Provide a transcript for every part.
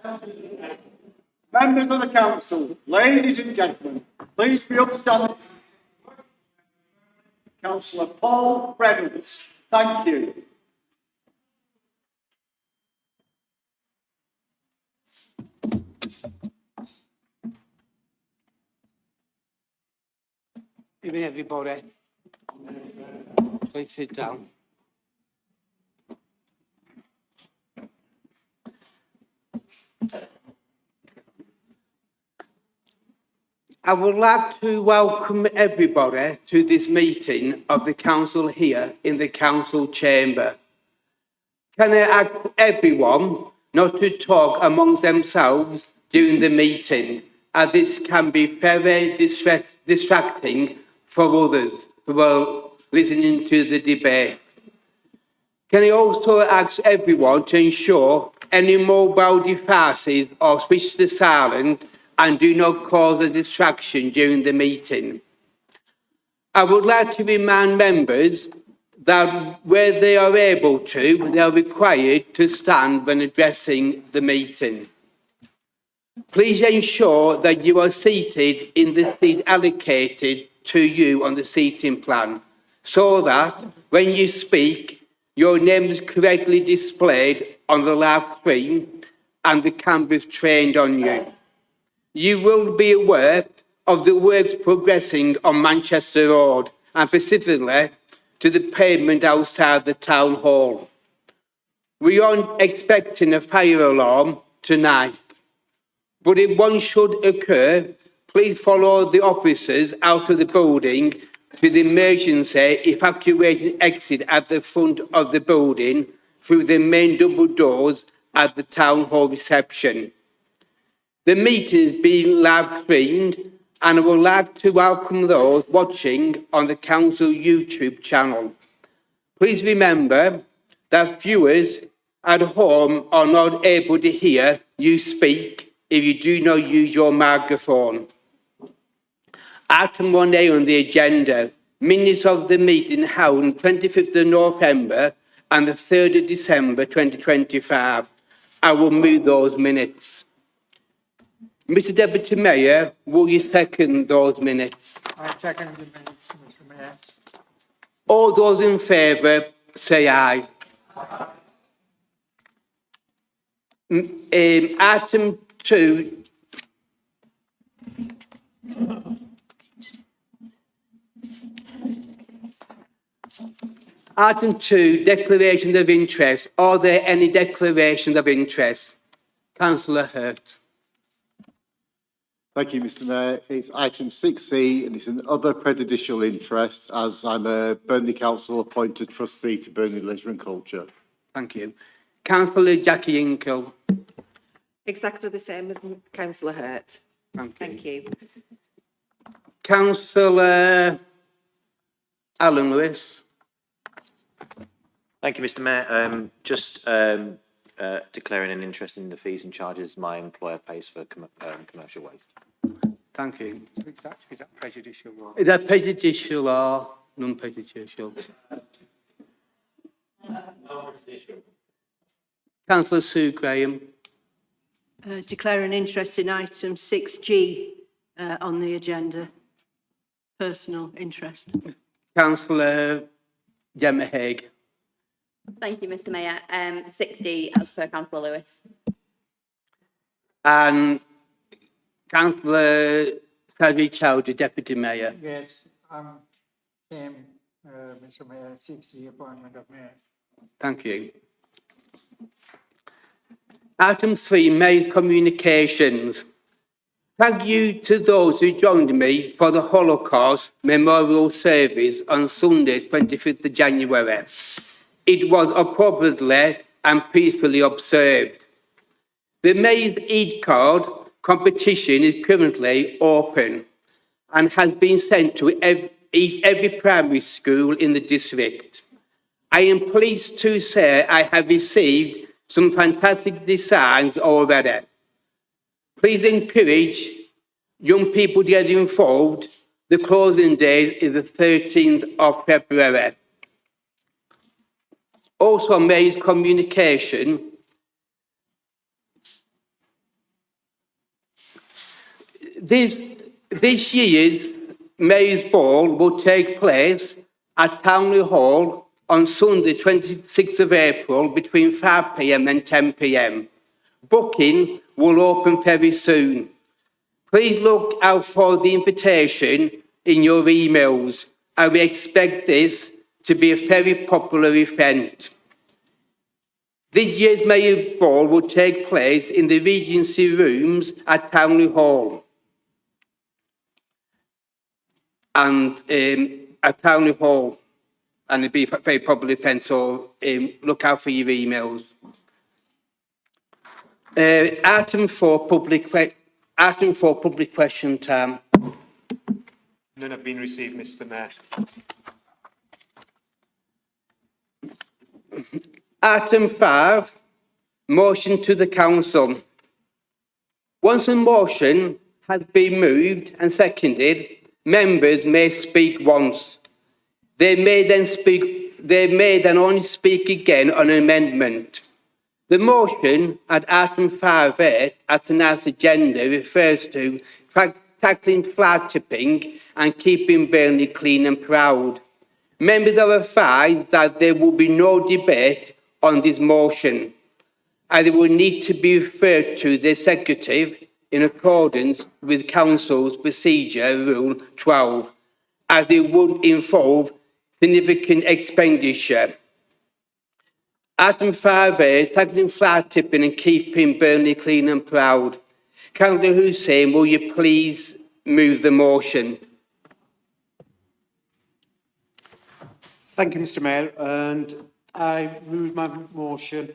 Members of the council, ladies and gentlemen, please be upstanding. Councillor Paul Reynolds, thank you. Evening, everybody. Please sit down. I would like to welcome everybody to this meeting of the council here in the council chamber. Can I ask everyone not to talk amongst themselves during the meeting, as this can be very distracting for others who are listening to the debate. Can I also ask everyone to ensure any mobile devices are switched to silent and do not cause a distraction during the meeting? I would like to remind members that where they are able to, they are required to stand when addressing the meeting. Please ensure that you are seated in the seat allocated to you on the seating plan, so that when you speak, your name is correctly displayed on the live stream and the camera is trained on you. You will be aware of the works progressing on Manchester Road, and specifically to the pavement outside the town hall. We aren't expecting a fire alarm tonight, but if one should occur, please follow the officers out of the building to the emergency evacuation exit at the front of the building through the main double doors at the town hall reception. The meeting is being live streamed, and I would like to welcome those watching on the council YouTube channel. Please remember that viewers at home are not able to hear you speak if you do not use your microphone. Item 1A on the agenda, minutes of the meeting held on 25th of November and the 3rd of December 2025. I will move those minutes. Mr Deputy Mayor, will you second those minutes? I second the minutes, Mr. Mayor. All those in favour, say aye. Item 2. Item 2, declarations of interest. Are there any declarations of interest? Councillor Hurt. Thank you, Mr. Mayor. It's item 6C and it's an other prejudicial interest as I'm a Burnley Council appointed trustee to Burnley Leisure and Culture. Thank you. Councillor Jackie Inkill. Exactly the same as Councillor Hurt. Thank you. Thank you. Councillor Alan Lewis. Thank you, Mr. Mayor. Just declaring an interest in the fees and charges my employer pays for commercial waste. Thank you. Is that prejudicial? Or? Is that prejudicial or non-prejudicial? Councillor Sue Graham. Declare an interest in item 6G on the agenda. Personal interest. Councillor Gemma Haig. Thank you, Mr. Mayor. 60 as per Councillor Lewis. And Councillor Sadie Chowdhury, Deputy Mayor. Yes, I'm same, Mr. Mayor, 60 appointment of mayor. Thank you. Item 3, Mayor's communications. Thank you to those who joined me for the Holocaust Memorial Service on Sunday, 25th of January. It was appropriately and peacefully observed. The Mayor's Eid card competition is currently open and has been sent to every primary school in the district. I am pleased to say I have received some fantastic designs already. Please encourage young people to get involved. The closing date is the 13th of February. Also, Mayor's communication. This year's Mayor's Ball will take place at Townley Hall on Sunday, 26th of April, between 5 p.m. and 10 p.m. Booking will open very soon. Please look out for the invitation in your emails, and we expect this to be a very popular event. This year's Mayor's Ball will take place in the Regency Rooms at Townley Hall. And at Townley Hall, and it'll be a very popular event, so look out for your emails. Item 4, public question time. None have been received, Mr. Mayor. Item 5, motion to the council. Once a motion has been moved and seconded, members may speak once. They may then only speak again on an amendment. The motion at item 5A at tonight's agenda refers to tackling flag tipping and keeping Burnley clean and proud. Members are advised that there will be no debate on this motion, and it will need to be referred to the executive in accordance with Council's Procedure Rule 12, as it would involve significant expenditure. Item 5A, tackling flag tipping and keeping Burnley clean and proud. Councillor Hussain, will you please move the motion? Thank you, Mr. Mayor, and I move my motion.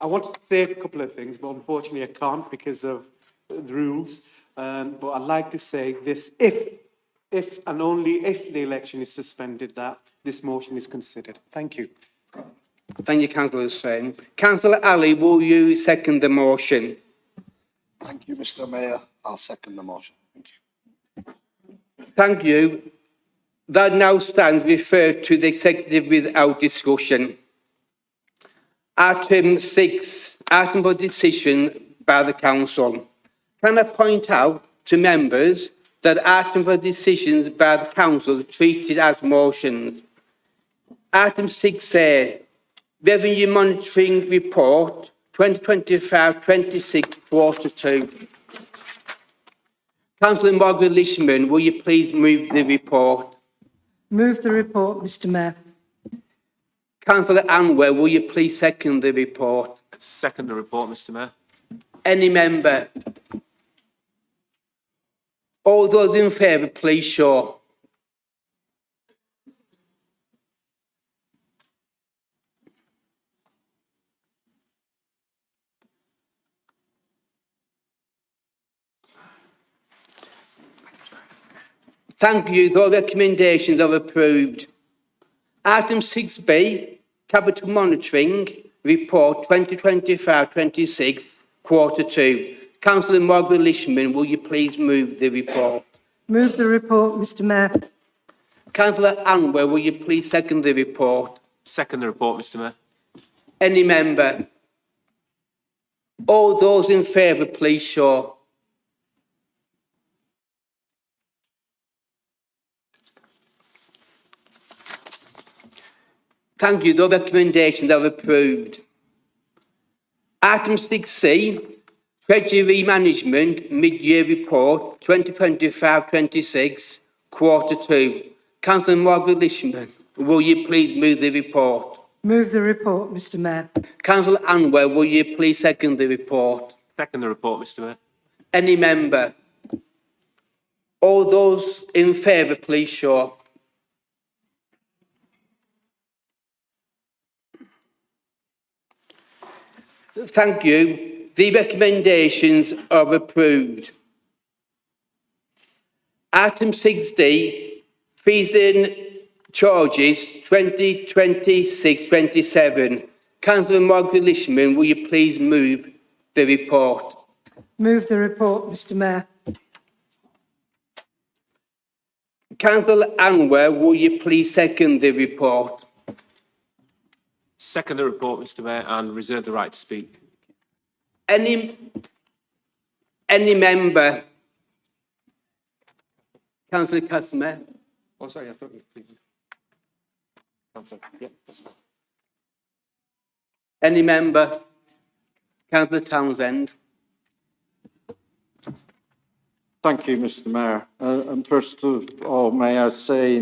I wanted to say a couple of things, but unfortunately I can't because of the rules. But I'd like to say this: if and only if the election is suspended, that this motion is considered. Thank you. Thank you, Councillor Hussain. Councillor Ali, will you second the motion? Thank you, Mr. Mayor. I'll second the motion. Thank you. Thank you. That now stands referred to the executive without discussion. Item 6, item for decision by the council. Can I point out to members that item for decisions by the council are treated as motions? Item 6A, Revenue Monitoring Report 2025-26, Quarter 2. Councillor Margaret Lishman, will you please move the report? Move the report, Mr. Mayor. Councillor Anwar, will you please second the report? Second the report, Mr. Mayor. Any member? All those in favour, please show. Thank you. Those recommendations are approved. Item 6B, Capital Monitoring Report 2025-26, Quarter 2. Councillor Margaret Lishman, will you please move the report? Move the report, Mr. Mayor. Councillor Anwar, will you please second the report? Second the report, Mr. Mayor. Any member? All those in favour, please show. Thank you. The recommendations are approved. Item 6C, Treasury Management Mid-Year Report 2025-26, Quarter 2. Councillor Margaret Lishman, will you please move the report? Move the report, Mr. Mayor. Councillor Anwar, will you please second the report? Second the report, Mr. Mayor. Any member? All those in favour, please show. Thank you. The recommendations are approved. Item 6D, Fees and Charges 2026-27. Councillor Margaret Lishman, will you please move the report? Move the report, Mr. Mayor. Councillor Anwar, will you please second the report? Second the report, Mr. Mayor, and reserve the right to speak. Any member? Councillor Casimir. Oh, sorry, I thought you. Councillor, yeah, that's fine. Any member? Councillor Townsend. Thank you, Mr. Mayor. And first of all, may I say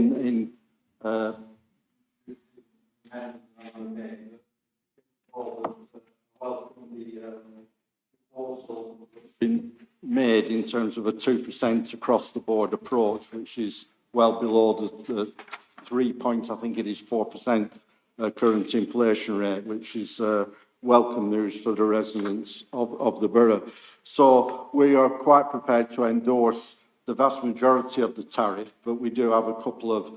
been made in terms of a 2% across the board approach, which is well below the 3 point, I think it is 4% current inflation rate, which is welcome news for the residents of the borough. So we are quite prepared to endorse the vast majority of the tariff, but we do have a couple of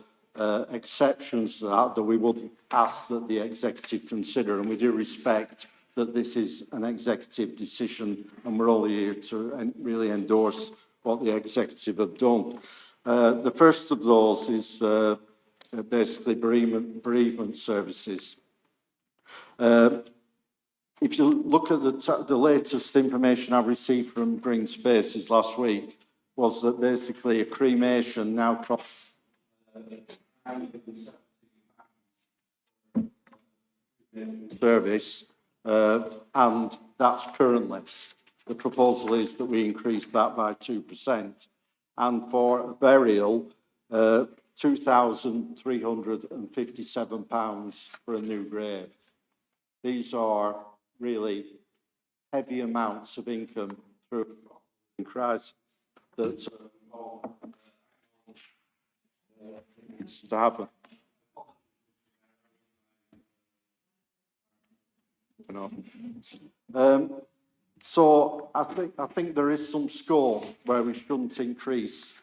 exceptions to that we would ask that the executive consider, and we do respect that this is an executive decision and we're only here to really endorse what the executive have done. The first of those is basically bereavement services. If you look at the latest information I've received from Green Spaces last week, was that basically a cremation now costs service, and that's currently. The proposal is that we increase that by 2%. And for a burial, £2,357 for a new grave. These are really heavy amounts of income through the crisis that needs to happen. So I think there is some scope where we shouldn't increase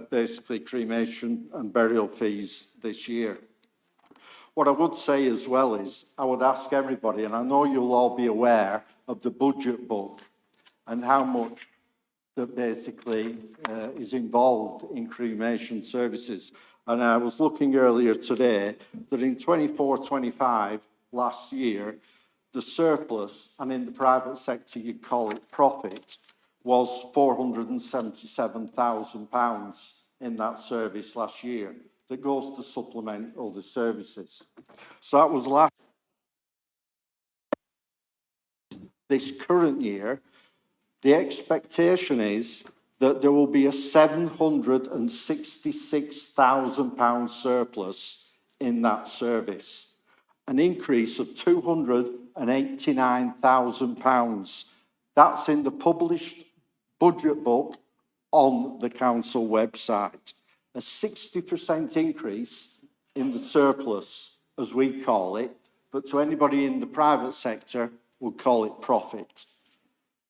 basically cremation and burial fees this year. What I would say as well is I would ask everybody, and I know you'll all be aware of the budget book and how much that basically is involved in cremation services. And I was looking earlier today that in 24-25 last year, the surplus, and in the private sector you'd call it profit, was £477,000 in that service last year that goes to supplement other services. So that was last. This current year, the expectation is that there will be a £766,000 surplus in that service, an increase of £289,000. That's in the published budget book on the council website. A 60% increase in the surplus, as we call it, but to anybody in the private sector, would call it profit.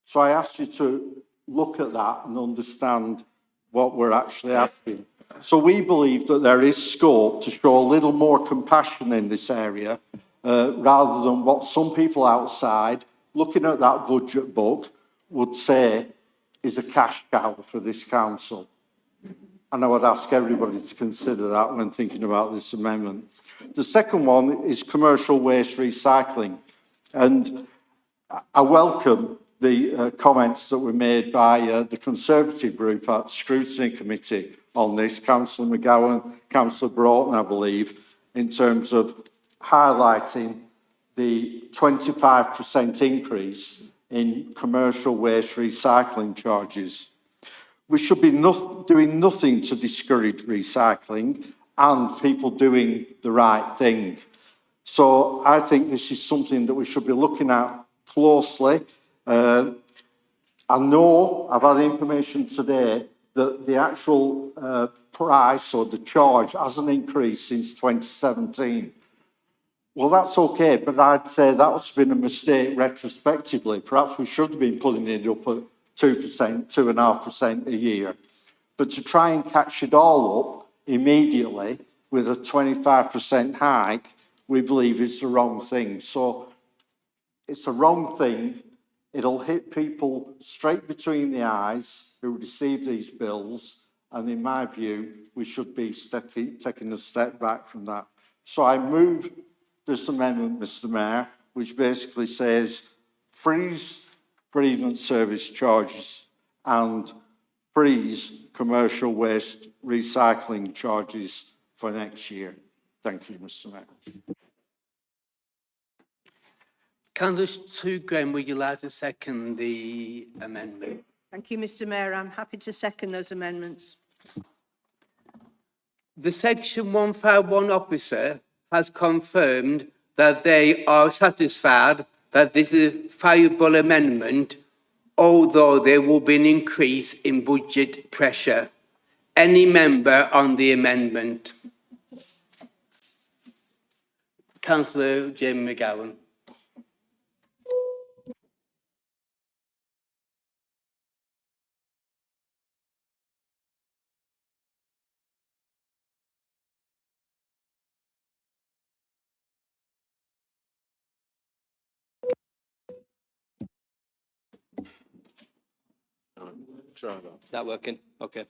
So I ask you to look at that and understand what we're actually asking. So we believe that there is scope to show a little more compassion in this area, rather than what some people outside, looking at that budget book, would say is a cash cow for this council. And I would ask everybody to consider that when thinking about this amendment. The second one is commercial waste recycling. And I welcome the comments that were made by the Conservative group at Scrutiny Committee on this, Councillor McGowan, Councillor Broughton, I believe, in terms of highlighting the 25% increase in commercial waste recycling charges. We should be doing nothing to discourage recycling and people doing the right thing. So I think this is something that we should be looking at closely. I know I've had information today that the actual price or the charge hasn't increased since 2017. Well, that's okay, but I'd say that's been a mistake retrospectively. Perhaps we should have been putting it up at 2%, 2.5% a year. But to try and catch it all up immediately with a 25% hike, we believe is the wrong thing. So it's a wrong thing. It'll hit people straight between the eyes who receive these bills. And in my view, we should be taking a step back from that. So I move this amendment, Mr. Mayor, which basically says freeze bereavement service charges and freeze commercial waste recycling charges for next year. Thank you, Mr Mayor. Councillor Sue Graham, would you like to second the amendment? Thank you, Mr Mayor. I'm happy to second those amendments. The Section 151 officer has confirmed that they are satisfied that this is a favourable amendment, although there will be an increase in budget pressure. Any member on the amendment? Councillor Jim McGowan. Is that working? Okay.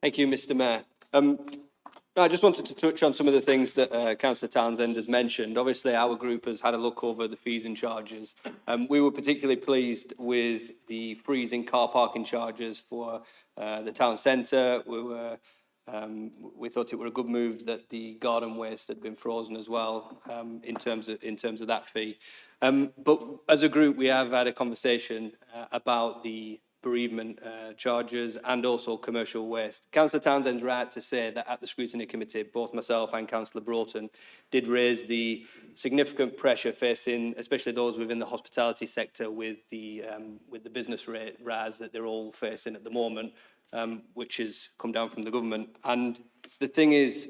Thank you, Mr Mayor. I just wanted to touch on some of the things that Councillor Townsend has mentioned. Obviously, our group has had a look over the fees and charges. We were particularly pleased with the freezing car parking charges for the town centre. We thought it were a good move that the garden waste had been frozen as well, in terms of that fee. But as a group, we have had a conversation about the bereavement charges and also commercial waste. Councillor Townsend's right to say that at the scrutiny committee, both myself and Councillor Broughton did raise the significant pressure facing, especially those within the hospitality sector, with the business rate rise that they're all facing at the moment, which has come down from the government. And the thing is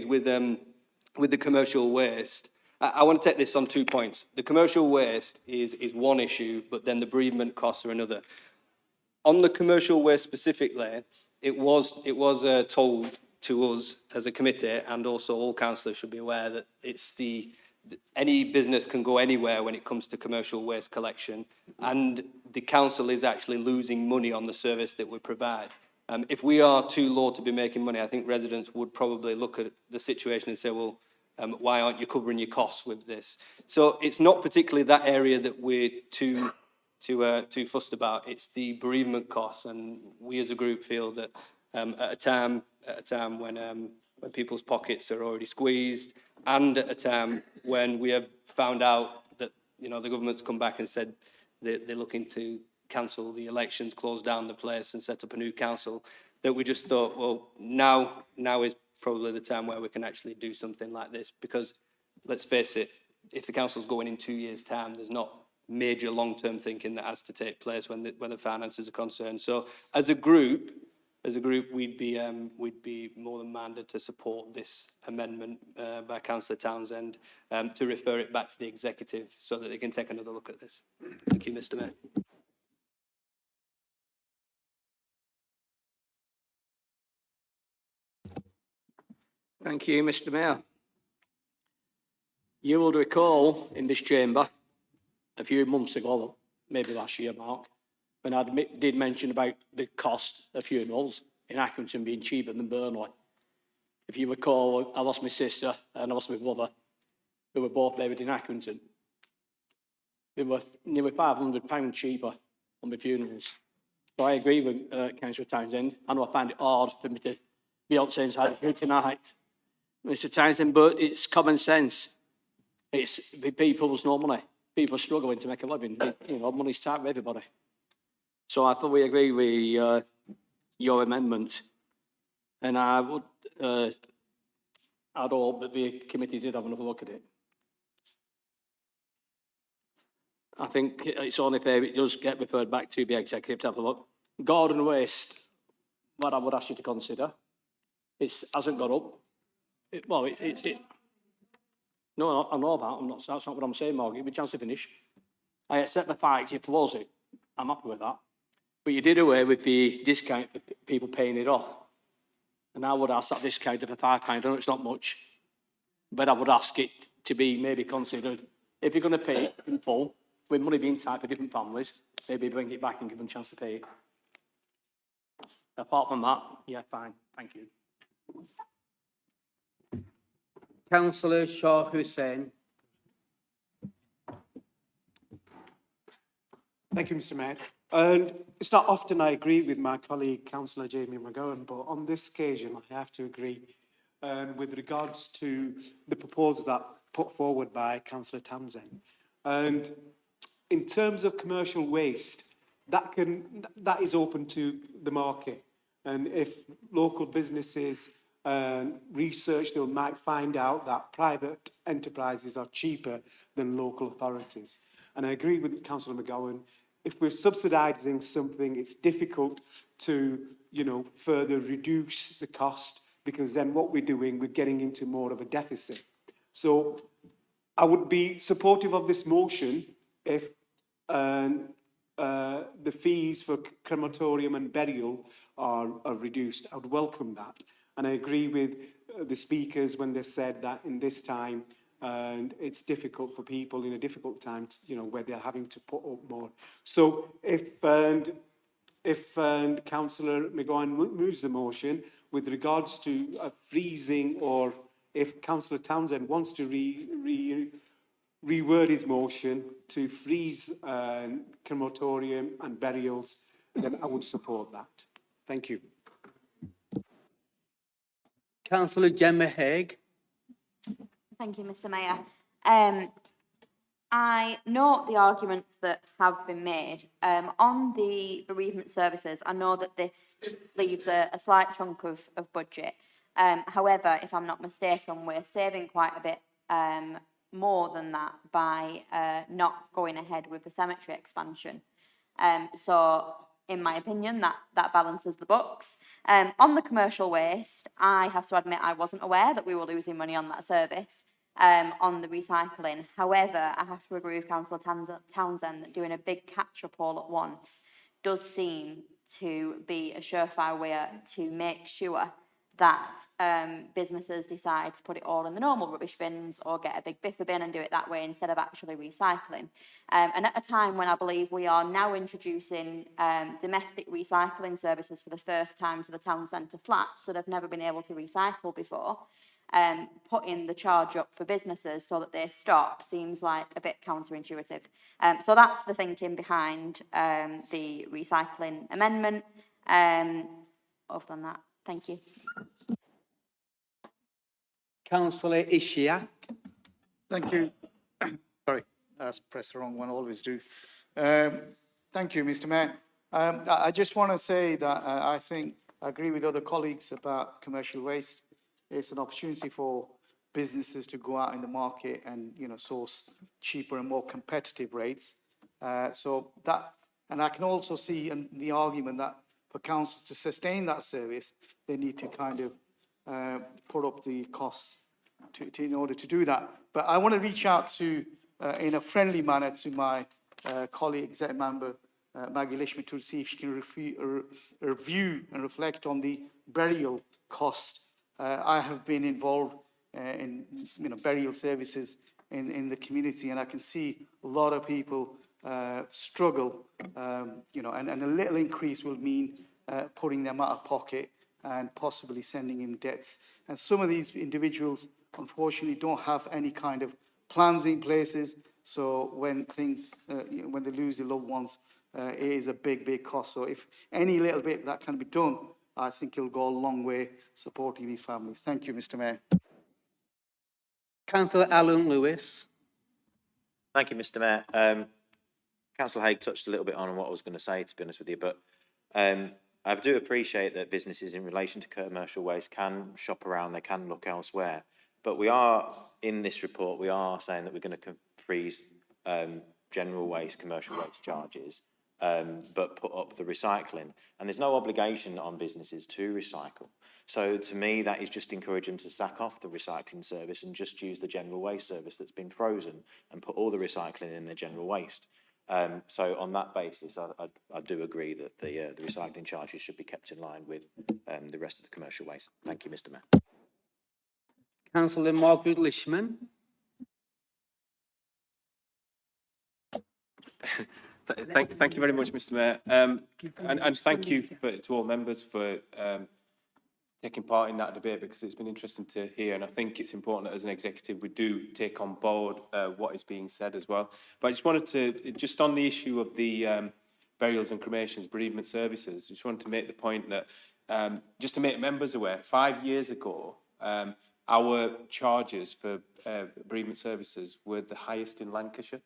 with the commercial waste, I want to take this on 2 points. The commercial waste is one issue, but then the bereavement costs are another. On the commercial waste specifically, it was told to us as a committee, and also all councillors should be aware, that any business can go anywhere when it comes to commercial waste collection, and the council is actually losing money on the service that we provide. If we are too low to be making money, I think residents would probably look at the situation and say, well, why aren't you covering your costs with this? So it's not particularly that area that we're too fussed about. It's the bereavement costs, and we as a group feel that at a time when people's pockets are already squeezed, and at a time when we have found out that the government's come back and said they're looking to cancel the elections, close down the place, and set up a new council, that we just thought, well, now is probably the time where we can actually do something like this, because let's face it, if the council's going in 2 years' time, there's not major long-term thinking that has to take place when the finances are concerned. So as a group, we'd be more than minded to support this amendment by Councillor Townsend, to refer it back to the executive so that they can take another look at this. Thank you, Mr Mayor. Thank you, Mr Mayor. You will recall in this chamber a few months ago, maybe last year, Mark, when I did mention about the cost of funerals in Accrington being cheaper than Burnley. If you recall, I lost my sister and I lost my brother, who were both buried in Accrington. They were nearly £500 cheaper on the funerals. So I agree with Councillor Townsend. I know I find it hard for me to be on the same side here tonight, Mr Townsend, but it's common sense. It's the people's no money. People are struggling to make a living. Money's tight for everybody. So I fully agree with your amendment. And I would, I'd hope that the committee did have another look at it. I think it's only fair it does get referred back to the executive to have a look. Garden waste, what I would ask you to consider, it hasn't gone up. No, I know that. That's not what I'm saying, Morgan. Give me a chance to finish. I accept the fact you froze it. I'm happy with that. But you did away with the discount for people paying it off. And I would ask that discount for £5. I know it's not much, but I would ask it to be maybe considered. If you're going to pay it in full, with money being tight for different families, maybe bring it back and give them a chance to pay it. Apart from that, yeah, fine. Thank you. Councillor Shah Hussain. Thank you, Mr Mayor. And it's not often I agree with my colleague, Councillor Jamie McGowan, but on this occasion, I have to agree with regards to the proposal that put forward by Councillor Townsend. And in terms of commercial waste, that is open to the market. And if local businesses research, they might find out that private enterprises are cheaper than local authorities. And I agree with Councillor McGowan. If we're subsidising something, it's difficult to, further reduce the cost, because then what we're doing, we're getting into more of a deficit. So I would be supportive of this motion if the fees for crematorium and burial are reduced. I would welcome that. And I agree with the speakers when they said that in this time, and it's difficult for people in a difficult time, where they're having to put up more. So if Councillor McGowan moves the motion with regards to freezing, or if Councillor Townsend wants to reword his motion to freeze crematorium and burials, then I would support that. Thank you. Councillor Gemma Haig. Thank you, Mr. Mayor. I note the arguments that have been made. On the bereavement services, I know that this leaves a slight chunk of budget. However, if I'm not mistaken, we're saving quite a bit more than that by not going ahead with the cemetery expansion. So, in my opinion, that balances the books. On the commercial waste, I have to admit I wasn't aware that we were losing money on that service. On the recycling. However, I have to agree with Councillor Townsend that doing a big catch-up all at once does seem to be a surefire way to make sure that businesses decide to put it all in the normal rubbish bins or get a big biffa bin and do it that way instead of actually recycling. And at a time when I believe we are now introducing domestic recycling services for the first time to the town centre flats that have never been able to recycle before, putting the charge up for businesses so that they stop seems like a bit counterintuitive. So that's the thinking behind the recycling amendment. Other than that, thank you. Councillor Ishiak. Thank you. Sorry, I pressed the wrong one, I always do. Thank you, Mr. Mayor. I just want to say that I think I agree with other colleagues about commercial waste. It's an opportunity for businesses to go out in the market and, source cheaper and more competitive rates. So that, and I can also see the argument that for councils to sustain that service, they need to kind of put up the costs in order to do that. But I want to reach out to, in a friendly manner, to my colleague, executive member, Maggie Lishman, to see if she can review and reflect on the burial cost. I have been involved in burial services in the community, and I can see a lot of people struggle, and a little increase will mean putting them out of pocket and possibly sending in debts. And some of these individuals, unfortunately, don't have any kind of plans in places. So when things, when they lose their loved ones, it is a big, big cost. So if any little bit that can be done, I think it'll go a long way supporting these families. Thank you, Mr. Mayor. Councillor Alan Lewis. Thank you, Mr. Mayor. Councillor Haig touched a little bit on what I was going to say, to be honest with you, but I do appreciate that businesses in relation to commercial waste can shop around, they can look elsewhere. But we are, in this report, we are saying that we're going to freeze general waste, commercial waste charges, but put up the recycling. And there's no obligation on businesses to recycle. So to me, that is just encouraging to sack off the recycling service and just use the general waste service that's been frozen and put all the recycling in the general waste. So on that basis, I do agree that the recycling charges should be kept in line with the rest of the commercial waste. Thank you, Mr. Mayor. Councillor Margaret Lishman. Thank you very much, Mr. Mayor. And thank you to all members for taking part in that debate, because it's been interesting to hear, and I think it's important that as an executive we do take on board what is being said as well. But I just wanted to, just on the issue of the burials and cremations, bereavement services. Just want to make the point that, just to make members aware, 5 years ago, our charges for bereavement services were the highest in Lancashire,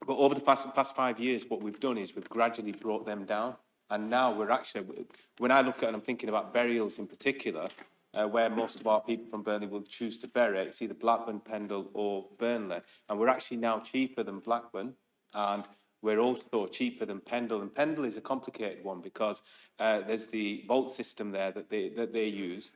But over the past 5 years, what we've done is we've gradually brought them down. And now we're actually, when I look at, and I'm thinking about burials in particular, where most of our people from Burnley will choose to bury, it's either Blackburn, Pendle or Burnley. And we're actually now cheaper than Blackburn, and we're also cheaper than Pendle. And Pendle is a complicated one because there's the vault system there that they use.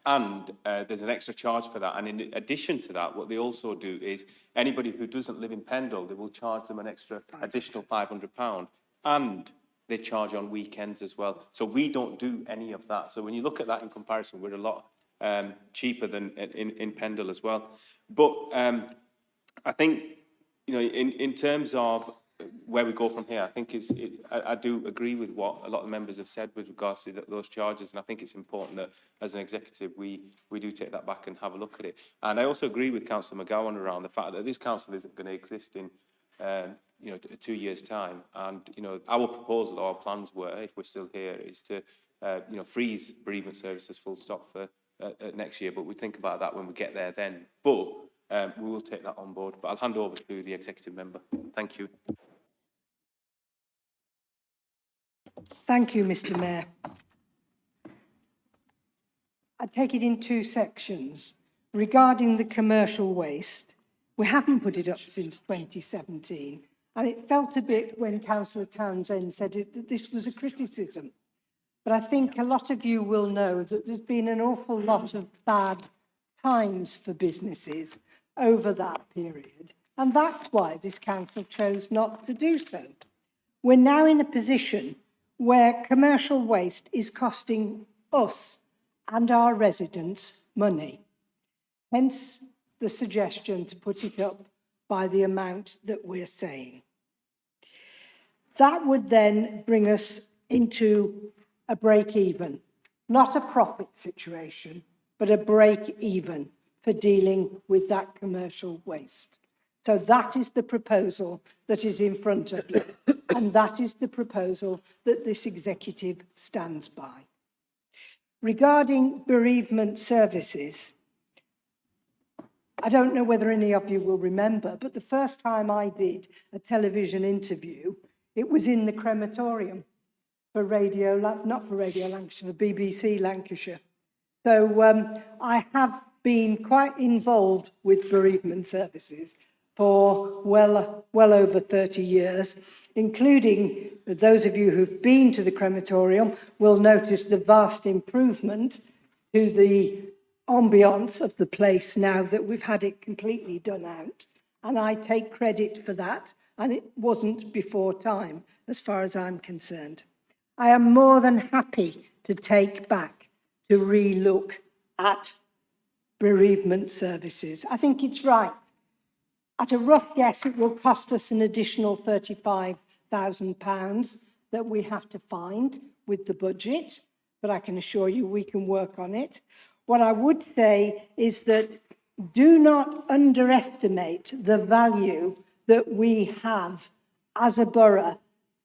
And there's an extra charge for that. And in addition to that, what they also do is anybody who doesn't live in Pendle, they will charge them an extra additional £500. And they charge on weekends as well. So we don't do any of that. So when you look at that in comparison, we're a lot cheaper than in Pendle as well. But I think, you know, in terms of where we go from here, I think I do agree with what a lot of members have said with regards to those charges, and I think it's important that as an executive we do take that back and have a look at it. And I also agree with Councillor McGowan around the fact that this council isn't going to exist in 2 years' time. And you know, our proposal, our plans were, if we're still here, is to freeze bereavement services full stop for next year. But we think about that when we get there then. But we will take that on board. But I'll hand over to the executive member. Thank you. Thank you, Mr. Mayor. I take it in two sections. Regarding the commercial waste, we haven't put it up since 2017, and it felt a bit when Councillor Townsend said that this was a criticism. But I think a lot of you will know that there's been an awful lot of bad times for businesses over that period, and that's why this council chose not to do so. We're now in a position where commercial waste is costing us and our residents money. Hence the suggestion to put it up by the amount that we're saying. That would then bring us into a break even, not a profit situation, but a break even for dealing with that commercial waste. So that is the proposal that is in front of you, and that is the proposal that this executive stands by. Regarding bereavement services, I don't know whether any of you will remember, but the first time I did a television interview, it was in the crematorium for not for Radio Lancashire, for BBC Lancashire. So I have been quite involved with bereavement services for well over 30 years, including those of you who've been to the crematorium will notice the vast improvement to the ambience of the place now that we've had it completely done out. And I take credit for that, and it wasn't before time, as far as I'm concerned. I am more than happy to take back, to relook at bereavement services. I think it's right. At a rough guess, it will cost us an additional £35,000 that we have to find with the budget, but I can assure you we can work on it. What I would say is that do not underestimate the value that we have as a borough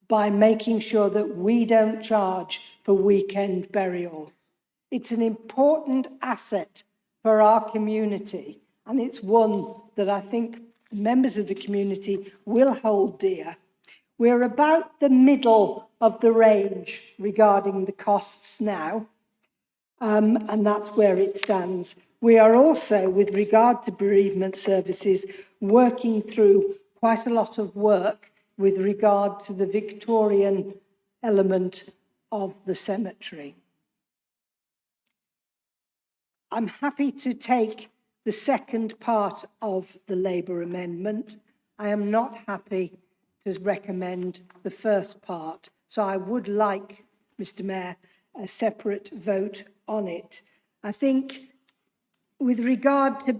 by making sure that we don't charge for weekend burial. It's an important asset for our community, and it's one that I think members of the community will hold dear. We're about the middle of the range regarding the costs now, and that's where it stands. We are also, with regard to bereavement services, working through quite a lot of work with regard to the Victorian element of the cemetery. I'm happy to take the second part of the Labour amendment. I am not happy to recommend the first part, so I would like, Mr. Mayor, a separate vote on it. I think with regard to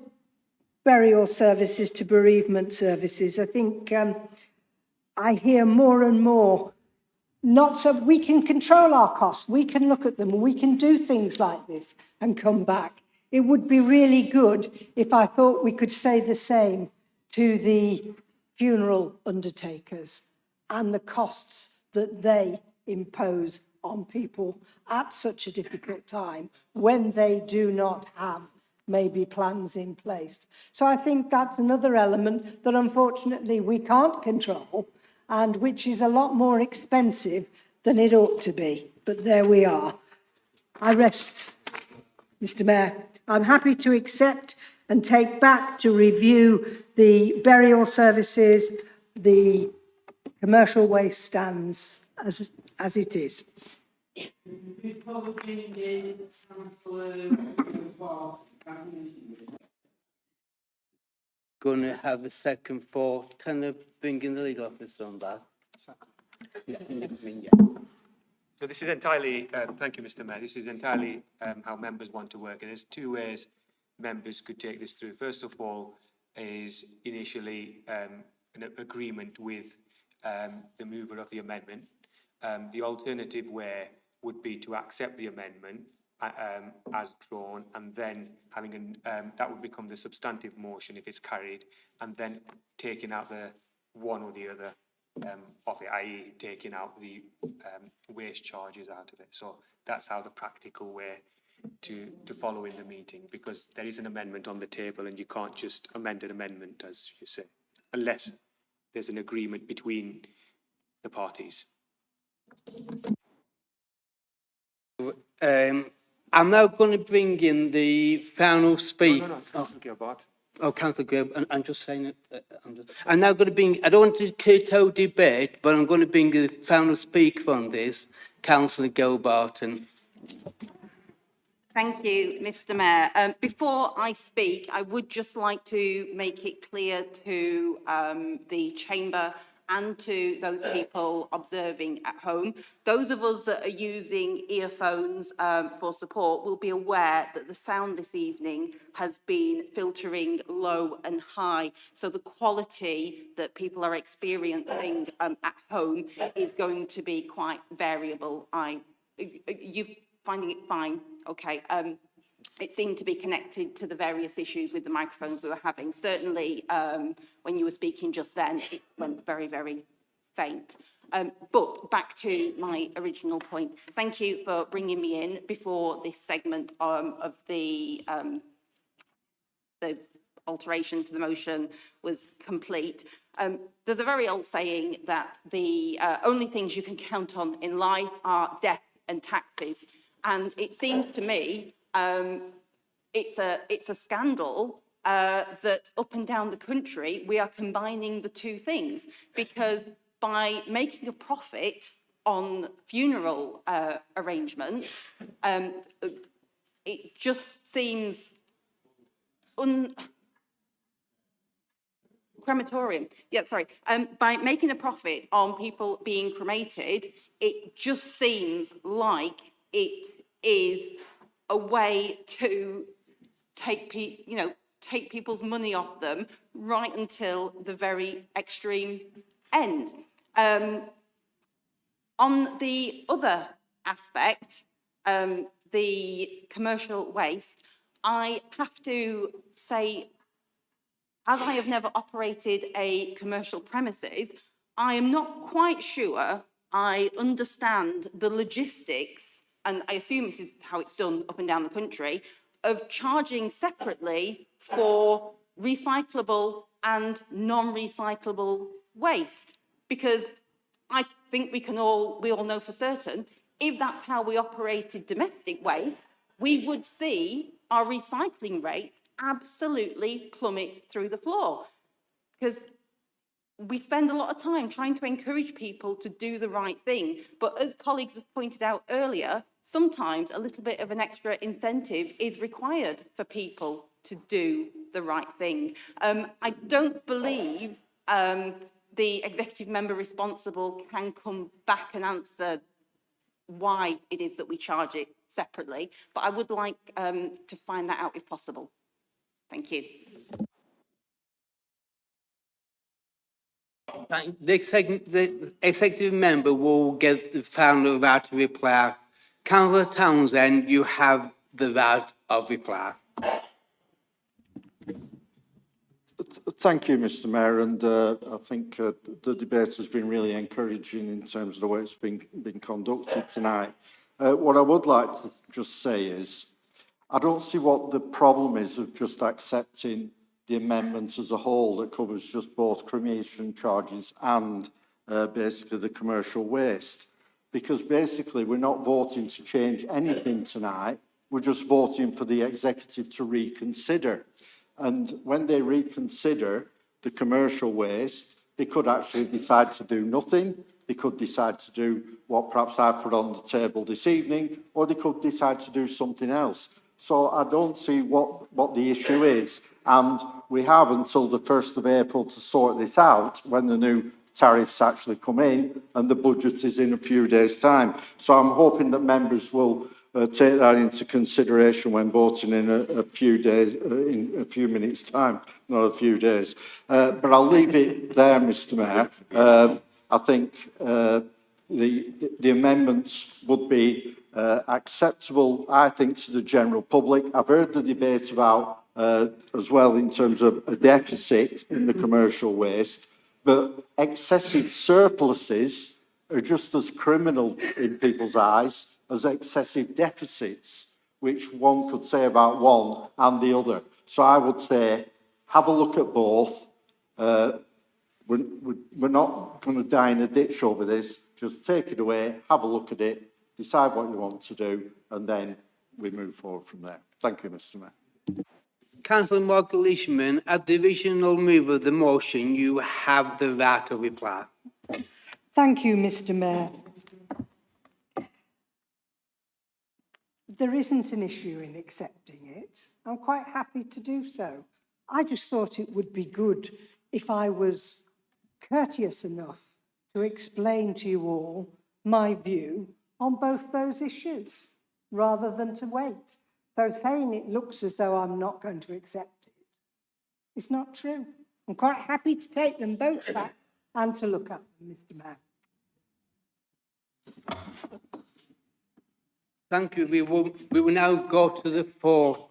burial services, to bereavement services, I think I hear more and more, not so we can control our costs, we can look at them, we can do things like this and come back. It would be really good if I thought we could say the same to the funeral undertakers and the costs that they impose on people at such a difficult time when they do not have maybe plans in place. So I think that's another element that unfortunately we can't control and which is a lot more expensive than it ought to be. But there we are. I rest, Mr. Mayor. I'm happy to accept and take back to review the burial services, the commercial waste stands as it is. Going to have a second for, can I bring in the legal officer on that? So this is entirely, thank you, Mr. Mayor. This is entirely how members want to work. And there's two ways members could take this through. First of all, is initially an agreement with the mover of the amendment. The alternative way would be to accept the amendment as drawn, and then having that would become the substantive motion if it's carried, and then taking out the one or the other of it, i.e. taking out the waste charges out of it. So that's how the practical way to follow in the meeting, because there is an amendment on the table and you can't just amend an amendment, as you say, unless there's an agreement between the parties. I'm now going to bring in the final speak. No, it's Councillor Gilbert. Oh, Councillor Graham, I'm just saying it. I'm now going to bring, I don't want to curtail debate, but I'm going to bring the final speaker on this, Councillor Gilbarton. Thank you, Mr. Mayor. Before I speak, I would just like to make it clear to the Chamber and to those people observing at home. Those of us that are using earphones for support will be aware that the sound this evening has been filtering low and high. So the quality that people are experiencing at home is going to be quite variable. You finding it fine? Okay. It seemed to be connected to the various issues with the microphones we were having. Certainly, when you were speaking just then, it went very, very faint. But back to my original point. Thank you for bringing me in before this segment of the alteration to the motion was complete. There's a very old saying that the only things you can count on in life are death and taxes. And it seems to me it's a scandal that up and down the country we are combining the two things, because by making a profit on funeral arrangements, it just seems crematorium. Yeah, sorry. By making a profit on people being cremated, it just seems like it is a way to take people's money off them right until the very extreme end. On the other aspect, the commercial waste, I have to say, as I have never operated a commercial premises, I am not quite sure I understand the logistics, and I assume this is how it's done up and down the country, of charging separately for recyclable and non-recyclable waste. Because I think we all know for certain, if that's how we operated domestic waste, we would see our recycling rates absolutely plummet through the floor. Because we spend a lot of time trying to encourage people to do the right thing. But as colleagues have pointed out earlier, sometimes a little bit of an extra incentive is required for people to do the right thing. I don't believe the executive member responsible can come back and answer why it is that we charge it separately, but I would like to find that out if possible. Thank you. The executive member will get the final right to reply. Councillor Townsend, you have the right of reply. Thank you, Mr Mayor, and I think the debate has been really encouraging in terms of the way it's been conducted tonight. What I would like to just say is, I don't see what the problem is of just accepting the amendment as a whole that covers just both cremation charges and basically the commercial waste. Because basically we're not voting to change anything tonight, we're just voting for the executive to reconsider. And when they reconsider the commercial waste, they could actually decide to do nothing. They could decide to do what perhaps I put on the table this evening, or they could decide to do something else. So I don't see what the issue is. And we have until the 1st of April to sort this out when the new tariffs actually come in and the budget is in a few days' time. So I'm hoping that members will take that into consideration when voting in a few days, in a few minutes' time, not a few days. But I'll leave it there, Mr Mayor. I think the amendments would be acceptable, I think, to the general public. I've heard the debate about, as well, in terms of a deficit in the commercial waste, but excessive surpluses are just as criminal in people's eyes as excessive deficits, which one could say about one and the other. So I would say, have a look at both. We're not going to die in a ditch over this. Just take it away, have a look at it, decide what you want to do, and then we move forward from there. Thank you, Mr Mayor. Councillor Morgan Leishman, at the original move of the motion, you have the right to reply. Thank you, Mr Mayor. There isn't an issue in accepting it. I'm quite happy to do so. I just thought it would be good if I was courteous enough to explain to you all my view on both those issues, rather than to wait. So saying it looks as though I'm not going to accept it, it's not true. I'm quite happy to take them both back and to look at them, Mr Mayor. Thank you. We will now go to the vote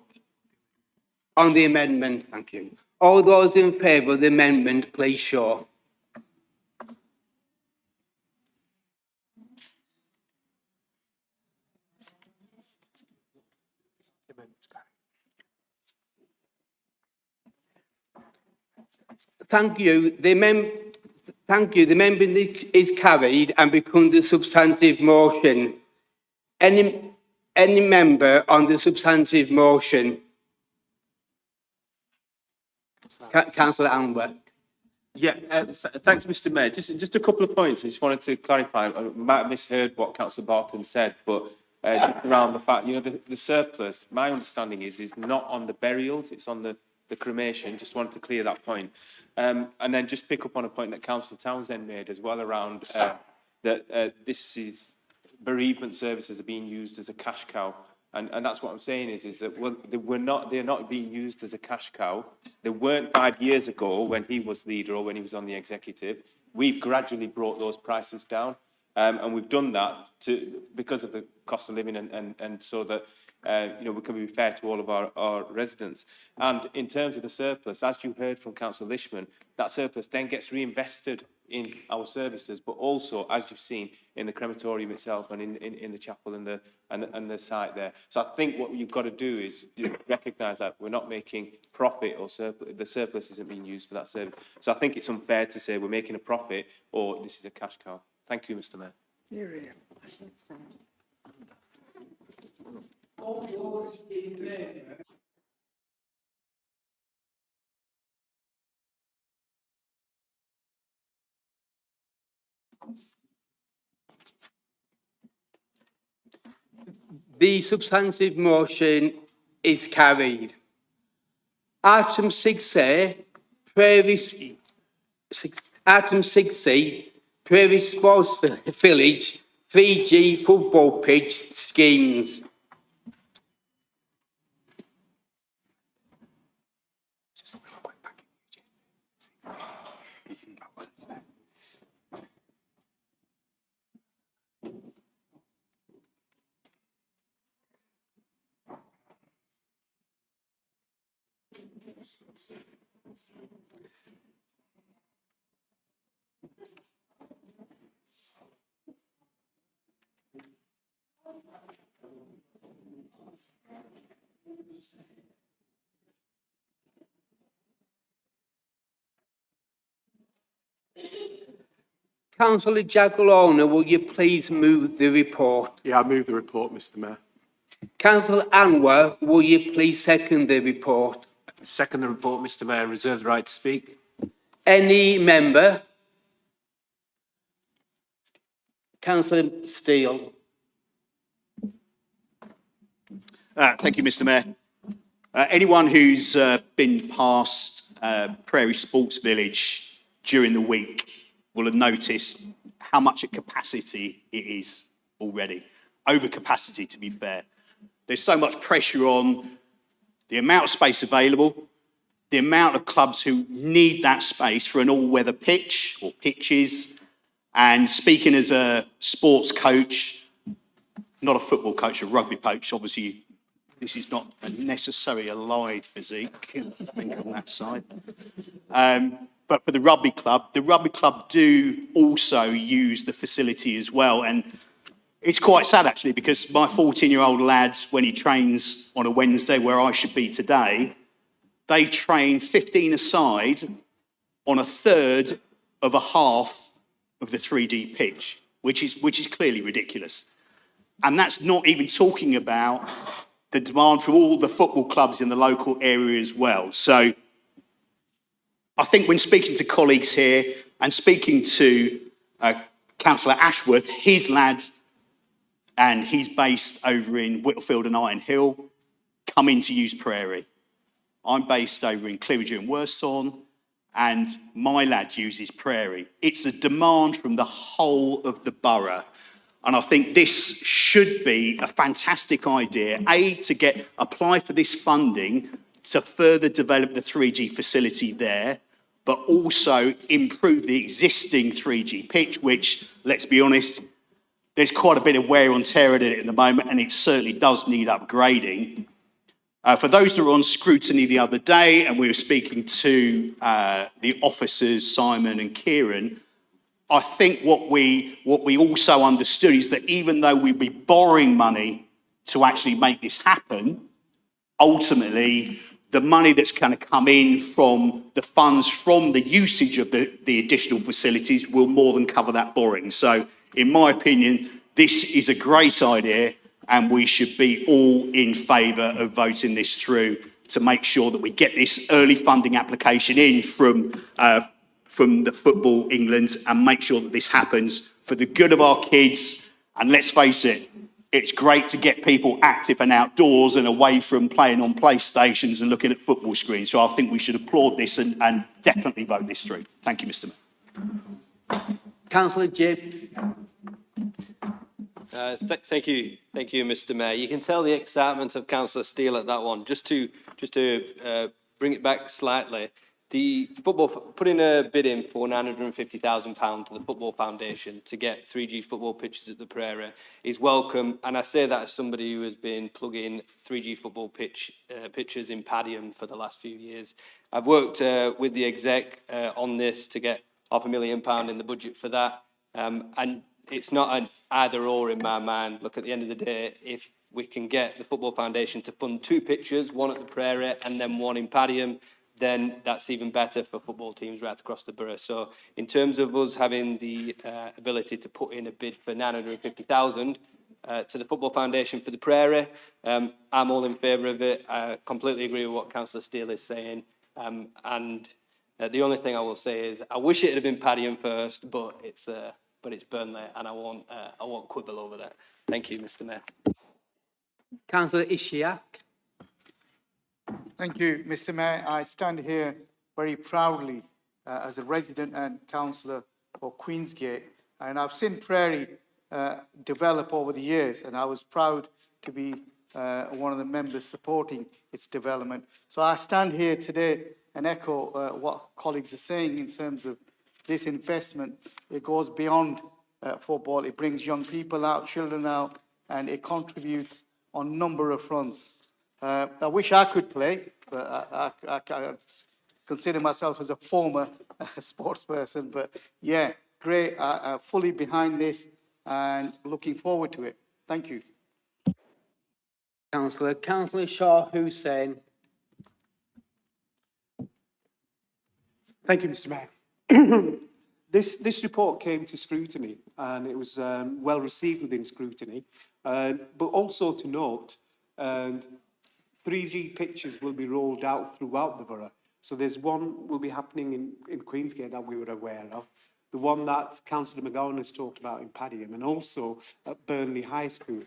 on the amendment. Thank you. All those in favour of the amendment, please show. Thank you. The amendment is carried and becomes a substantive motion. Any member on the substantive motion? Councillor Anwer. Yeah, thanks, Mr Mayor. Just a couple of points. I just wanted to clarify. I might have misheard what Councillor Barton said, but just around the fact, the surplus, my understanding is not on the burials, it's on the cremation. Just wanted to clear that point. And then just pick up on a point that Councillor Townsend made as well around that this is bereavement services are being used as a cash cow. And that's what I'm saying is that they're not being used as a cash cow. They weren't 5 years ago when he was leader or when he was on the executive. We've gradually brought those prices down. And we've done that because of the cost of living and so that we can be fair to all of our residents. And in terms of the surplus, as you heard from Councillor Leishman, that surplus then gets reinvested in our services, but also, as you've seen, in the crematorium itself and in the chapel and the site there. So I think what you've got to do is recognise that we're not making profit or the surplus isn't being used for that service. So I think it's unfair to say we're making a profit or this is a cash cow. Thank you, Mr Mayor. Here, here. The substantive motion is carried. Item 6A, Item 6C, Prairie Sports Village, 3G football pitch schemes. Councillor Jagiellona, will you please move the report? Yeah, I move the report, Mr Mayor. Councillor Anwar, will you please second the report? Second the report, Mr Mayor, and reserve the right to speak. Any member? Councillor Steele. Thank you, Mr. Mayor. Anyone who's been past Prairie Sports Village during the week will have noticed how much at capacity it is already. Over capacity, to be fair. There's so much pressure on the amount of space available, the amount of clubs who need that space for an all-weather pitch or pitches. And speaking as a sports coach, not a football coach, a rugby coach, obviously this is not necessarily a live physique, I think, on that side. But for the rugby club do also use the facility as well. And it's quite sad, actually, because my 14-year-old lad, when he trains on a Wednesday where I should be today, they train 15 aside on a third of a half of the 3D pitch, which is clearly ridiculous. And that's not even talking about the demand from all the football clubs in the local area as well. So I think when speaking to colleagues here and speaking to Councillor Ashworth, his lad, and he's based over in Whitfield and Iron Hill, come in to use Prairie. I'm based over in Clearridge and Worston, and my lad uses Prairie. It's a demand from the whole of the borough. And I think this should be a fantastic idea, to apply for this funding to further develop the 3G facility there, but also improve the existing 3G pitch, which, let's be honest, there's quite a bit of wear and tear in it at the moment, and it certainly does need upgrading. For those that were on scrutiny the other day, and we were speaking to the officers, Simon and Kieran, I think what we also understood is that even though we'd be borrowing money to actually make this happen, ultimately, the money that's going to come in from the funds from the usage of the additional facilities will more than cover that borrowing. So, in my opinion, this is a great idea, and we should be all in favour of voting this through to make sure that we get this early funding application in from the Football England and make sure that this happens for the good of our kids. And let's face it, it's great to get people active and outdoors and away from playing on PlayStations and looking at football screens. So I think we should applaud this and definitely vote this through. Thank you, Mr. Mayor. Councillor Jibb. Thank you, Mr. Mayor. You can tell the excitement of Councillor Steele at that one. Just to bring it back slightly, the football putting a bid in for £950,000 to the Football Foundation to get 3G football pitches at the Prairie is welcome, and I say that as somebody who has been plugging 3G football pitches in Padiham for the last few years. I've worked with the exec on this to get £500,000 in the budget for that, and it's not an either or in my mind. Look, at the end of the day, if we can get the Football Foundation to fund 2 pitches, one at the Prairie and then one in Padiham, then that's even better for football teams right across the borough. So in terms of us having the ability to put in a bid for 950,000 to the Football Foundation for the Prairie, I'm all in favour of it. I completely agree with what Councillor Steele is saying. And the only thing I will say is I wish it had been Padiham first, but it's Burnley, and I won't quibble over that. Thank you, Mr. Mayor. Councillor Ishiak. Thank you, Mr. Mayor. I stand here very proudly as a resident and councillor for Queensgate, and I've seen Prairie develop over the years, and I was proud to be one of the members supporting its development. So I stand here today and echo what colleagues are saying in terms of this investment. It goes beyond football. It brings young people out, children out, and it contributes on a number of fronts. I wish I could play, but consider myself as a former sports person, but yeah, great, fully behind this and looking forward to it. Thank you. Councillor Shah Hussain. Thank you, Mr. Mayor. This report came to scrutiny and it was well received within scrutiny. But also to note, 3G pictures will be rolled out throughout the borough. So there's one will be happening in Queensgate that we were aware of, the one that Councillor McGowan has talked about in Padiham, and also at Burnley High School.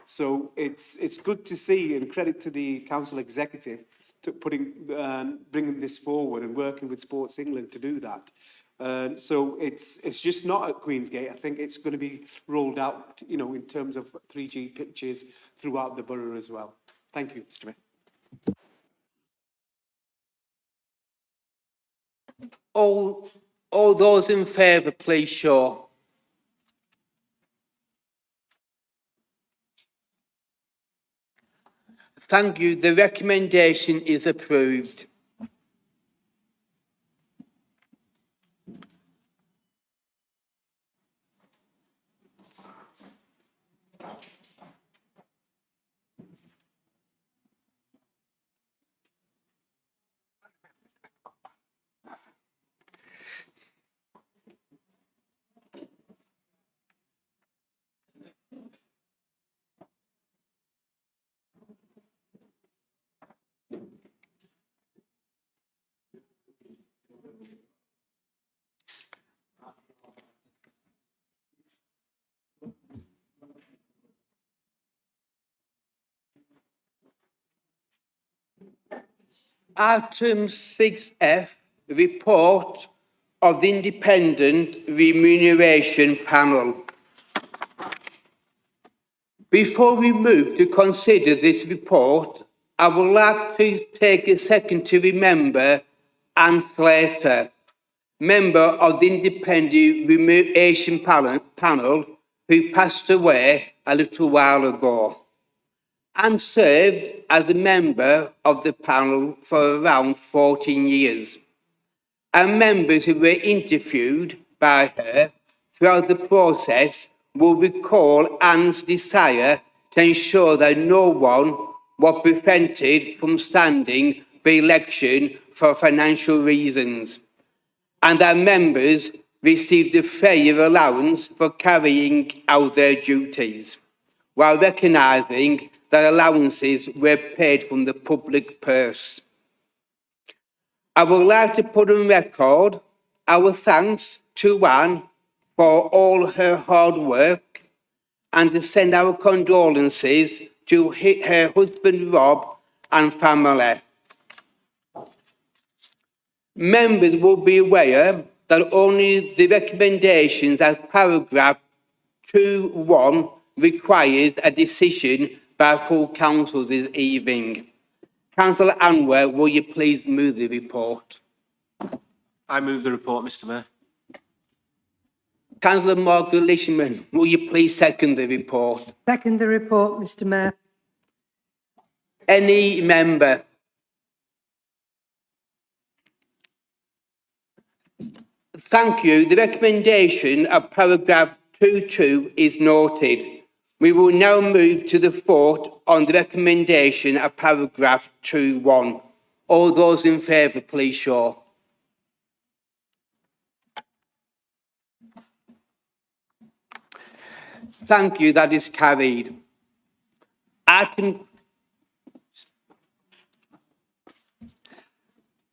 So it's good to see, and credit to the council executive to bringing this forward and working with Sports England to do that. So it's just not at Queensgate. I think it's going to be rolled out, you know, in terms of 3G pictures throughout the borough as well. Thank you, Mr. Mayor. All those in favour, please show. Thank you. The recommendation is approved. Item 6F, report of the Independent Remuneration Panel. Before we move to consider this report, I would like to take a second to remember Anne Slater, member of the Independent Remuneration Panel, who passed away a little while ago, and served as a member of the panel for around 14 years. And members who were interviewed by her throughout the process will recall Anne's desire to ensure that no one was prevented from standing for election for financial reasons, and that members received a fair allowance for carrying out their duties, while recognising that allowances were paid from the public purse. I would like to put on record our thanks to Anne for all her hard work and to send our condolences to her husband Rob and family. Members will be aware that only the recommendations as paragraph 2.1 requires a decision by full council this evening. Councillor Anwar, will you please move the report? I move the report, Mr. Mayor. Councillor Margaret Lishman, will you please second the report? Second the report, Mr. Mayor. Any member? Thank you. The recommendation of paragraph 2.2 is noted. We will now move to the vote on the recommendation of paragraph 2.1. All those in favour, please show. Thank you. That is carried. Item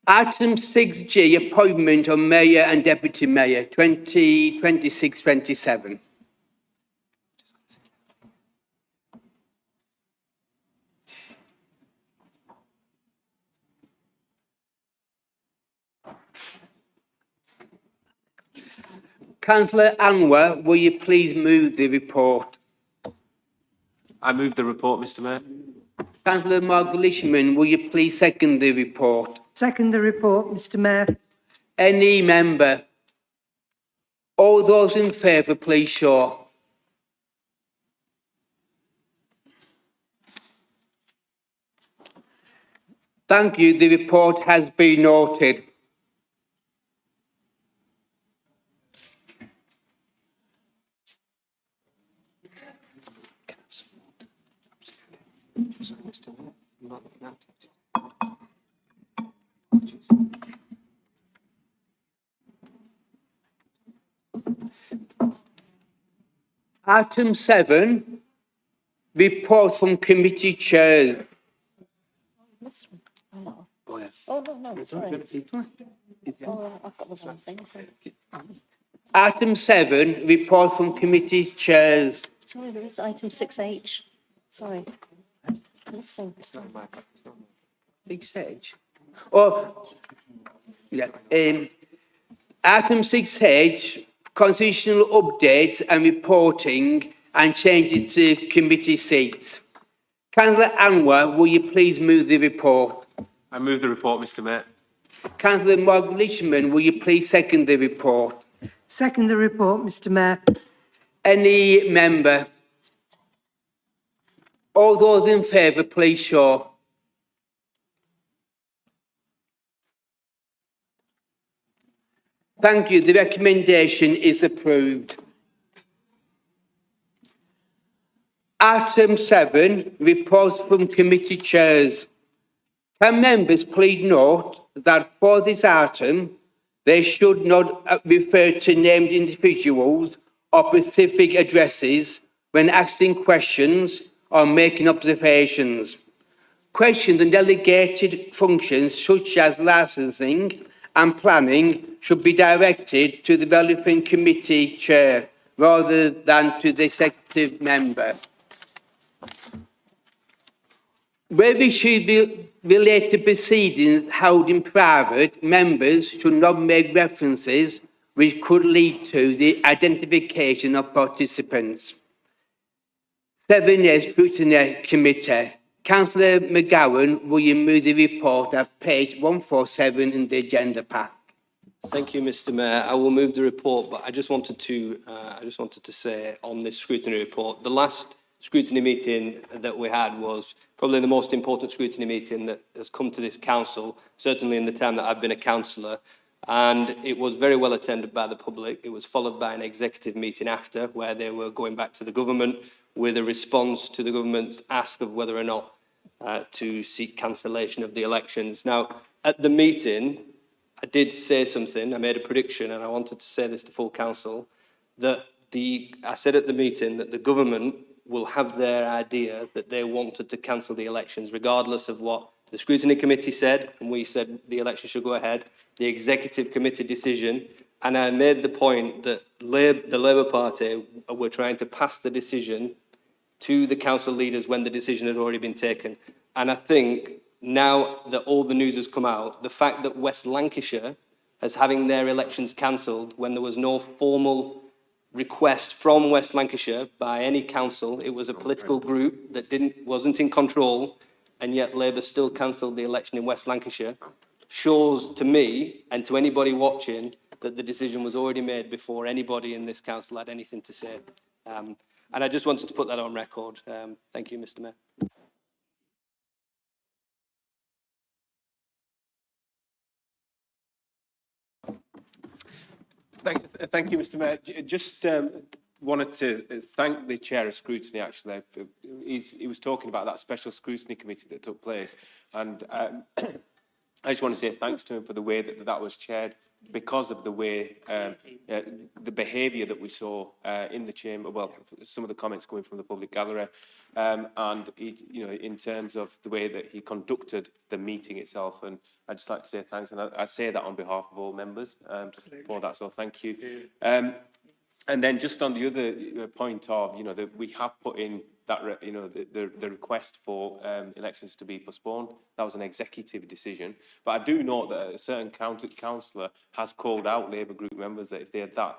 6G, appointment of Mayor and Deputy Mayor, 2026-27. Councillor Anwar, will you please move the report? I move the report, Mr. Mayor. Councillor Margaret Lishman, will you please second the report? Second the report, Mr. Mayor. Any member? All those in favour, please show. Thank you. The report has been noted. Mr. Mayor. I'm not looking at it. Item 7, reports from committee chairs. Oh, no, sorry. Oh, I've got the wrong thing. Item 7, reports from committee chairs. Sorry, there is item 6H. Sorry. Missing. Big Sage. Oh, yeah. Item 6H, constitutional updates and reporting and changes to committee seats. Councillor Anwar, will you please move the report? I move the report, Mr. Mayor. Councillor Morgan Leishman, will you please second the report? Second the report, Mr. Mayor. Any member? All those in favour, please show. Thank you. The recommendation is approved. Item 7, reports from committee chairs. Can members please note that for this item, they should not refer to named individuals or specific addresses when asking questions or making observations. Questions and delegated functions such as licensing and planning should be directed to the relevant committee chair rather than to the executive member. Where issues relate to proceedings held in private, members should not make references which could lead to the identification of participants. 7A, Scrutiny Committee. Councillor McGowan, will you move the report at page 147 in the agenda pack? Thank you, Mr. Mayor. I will move the report, but I just wanted to say on this scrutiny report, the last scrutiny meeting that we had was probably the most important scrutiny meeting that has come to this council, certainly in the time that I've been a councillor. And it was very well attended by the public. It was followed by an executive meeting after, where they were going back to the government with a response to the government's ask of whether or not to seek cancellation of the elections. Now, at the meeting, I did say something, I made a prediction, and I wanted to say this to full council, that I said at the meeting that the government will have their idea that they wanted to cancel the elections, regardless of what the scrutiny committee said, and we said the election should go ahead, the executive committee decision, and I made the point that the Labour Party were trying to pass the decision to the council leaders when the decision had already been taken. And I think now that all the news has come out, the fact that West Lancashire is having their elections cancelled when there was no formal request from West Lancashire by any council, it was a political group that wasn't in control, and yet Labour still cancelled the election in West Lancashire, shows to me and to anybody watching that the decision was already made before anybody in this council had anything to say. And I just wanted to put that on record. Thank you, Mr. Mayor. Thank you, Mr. Mayor. Just wanted to thank the chair of scrutiny, actually. He was talking about that special scrutiny committee that took place. And I just want to say thanks to him for the way that was chaired, because of the way, the behaviour that we saw in the chamber, well, some of the comments coming from the public gallery, and in terms of the way that he conducted the meeting itself. And I'd just like to say thanks, and I say that on behalf of all members for that, so thank you. And then just on the other point of, that we have put in that, the request for elections to be postponed. That was an executive decision. But I do note that a certain councillor has called out Labour group members that if they are that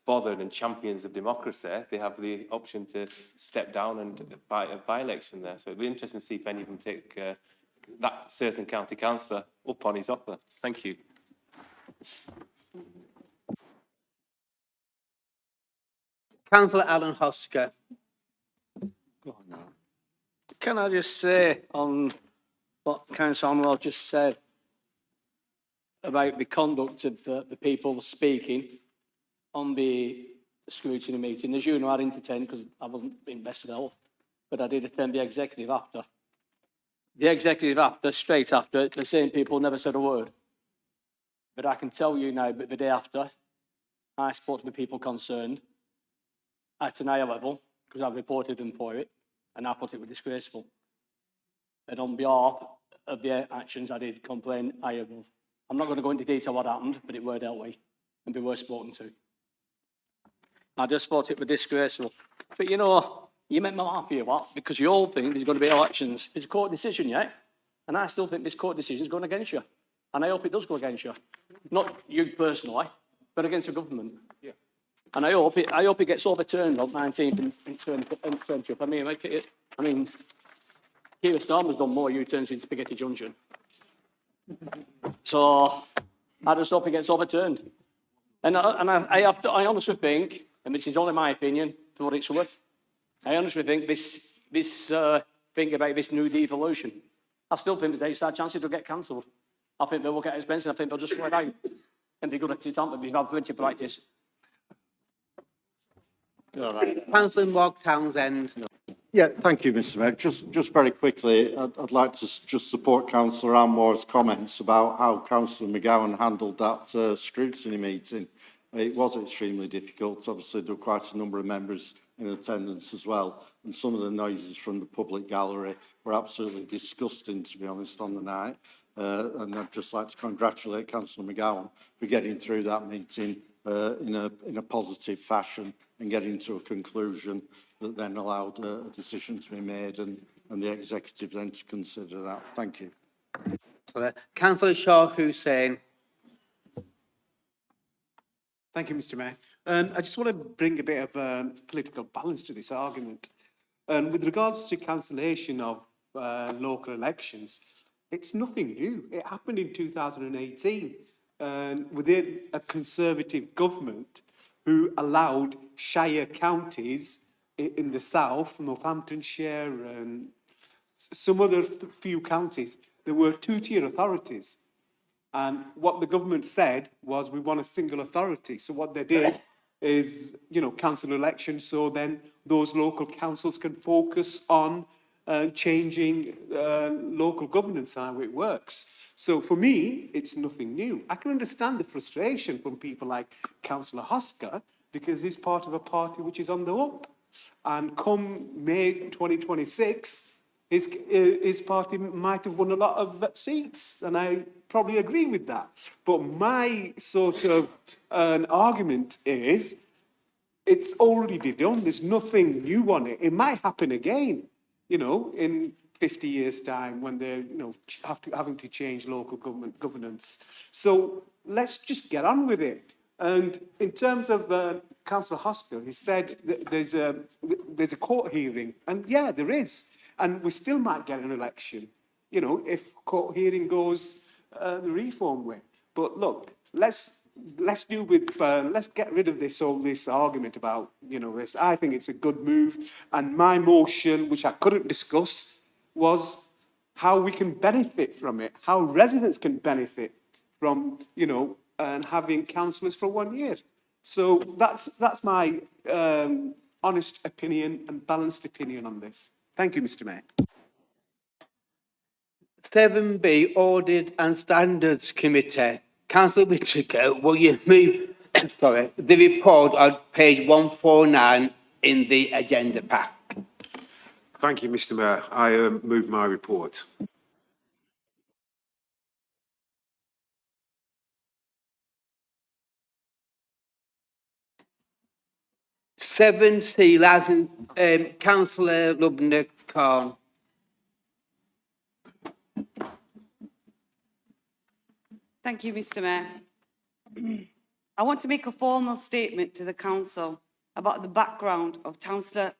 bothered and champions of democracy, they have the option to step down and fight a by-election there. So it'd be interesting to see if any of them take that certain county councillor up on his offer. Thank you. Councillor Alan Hosker. Can I just say on what Councillor Anwar just said about the conduct of the people speaking on the scrutiny meeting? As you know, I didn't attend because I wasn't in best of health, but I did attend the executive after. The executive after, straight after, the same people never said a word. But I can tell you now, but the day after, I spoke to the people concerned at an higher level, because I reported them for it, and I thought it was disgraceful. And on behalf of their actions, I did complain higher above. I'm not going to go into detail what happened, but it were dealt with, and they were spoken to. I just thought it was disgraceful. But you know, you make me laugh here, what? Because you all think there's going to be elections. It's a court decision, yeah? And I still think this court decision is going against you. And I hope it does go against you. Not you personally, but against the government. Yeah. And I hope it gets overturned on 19th and 20th. I mean, Keir Starmer's done more U-turns in Spaghetti Junction. So I just hope it gets overturned. And I honestly think, and this is only my opinion, for what it's worth, I honestly think this thing about this new devolution, I still think there's a chance it'll get cancelled. I think they will get expensive. I think they'll just throw it out. And be good at it, aren't they? We've had plenty of practice. Councillor Mark Townsend. Yeah, thank you, Mr. Mayor. Just very quickly, I'd like to just support Councillor Anwar's comments about how Councillor McGowan handled that scrutiny meeting. It was extremely difficult. Obviously, there were quite a number of members in attendance as well, and some of the noises from the public gallery were absolutely disgusting, to be honest, on the night. And I'd just like to congratulate Councillor McGowan for getting through that meeting in a positive fashion and getting to a conclusion that then allowed a decision to be made and the executive then to consider that. Thank you. Councillor Shah Hussain. Thank you, Mr. Mayor. I just want to bring a bit of political balance to this argument. With regards to cancellation of local elections, it's nothing new. It happened in 2018 within a Conservative government who allowed shire counties in the south, Northamptonshire and some other few counties. There were two-tier authorities. And what the government said was, we want a single authority. So what they did is, cancel elections so then those local councils can focus on changing local governance and how it works. So for me, it's nothing new. I can understand the frustration from people like Councillor Hosker, because he's part of a party which is on the up. And come May 2026, his party might have won a lot of seats, and I probably agree with that. But my sort of argument is, it's already been done. There's nothing new on it. It might happen again, in 50 years' time when they're, having to change local government governance. So let's just get on with it. And in terms of Councillor Hosker, he said that there's a court hearing, and yeah, there is. And we still might get an election, if court hearing goes the reform way. But look, let's get rid of this argument about, this. I think it's a good move. And my motion, which I couldn't discuss, was how we can benefit from it, how residents can benefit from, and having councillors for 1 year. So that's my honest opinion and balanced opinion on this. Thank you, Mr. Mayor. 7B, Audit and Standards Committee. Councillor Whittaker, will you move the report on page 149 in the agenda pack? Thank you, Mr. Mayor. I move my report. Seven C, Councillor Lubna Khan. Thank you, Mr. Mayor. I want to make a formal statement to the council about the background of Councillor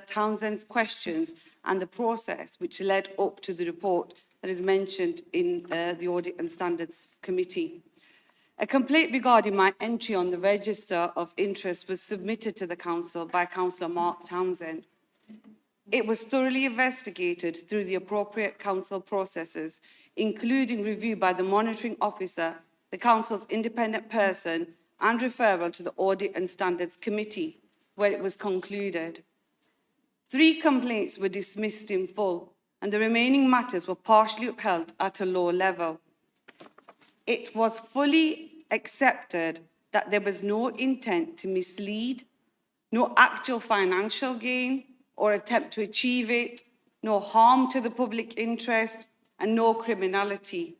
Townsend's questions and the process which led up to the report that is mentioned in the Audit and Standards Committee. A complaint regarding my entry on the Register of Interest was submitted to the council by Councillor Mark Townsend. It was thoroughly investigated through the appropriate council processes, including review by the monitoring officer, the council's independent person, and referral to the Audit and Standards Committee, where it was concluded. 3 complaints were dismissed in full, and the remaining matters were partially upheld at a lower level. It was fully accepted that there was no intent to mislead, no actual financial gain or attempt to achieve it, no harm to the public interest, and no criminality.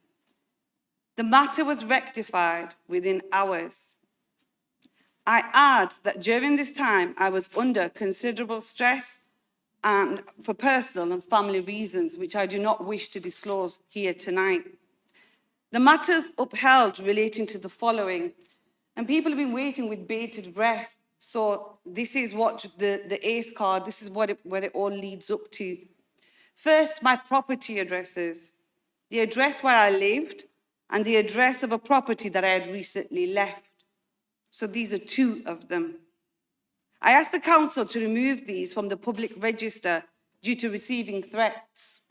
The matter was rectified within hours. I add that during this time, I was under considerable stress and for personal and family reasons, which I do not wish to disclose here tonight. The matters upheld relating to the following, and people have been waiting with bated breath. So this is what the ACE card, this is what it all leads up to. First, my property addresses, the address where I lived and the address of a property that I had recently left. So these are 2 of them. I asked the council to remove these from the public register due to receiving threats.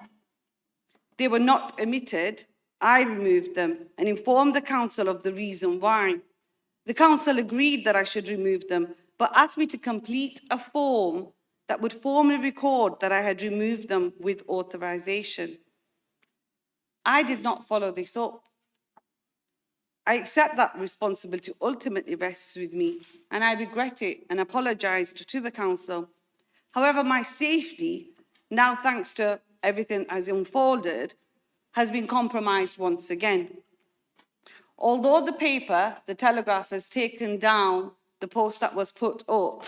They were not omitted. I removed them and informed the council of the reason why. The council agreed that I should remove them, but asked me to complete a form that would formally record that I had removed them with authorization. I did not follow this up. I accept that responsibility ultimately rests with me, and I regret it and apologized to the council. However, my safety, now thanks to everything as unfolded, has been compromised once again. Although the paper, the Telegraph, has taken down the post that was put up,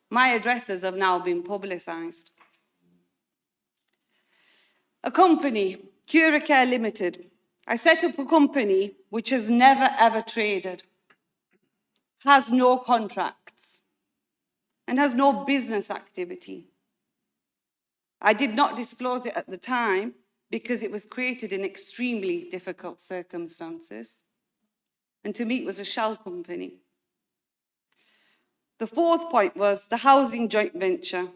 my addresses have now been publicised. A company, Curacare Limited. I set up a company which has never ever traded, has no contracts, and has no business activity. I did not disclose it at the time because it was created in extremely difficult circumstances. And to me, it was a shell company. The 4th point was the housing joint venture.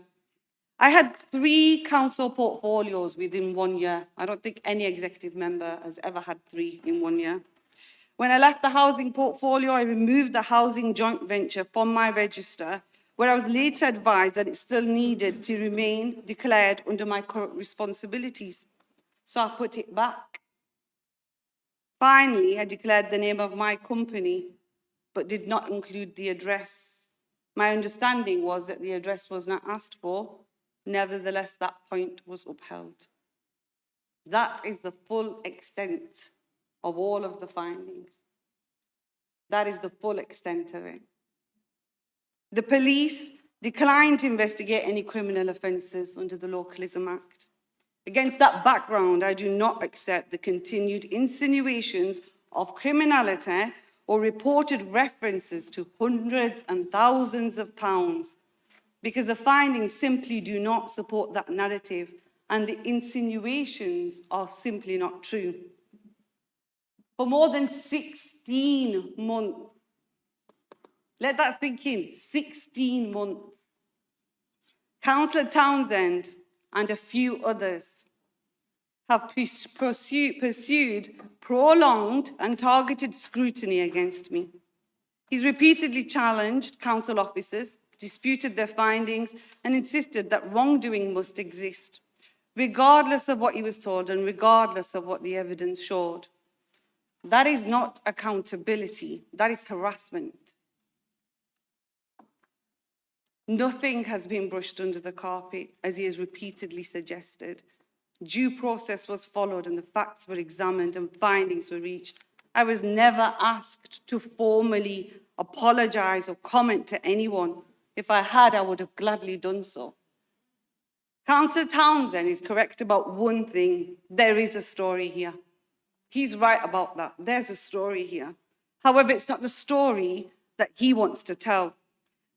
I had 3 council portfolios within 1 year. I don't think any executive member has ever had 3 in 1 year. When I left the housing portfolio, I removed the housing joint venture from my register, where I was later advised that it still needed to remain declared under my current responsibilities. So I put it back. Finally, I declared the name of my company, but did not include the address. My understanding was that the address was not asked for. Nevertheless, that point was upheld. That is the full extent of all of the findings. That is the full extent of it. The police declined to investigate any criminal offences under the Localism Act. Against that background, I do not accept the continued insinuations of criminality or reported references to hundreds and thousands of pounds, because the findings simply do not support that narrative and the insinuations are simply not true. For more than 16 months, let that sink in, 16 months, Councillor Townsend and a few others have pursued prolonged and targeted scrutiny against me. He's repeatedly challenged council officers, disputed their findings, and insisted that wrongdoing must exist, regardless of what he was told and regardless of what the evidence showed. That is not accountability, that is harassment. Nothing has been brushed under the carpet, as he has repeatedly suggested. Due process was followed and the facts were examined and findings were reached. I was never asked to formally apologise or comment to anyone. If I had, I would have gladly done so. Councillor Townsend is correct about one thing. There is a story here. He's right about that. There's a story here. However, it's not the story that he wants to tell.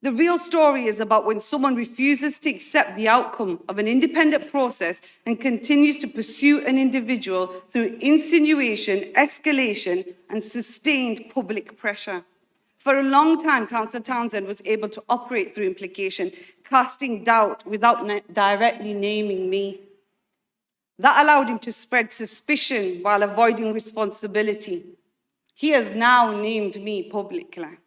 The real story is about when someone refuses to accept the outcome of an independent process and continues to pursue an individual through insinuation, escalation, and sustained public pressure. For a long time, Councillor Townsend was able to operate through implication, casting doubt without directly naming me. That allowed him to spread suspicion while avoiding responsibility. He has now named me publicly.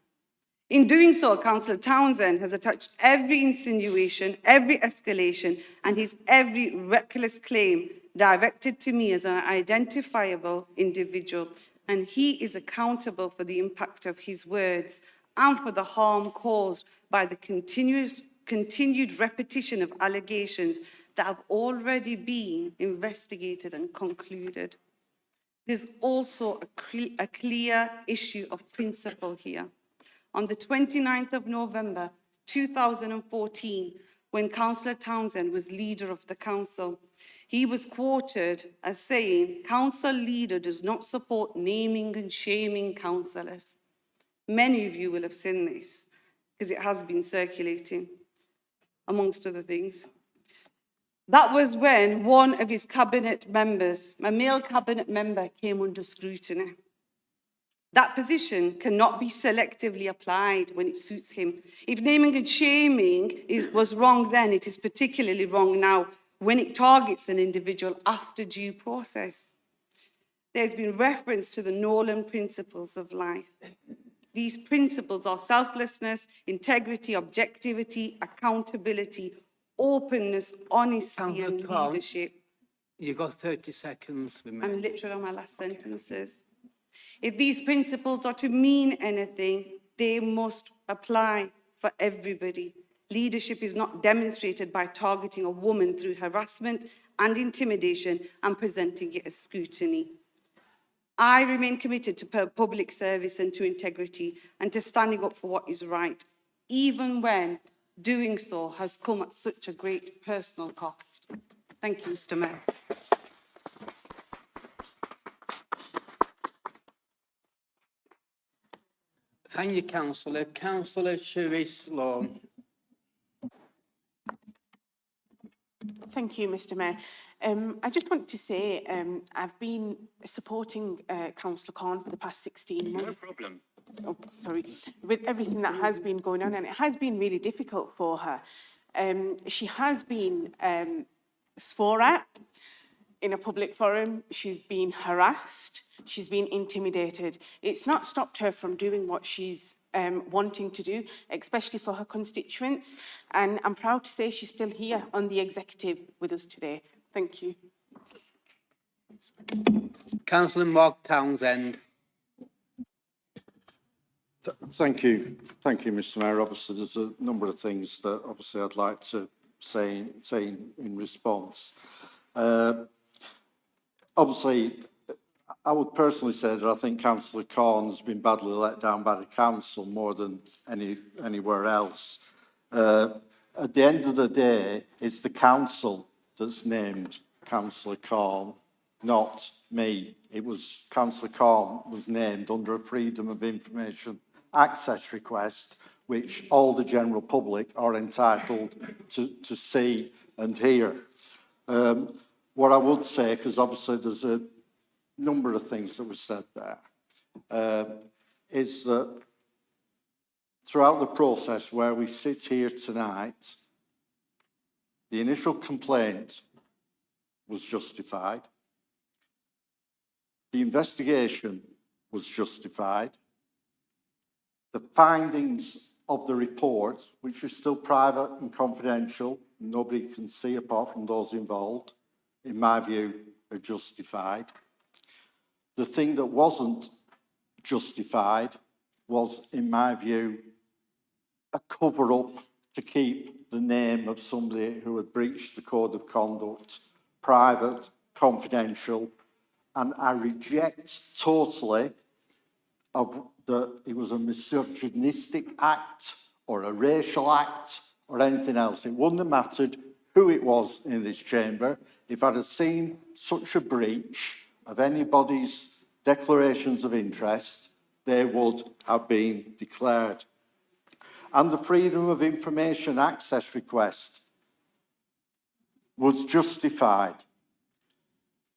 In doing so, Councillor Townsend has attached every insinuation, every escalation, and his every reckless claim directed to me as an identifiable individual, and he is accountable for the impact of his words and for the harm caused by the continued repetition of allegations that have already been investigated and concluded. There's also a clear issue of principle here. On the 29th of November 2014, when Councillor Townsend was leader of the council, he was quoted as saying, "Council leader does not support naming and shaming councillors." Many of you will have seen this because it has been circulating, amongst other things. That was when one of his cabinet members, a male cabinet member, came under scrutiny. That position cannot be selectively applied when it suits him. If naming and shaming was wrong then, it is particularly wrong now when it targets an individual after due process. There's been reference to the Nolan principles of life. These principles are selflessness, integrity, objectivity, accountability, openness, honesty, and leadership. You've got 30 seconds. I'm literally on my last sentences. If these principles are to mean anything, they must apply for everybody. Leadership is not demonstrated by targeting a woman through harassment and intimidation and presenting it as scrutiny. I remain committed to public service and to integrity and to standing up for what is right, even when doing so has come at such a great personal cost. Thank you, Mr. Mayor. Thank you, Councillor. Councillor Sherice Lawn. Thank you, Mr. Mayor. I just want to say I've been supporting Councillor Corn for the past 16 months. No problem. Oh, sorry. With everything that has been going on, and it has been really difficult for her. She has been swore at in a public forum. She's been harassed. She's been intimidated. It's not stopped her from doing what she's wanting to do, especially for her constituents. And I'm proud to say she's still here on the executive with us today. Thank you. Councillor Mark Townsend. Thank you, Mr. Mayor. Obviously, there's a number of things that obviously I'd like to say in response. Obviously, I would personally say that I think Councillor Corn has been badly let down by the council more than anywhere else. At the end of the day, it's the council that's named Councillor Corn, not me. It was Councillor Corn was named under a Freedom of Information access request, which all the general public are entitled to see and hear. What I would say, because obviously there's a number of things that were said there, is that throughout the process where we sit here tonight, the initial complaint was justified. The investigation was justified. The findings of the report, which are still private and confidential, nobody can see apart from those involved, in my view, are justified. The thing that wasn't justified was, in my view, a cover-up to keep the name of somebody who had breached the code of conduct private, confidential, and I reject totally that it was a misogynistic act or a racial act or anything else. It wouldn't have mattered who it was in this chamber. If I'd have seen such a breach of anybody's declarations of interest, they would have been declared. And the Freedom of Information access request was justified.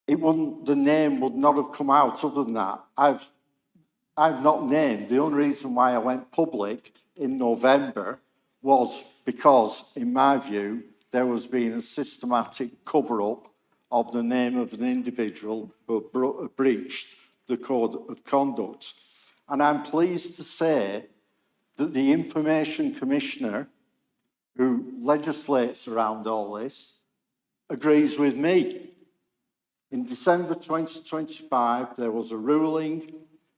The name would not have come out other than that. I've not named. The only reason why I went public in November was because, in my view, there was being a systematic cover-up of the name of an individual who breached the code of conduct. And I'm pleased to say that the Information Commissioner, who legislates around all this, agrees with me. In December 2025, there was a ruling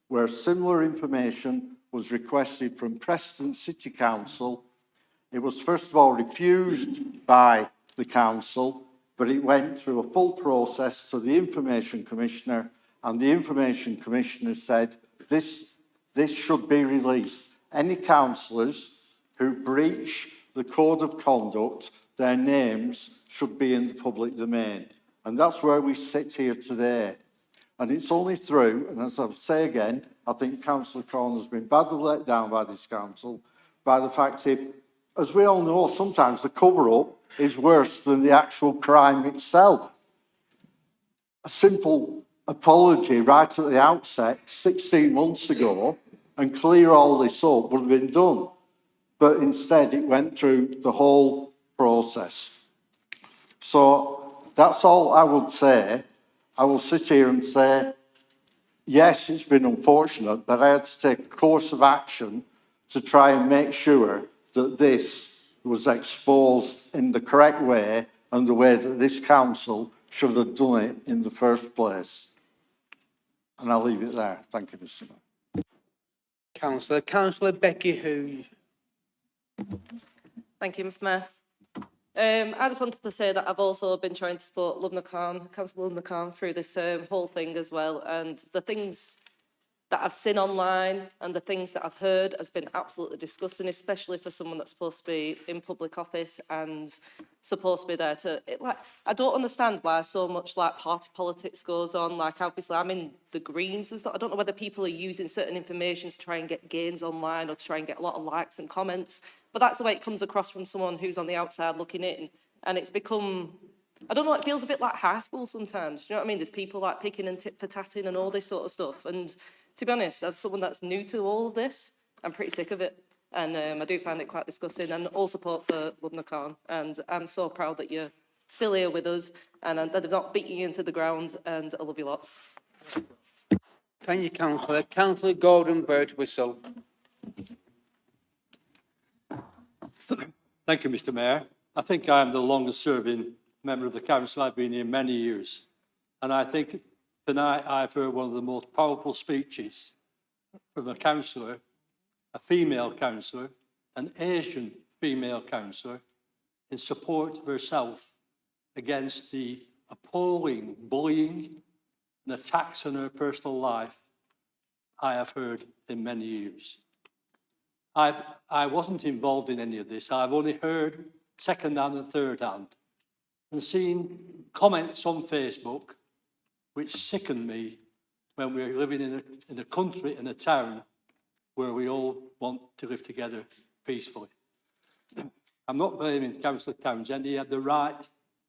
where similar information was requested from Preston City Council. It was first of all refused by the council, but it went through a full process to the Information Commissioner, and the Information Commissioner said this should be released. Any councillors who breach the code of conduct, their names should be in the public domain. And that's where we sit here today. And it's only through, and as I'll say again, I think Councillor Corn has been badly let down by this council, by the fact if, as we all know, sometimes the cover-up is worse than the actual crime itself. A simple apology right at the outset, 16 months ago, and clear all this up would have been done. But instead it went through the whole process. So that's all I would say. I will sit here and say, yes, it's been unfortunate, but I had to take a course of action to try and make sure that this was exposed in the correct way and the way that this council should have done it in the first place. And I'll leave it there. Thank you, Mr. Mayor. Councillor Becky Hughes. Thank you, Mr. Mayor. I just wanted to say that I've also been trying to support Lubna Khan, Councillor Lubna Khan, through this whole thing as well. And the things that I've seen online and the things that I've heard has been absolutely disgusting, especially for someone that's supposed to be in public office and supposed to be there to, I don't understand why so much party politics goes on. Obviously I'm in the Greens and stuff. I don't know whether people are using certain information to try and get gains online or to try and get a lot of likes and comments, but that's the way it comes across from someone who's on the outside looking in. And it's become, I don't know, it feels a bit like high school sometimes. Do you know what I mean? There's people picking and tit for tatting and all this sort of stuff. And to be honest, as someone that's new to all of this, I'm pretty sick of it. And I do find it quite disgusting, and all support for Lubna Khan. And I'm so proud that you're still here with us and that they've not beaten you into the ground, and I love you lots. Thank you, Councillor. Councillor Gordon Bird-Whistle. Thank you, Mr. Mayor. I think I am the longest serving member of the council. I've been here many years. And I think tonight I've heard one of the most powerful speeches from a councillor, a female councillor, an Asian female councillor, in support of herself against the appalling bullying and attacks on her personal life I have heard in many years. I wasn't involved in any of this. I've only heard second hand and third hand and seen comments on Facebook which sicken me when we're living in a country, in a town where we all want to live together peacefully. I'm not blaming Councillor Townsend. He had the right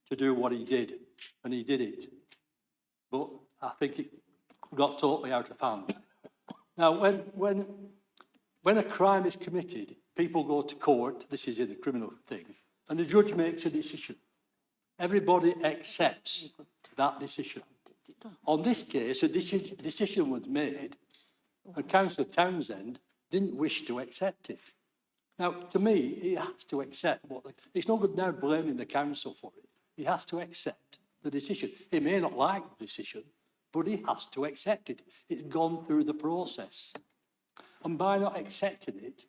to do what he did, and he did it. But I think it got totally out of hand. Now, when a crime is committed, people go to court, this is in a criminal thing, and the judge makes a decision. Everybody accepts that decision. On this case, a decision was made, and Councillor Townsend didn't wish to accept it. Now, to me, he has to accept it's no good now blaming the council for it. He has to accept the decision. He may not like the decision, but he has to accept it. It's gone through the process. And by not accepting it,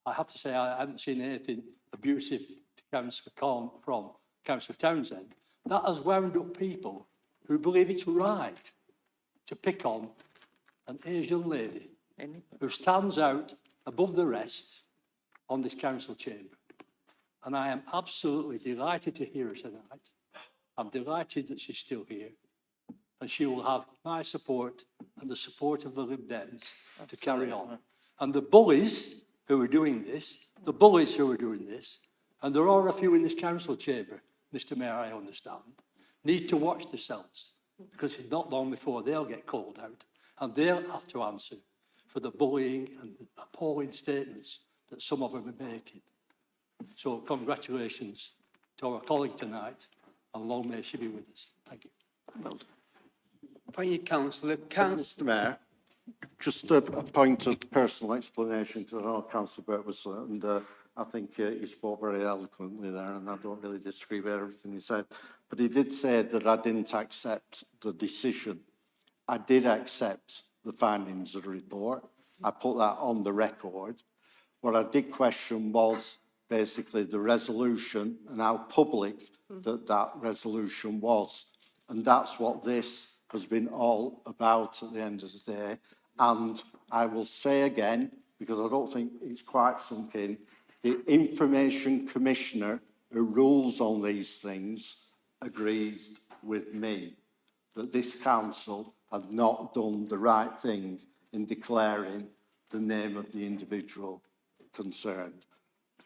I have to say I haven't seen anything abusive to Councillor Corn from Councillor Townsend. That has wound up people who believe it's right to pick on an Asian lady who stands out above the rest on this council chamber. And I am absolutely delighted to hear her tonight. I'm delighted that she's still here. And she will have my support and the support of the Lib Dems to carry on. And the bullies who are doing this, and there are a few in this council chamber, Mr. Mayor, I understand, need to watch themselves, because it's not long before they'll get called out and they'll have to answer for the bullying and the appalling statements that some of them are making. So congratulations to our colleague tonight, and long may she be with us. Thank you. Thank you, Councillor. Mr. Mayor, Just a point of personal explanation to know Councillor Burt was, and I think he spoke very eloquently there, and I don't really disagree with everything he said. But he did say that I didn't accept the decision. I did accept the findings of the report. I put that on the record. What I did question was basically the resolution and how public that resolution was. And that's what this has been all about at the end of the day. And I will say again, because I don't think it's quite sunk in, the Information Commissioner who rules on these things agrees with me that this council had not done the right thing in declaring the name of the individual concerned.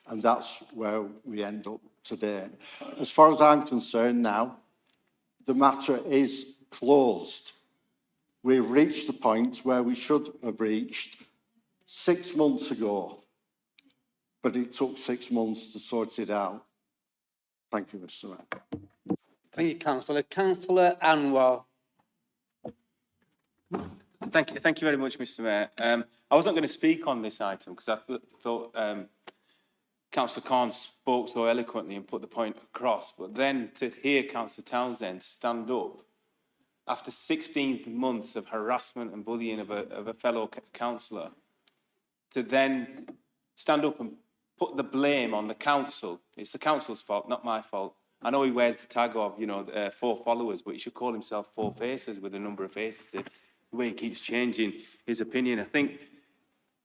And that's where we end up today. As far as I'm concerned now, the matter is closed. We've reached the point where we should have reached 6 months ago, but it took 6 months to sort it out. Thank you, Mr. Mayor. Thank you, Councillor. Councillor Anwar. Thank you very much, Mr. Mayor. I wasn't going to speak on this item because I thought Councillor Khan spoke so eloquently and put the point across, but then to hear Councillor Townsend stand up after 16 months of harassment and bullying of a fellow councillor, to then stand up and put the blame on the council. It's the council's fault, not my fault. I know he wears the tag of, 4 followers, but he should call himself 4 faces with a number of faces. The way he keeps changing his opinion, I think.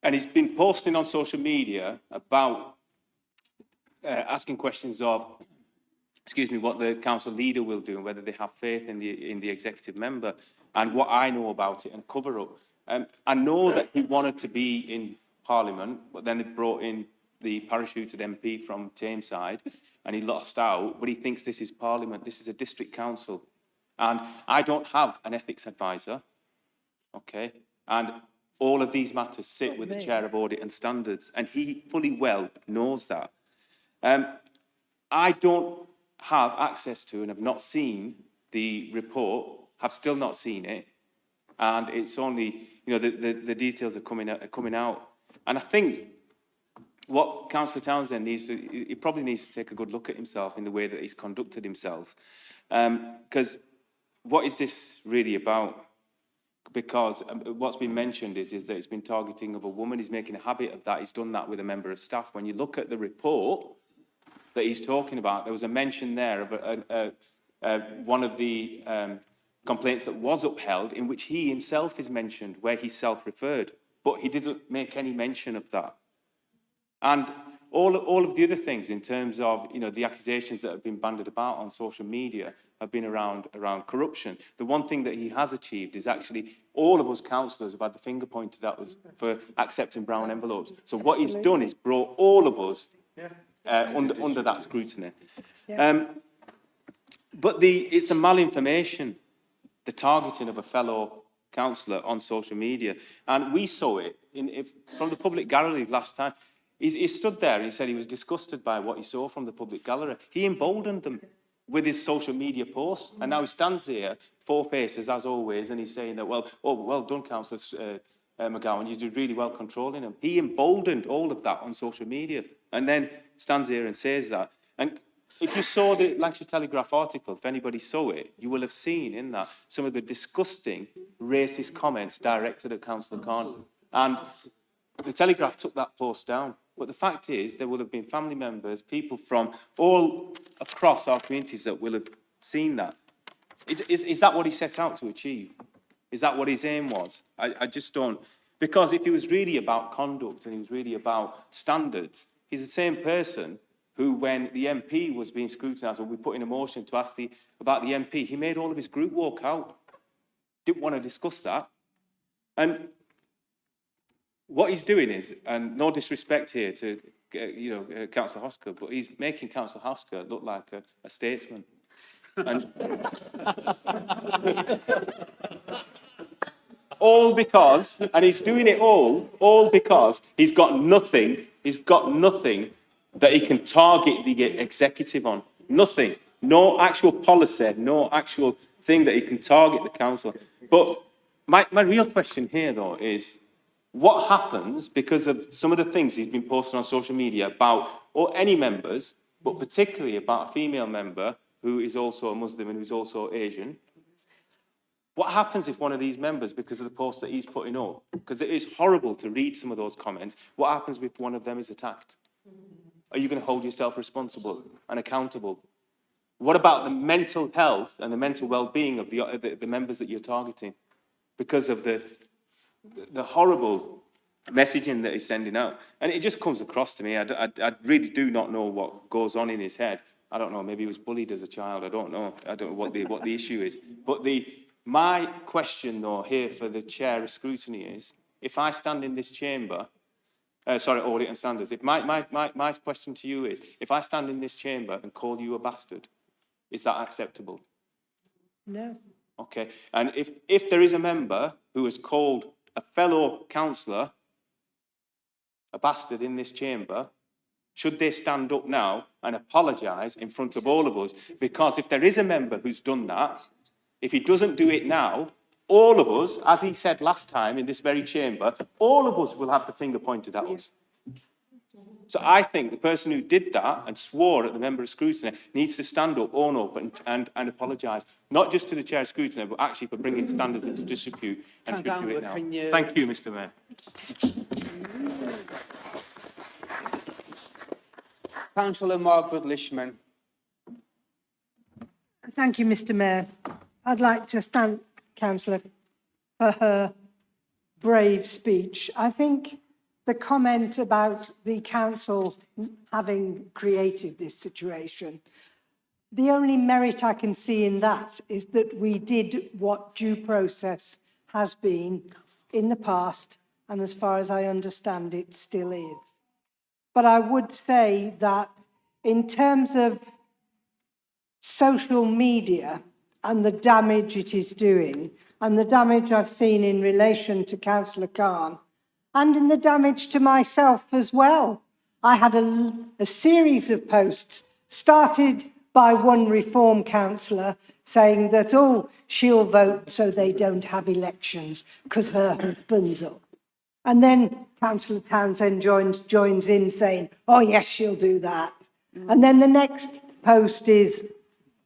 And he's been posting on social media about asking questions of, what the council leader will do and whether they have faith in the executive member and what I know about it and cover up. I know that he wanted to be in Parliament, but then it brought in the parachuted MP from Tameside and he lost out, but he thinks this is Parliament, this is a district council. And I don't have an ethics advisor, okay? And all of these matters sit with the Chair of Audit and Standards, and he fully well knows that. I don't have access to and have not seen the report, have still not seen it, and it's only, the details are coming out. And I think what Councillor Townsend he probably needs to take a good look at himself in the way that he's conducted himself. Because what is this really about? Because what's been mentioned is that it's been targeting of a woman. He's making a habit of that. He's done that with a member of staff. When you look at the report that he's talking about, there was a mention there of one of the complaints that was upheld in which he himself is mentioned, where he self-referred, but he didn't make any mention of that. And all of the other things in terms of, the accusations that have been bandied about on social media have been around corruption. The one thing that he has achieved is actually all of us councillors have had the finger pointed at us for accepting brown envelopes. So what he's done is brought all of us under that scrutiny. But it's the malinformation, the targeting of a fellow councillor on social media. And we saw it from the public gallery last time. He stood there and he said he was disgusted by what he saw from the public gallery. He emboldened them with his social media posts. And now he stands here, 4 faces as always, and he's saying that, well done, Councillor McGowan, you did really well controlling him. He emboldened all of that on social media and then stands here and says that. And if you saw the Lancashire Telegraph article, if anybody saw it, you will have seen in that some of the disgusting racist comments directed at Councillor Khan. And the Telegraph took that post down. But the fact is, there will have been family members, people from all across our communities that will have seen that. Is that what he set out to achieve? Is that what his aim was? I just don't. Because if he was really about conduct and he was really about standards, he's the same person who, when the MP was being scrutinised, and we put in a motion to ask about the MP, he made all of his group walk out. Didn't want to discuss that. And what he's doing is, and no disrespect here to, Councillor Hosker, but he's making Councillor Hosker look like a statesman. And all because, and he's doing it all because he's got nothing that he can target the executive on. Nothing. No actual policy, no actual thing that he can target the council. But My real question here, though, is what happens because of some of the things he's been posting on social media about, or any members, but particularly about a female member who is also a Muslim and who's also Asian? What happens if one of these members, because of the post that he's putting up, because it is horrible to read some of those comments, what happens if one of them is attacked? Are you going to hold yourself responsible and accountable? What about the mental health and the mental well-being of the members that you're targeting because of the horrible messaging that he's sending out? And it just comes across to me. I really do not know what goes on in his head. I don't know. Maybe he was bullied as a child. I don't know. I don't know what the issue is. But my question, though, here for the chair of scrutiny is, if I stand in this chamber, audit and standards, if my question to you is, if I stand in this chamber and call you a bastard, is that acceptable? No. Okay. And if there is a member who has called a fellow councillor a bastard in this chamber, should they stand up now and apologise in front of all of us? Because if there is a member who's done that, if he doesn't do it now, all of us, as he said last time in this very chamber, all of us will have the finger pointed at us. So I think the person who did that and swore at the member of scrutiny needs to stand up, own up and apologise, not just to the chair of scrutiny, but actually for bringing standards into disrepute, and should do it now. Thank you, Mr. Mayor. Councillor Margaret Lishman. Thank you, Mr. Mayor. I'd like to thank Councillor for her brave speech. I think the comment about the council having created this situation, the only merit I can see in that is that we did what due process has been in the past, and as far as I understand it, still is. But I would say that in terms of social media and the damage it is doing, and the damage I've seen in relation to Councillor Khan, and in the damage to myself as well. I had a series of posts started by one Reform councillor saying that, oh, she'll vote so they don't have elections because her husband's up. And then Councillor Townsend joins in saying, oh, yes, she'll do that. And then the next post is,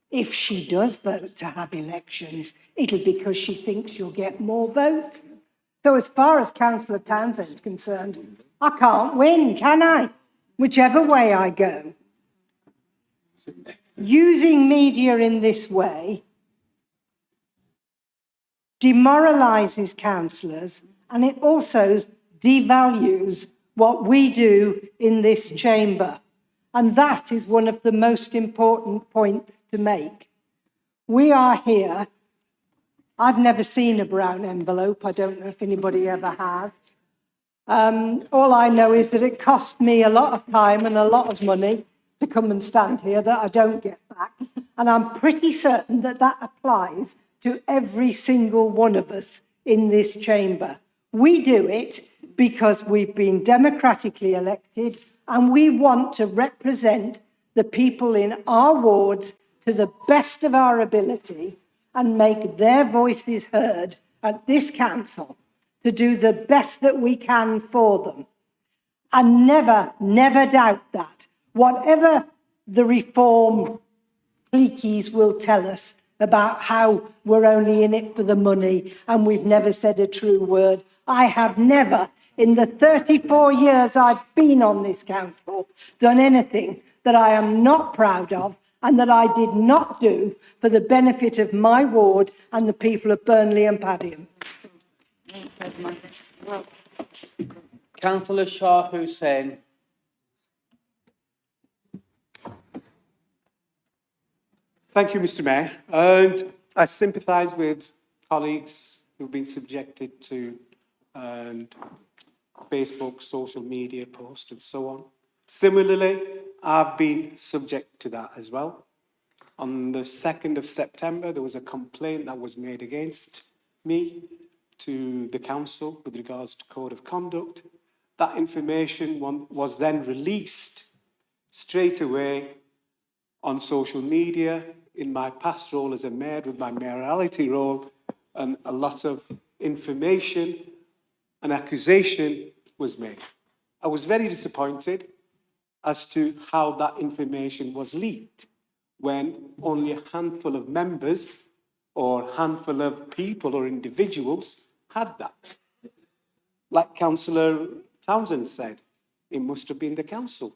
if she does vote to have elections, it'll be because she thinks she'll get more votes. So as far as Councillor Townsend is concerned, I can't win, can I? Whichever way I go. Using media in this way demoralises councillors, and it also devalues what we do in this chamber. And that is one of the most important points to make. We are here. I've never seen a brown envelope. I don't know if anybody ever has. All I know is that it cost me a lot of time and a lot of money to come and stand here that I don't get back. And I'm pretty certain that that applies to every single one of us in this chamber. We do it because we've been democratically elected and we want to represent the people in our wards to the best of our ability and make their voices heard at this council to do the best that we can for them. And never, never doubt that. Whatever the Reform cliquies will tell us about how we're only in it for the money and we've never said a true word, I have never, in the 34 years I've been on this council, done anything that I am not proud of and that I did not do for the benefit of my ward and the people of Burnley and Padiham. Councillor Shah Hussain. Thank you, Mr. Mayor. And I sympathise with colleagues who've been subjected to Facebook, social media posts and so on. Similarly, I've been subject to that as well. On the 2nd of September, there was a complaint that was made against me to the council with regards to code of conduct. That information was then released straight away on social media in my past role as a mayor with my mayoralty role, and a lot of information, an accusation was made. I was very disappointed as to how that information was leaked when only a handful of members or handful of people or individuals had that. Like Councillor Townsend said, it must have been the council.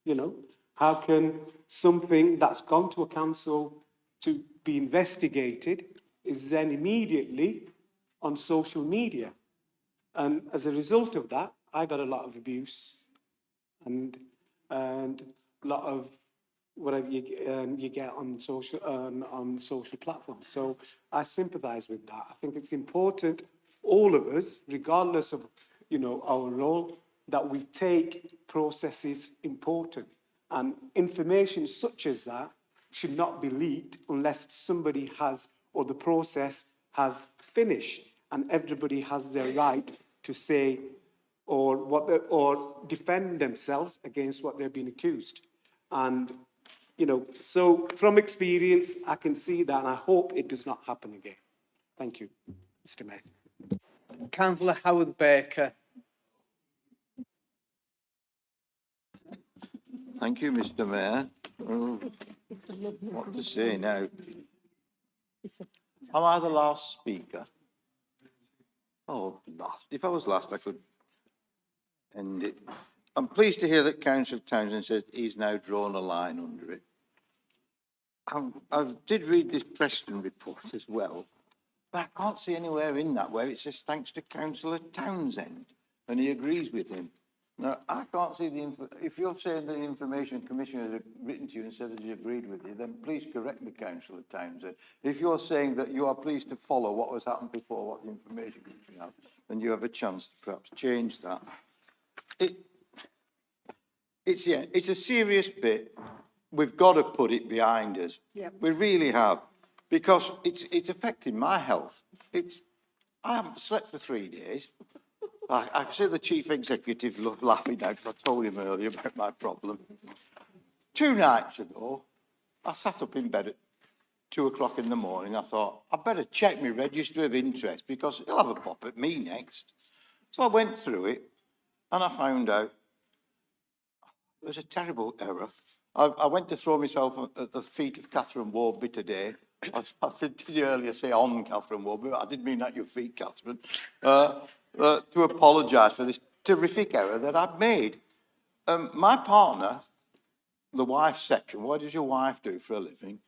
You know, how can something that's gone to a council to be investigated is then immediately on social media? And as a result of that, I got a lot of abuse and a lot of whatever you get on social platforms. So I sympathise with that. I think it's important, all of us, regardless of our role, that we take processes important, and information such as that should not be leaked unless somebody has, or the process has finished, and everybody has their right to say or defend themselves against what they're being accused. And so from experience, I can see that, and I hope it does not happen again. Thank you, Mr. Mayor. Councillor Howard Baker. Thank you, Mr. Mayor. Oh, what to say now? Am I the last speaker? Oh, last. If I was last, I could end it. I'm pleased to hear that Councillor Townsend says he's now drawn a line under it. I did read this Preston report as well, but I can't see anywhere in that where it says thanks to Councillor Townsend, and he agrees with him. Now, I can't see if you're saying the Information Commissioner has written to you and said that he agreed with you, then please correct me, Councillor Townsend. If you're saying that you are pleased to follow what has happened before, what the Information Commissioner has, then you have a chance to perhaps change that. It's a serious bit. We've got to put it behind us. Yep. We really have, because it's affecting my health. I haven't slept for 3 days. I can see the chief executive laughing now because I told him earlier about my problem. 2 nights ago, I sat up in bed at 2 o'clock in the morning. I thought, I better check my register of interest because he'll have a pop at me next. So I went through it and I found out it was a terrible error. I went to throw myself at the feet of Catherine Warby today. I did earlier say on Catherine Warby, but I didn't mean at your feet, Catherine. To apologise for this terrific error that I've made. My partner, the wife's section, what does your wife do for a living?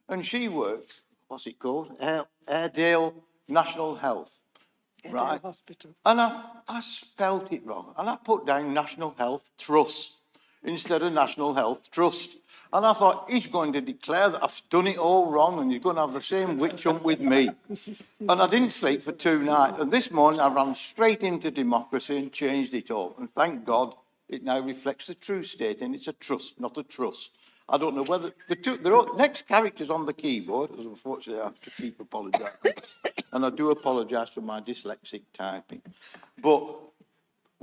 And she works, what's it called? Airedale National Health. Right? Hospital. And I spelt it wrong. And I put down National Health Trust instead of National Health Trust. And I thought, he's going to declare that I've done it all wrong and he's going to have the same witch hunt with me. And I didn't sleep for 2 nights. And this morning I ran straight into democracy and changed it all. And thank God it now reflects the true state, and it's a trust, not a trust. I don't know whether the next characters on the keyboard, as unfortunately I have to keep apologising. And I do apologise for my dyslexic typing. But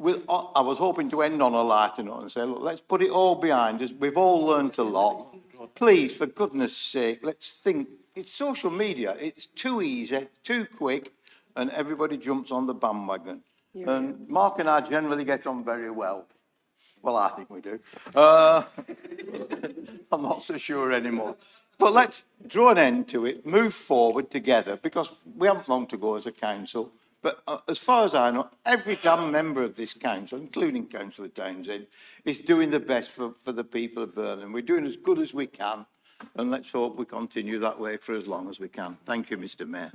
I was hoping to end on a lighter note and say, look, let's put it all behind us. We've all learnt a lot. Please, for goodness sake, let's think. It's social media. It's too easy, too quick, and everybody jumps on the bandwagon. Yeah. And Mark and I generally get on very well. Well, I think we do. I'm not so sure anymore. But let's draw an end to it, move forward together, because we haven't long to go as a council. But as far as I know, every damn member of this council, including Councillor Townsend, is doing the best for the people of Burnham. We're doing as good as we can, and let's hope we continue that way for as long as we can. Thank you, Mr. Mayor.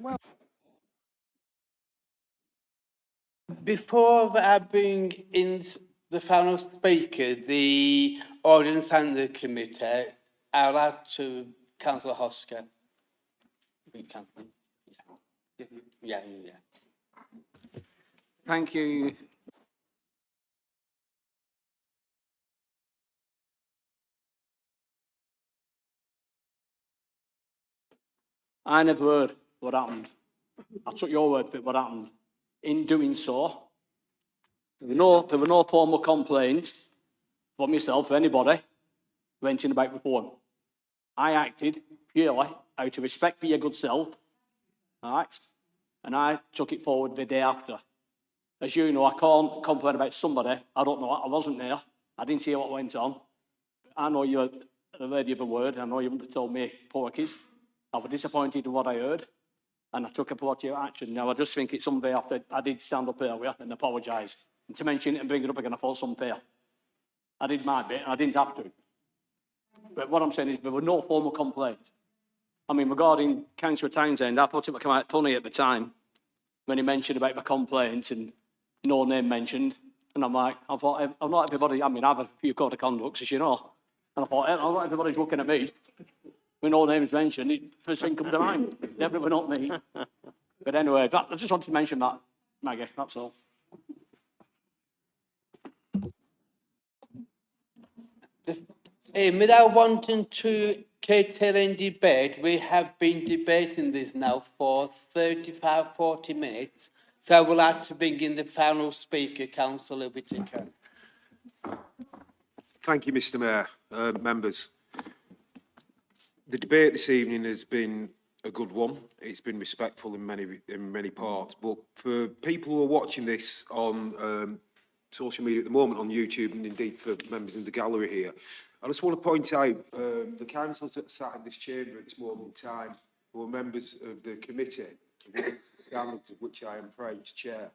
Before I bring in the final speaker, the Ordinance and the Committee, I'll add to Councillor Hosker. Yeah. Thank you. I never heard what happened. I took your word for it, what happened. In doing so, there were no formal complaints for myself or anybody venturing about reform. I acted purely out of respect for your good self, all right? and I took it forward the day after. As you know, I can't complain about somebody. I don't know, I wasn't there. I didn't hear what went on. I know you're a lady of a word. I know you wouldn't have told me porkies. I was disappointed in what I heard, and I took appropriate action. Now, I just think it's something after I did stand up earlier and apologise. And to mention it and bring it up again, I thought it's unfair. I did my bit, and I didn't have to. But what I'm saying is there were no formal complaint. I mean, regarding Councillor Townsend, I thought it came out funny at the time when he mentioned about the complaint and no name mentioned. And I'm like, I thought, I'm not everybody, I mean, I have a few code of conducts, as you know. And I thought, not everybody's looking at me. When no names mentioned, it first thing comes to mind. Definitely not me. But anyway, I just wanted to mention that, Maggie, that's all. Without wanting to curtail any debate, we have been debating this now for 35, 40 minutes. So I will have to bring in the final speaker, Councillor Whittaker. Thank you, Mr Mayor. Members, the debate this evening has been a good one. It's been respectful in many parts. But for people who are watching this on social media at the moment, on YouTube, and indeed for members in the gallery here, I just want to point out the councillors that sat in this chamber at this moment in time, who are members of the committee, standards of which I am proud to chair.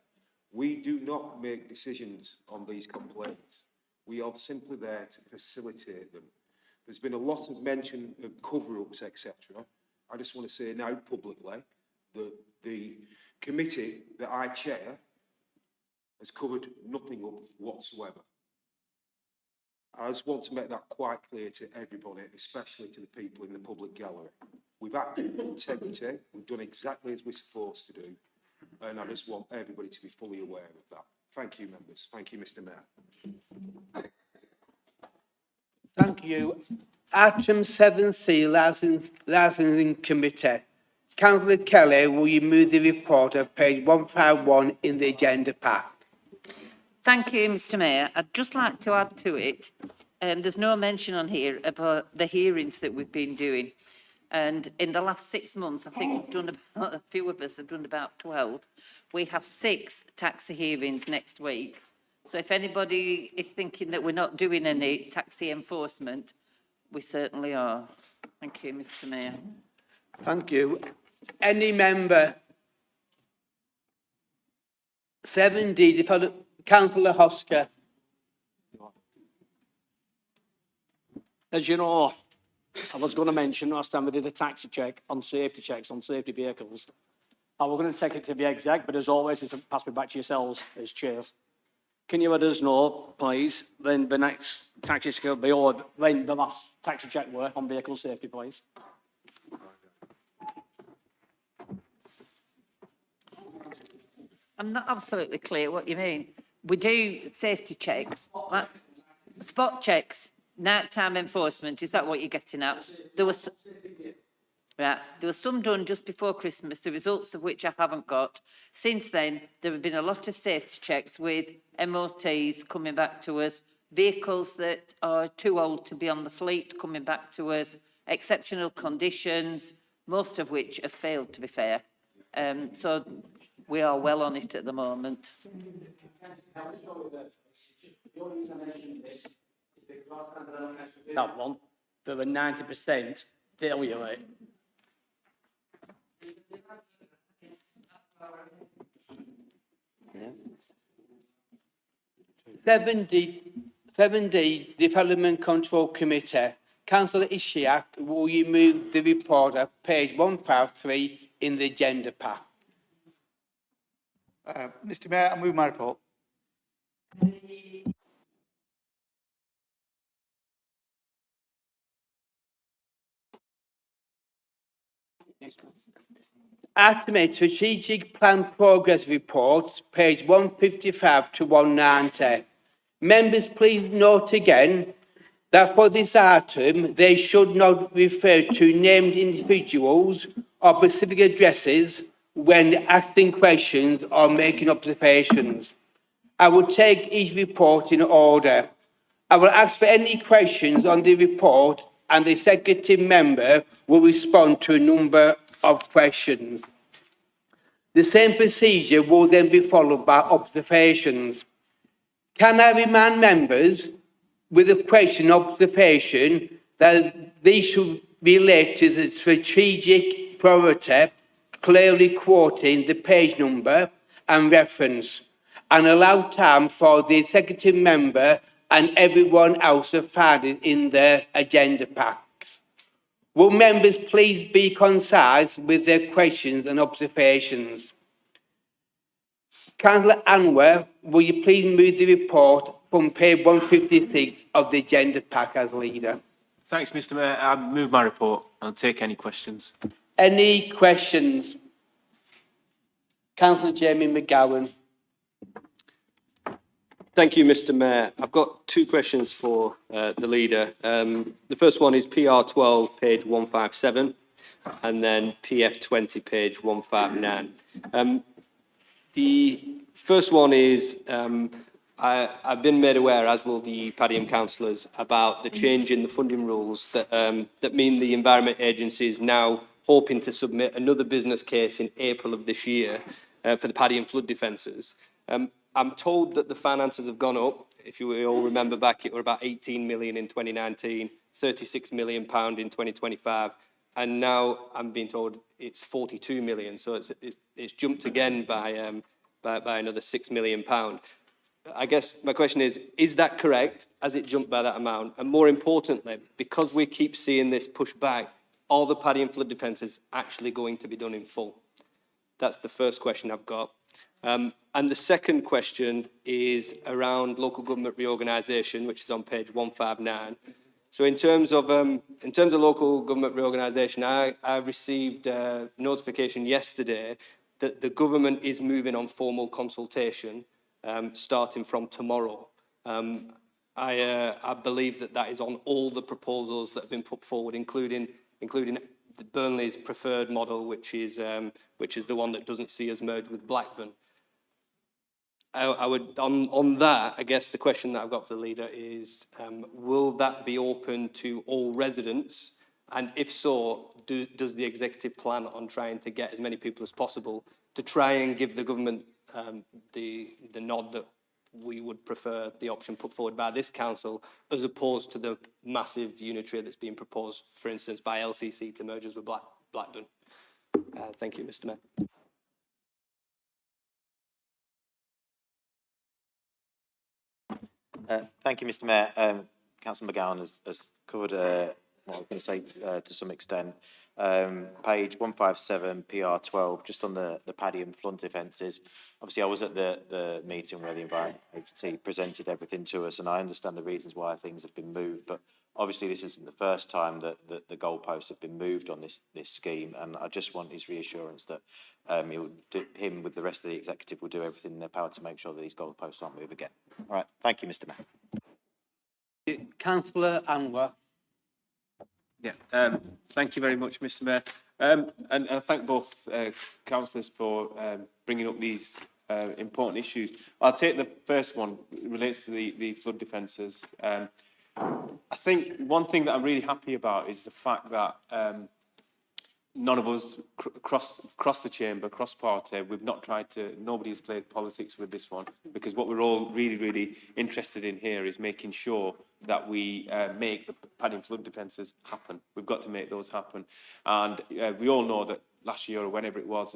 We do not make decisions on these complaints. We are simply there to facilitate them. There's been a lot of mention of cover-ups, etc. I just want to say now publicly that the committee that I chair has covered nothing up whatsoever. I just want to make that quite clear to everybody, especially to the people in the public gallery. We've acted with integrity, we've done exactly as we're supposed to do, and I just want everybody to be fully aware of that. Thank you, members. Thank you, Mr Mayor. Thank you. Item 7C, Licensing Committee. Councillor Kelly, will you move the report at page 151 in the agenda pack? Thank you, Mr Mayor. I'd just like to add to it, there's no mention on here about the hearings that we've been doing. And in the last 6 months, I think we've done about, a few of us have done about 12. We have 6 taxi hearings next week. So if anybody is thinking that we're not doing any taxi enforcement, we certainly are. Thank you, Mr Mayor. Thank you. Any member? 7D, Councillor Hosker. As you know, I was going to mention last time we did a taxi check on safety checks on safety vehicles. I was going to take it to the exec, but as always, it's passed me back to yourselves as chairs. Can you let us know, please, when the next taxi check will be, or when the last taxi check were on vehicle safety, please? I'm not absolutely clear what you mean. We do safety checks, like spot checks, nighttime enforcement. Is that what you're getting at? There was some done just before Christmas, the results of which I haven't got. Since then, there have been a lot of safety checks with MOTs coming back to us, vehicles that are too old to be on the fleet coming back to us, exceptional conditions, most of which have failed, to be fair. So we are well on it at the moment. That one, there were 90% failure rate. Yeah. 7D, Development Control Committee. Councillor Ishiak, will you move the report at page 153 in the agenda pack? Mr Mayor, I move my report. Item 8, Strategic Plan Progress Reports, page 155 to 190. Members, please note again that for this item, they should not refer to named individuals or specific addresses when asking questions or making observations. I will take each report in order. I will ask for any questions on the report and the executive member will respond to a number of questions. The same procedure will then be followed by observations. Can I remind members with a question observation that these should relate to the strategic priority, clearly quoting the page number and reference, and allow time for the executive member and everyone else to find it in their agenda packs. Will members please be concise with their questions and observations? Councillor Anwar, will you please move the report from page 156 of the agenda pack as leader? Thanks, Mr. Mayor. I move my report. I'll take any questions. Any questions? Councillor Jamie McGowan. Thank you, Mr. Mayor. I've got two questions for the leader. The first one is PR 12, page 157, and then PF 20, page 159. The first one is I've been made aware, as will the Padiham councillors, about the change in the funding rules that mean the Environment Agency is now hoping to submit another business case in April of this year for the Padiham flood defences. I'm told that the finances have gone up. If you all remember back, it were about 18 million in 2019, 36 million pound in 2025, and now I'm being told it's 42 million. So it's jumped again by another 6 million pound. I guess my question is that correct? Has it jumped by that amount? And more importantly, because we keep seeing this push back, are the Padiham flood defences actually going to be done in full? That's the first question I've got. And the second question is around local government reorganisation, which is on page 159. So in terms of local government reorganisation, I received notification yesterday that the government is moving on formal consultation starting from tomorrow. I believe that is on all the proposals that have been put forward, including Burnley's preferred model, which is the one that doesn't see us merge with Blackburn. I would, on that, I guess the question that I've got for the leader is, will that be open to all residents? And if so, does the executive plan on trying to get as many people as possible to try and give the government the nod that we would prefer the option put forward by this council, as opposed to the massive unitary that's being proposed, for instance, by LCC to merge us with Blackburn? Thank you, Mr. Mayor. Thank you, Mr. Mayor. Councillor McGowan has covered what I was going to say to some extent. Page 157, PR 12, just on the Padiham flood defences. Obviously, I was at the meeting where the Environment Agency presented everything to us, and I understand the reasons why things have been moved, but obviously this isn't the first time that the goalposts have been moved on this scheme, and I just want his reassurance that him with the rest of the executive will do everything in their power to make sure that these goalposts aren't moved again. All right, thank you, Mr. Mayor. Councillor Anwar. Yeah, thank you very much, Mr. Mayor. And I thank both councillors for bringing up these important issues. I'll take the first one, it relates to the flood defences. I think one thing that I'm really happy about is the fact that none of us across the chamber, cross party, we've not tried to, nobody's played politics with this one, because what we're all really, really interested in here is making sure that we make the Padiham flood defences happen. We've got to make those happen. And we all know that last year, or whenever it was,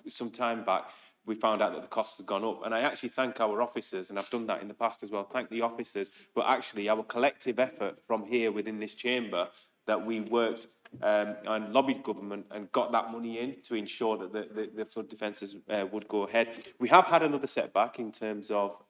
some time back, we found out that the costs have gone up. And I actually thank our officers, and I've done that in the past as well, thank the officers, but actually our collective effort from here within this chamber, that we worked and lobbied government and got that money in to ensure that the flood defences would go ahead. We have had another setback in terms of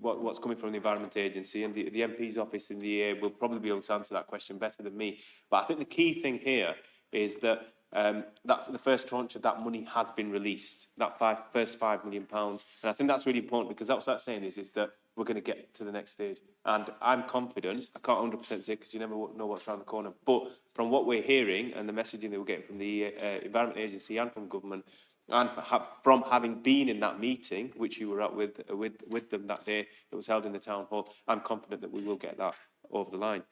what's coming from the Environment Agency, and the MP's office in the EA will probably be able to answer that question better than me. But I think the key thing here is that the first tranche of that money has been released, that first £5 million. And I think that's really important, because that's what that's saying is that we're going to get to the next stage. And I'm confident, I can't 100% say because you never know what's around the corner, but from what we're hearing and the messaging that we're getting from the Environment Agency and from government, and from having been in that meeting, which you were at with them that day, that was held in the town hall, I'm confident that we will get that over the line.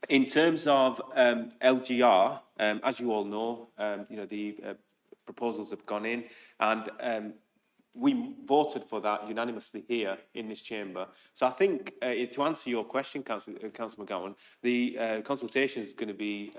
In terms of LGR, as you all know, the proposals have gone in, and we voted for that unanimously here in this chamber. So I think, to answer your question, Councillor McGowan, the consultation is going to be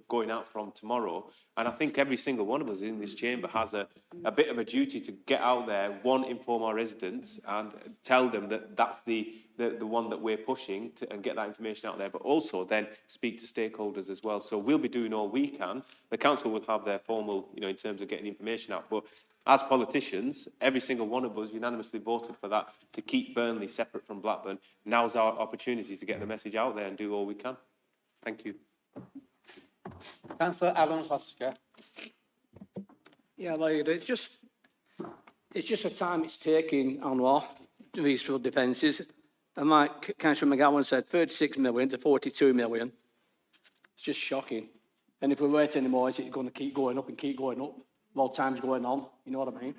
going out from tomorrow, and I think every single one of us in this chamber has a bit of a duty to get out there, one, inform our residents and tell them that that's the one that we're pushing to, and get that information out there, but also then speak to stakeholders as well. So we'll be doing all we can. The council will have their formal, in terms of getting information out, but as politicians, every single one of us unanimously voted for that, to keep Burnley separate from Blackburn. Now's our opportunity to get the message out there and do all we can. Thank you. Councillor Alan Foster. Yeah, like, it's just the time it's taking on law, these flood defences. And like Councillor McGowan said, 36 million to 42 million. It's just shocking. And if we wait anymore, is it going to keep going up and keep going up while time's going on? You know what I mean?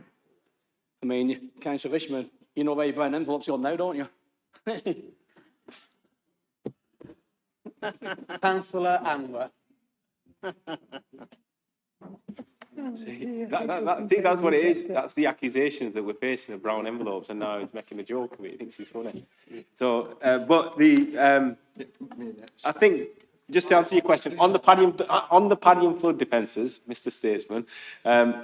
I mean, Councillor Fishman, you know where your brown envelopes on now, don't you? Councillor Anwar. See, that's what it is. That's the accusations that we're facing of brown envelopes, and now he's making a joke of it. He thinks he's funny. So, but I think, just to answer your question, on the Paddy and flood defences, Mr. Statesman,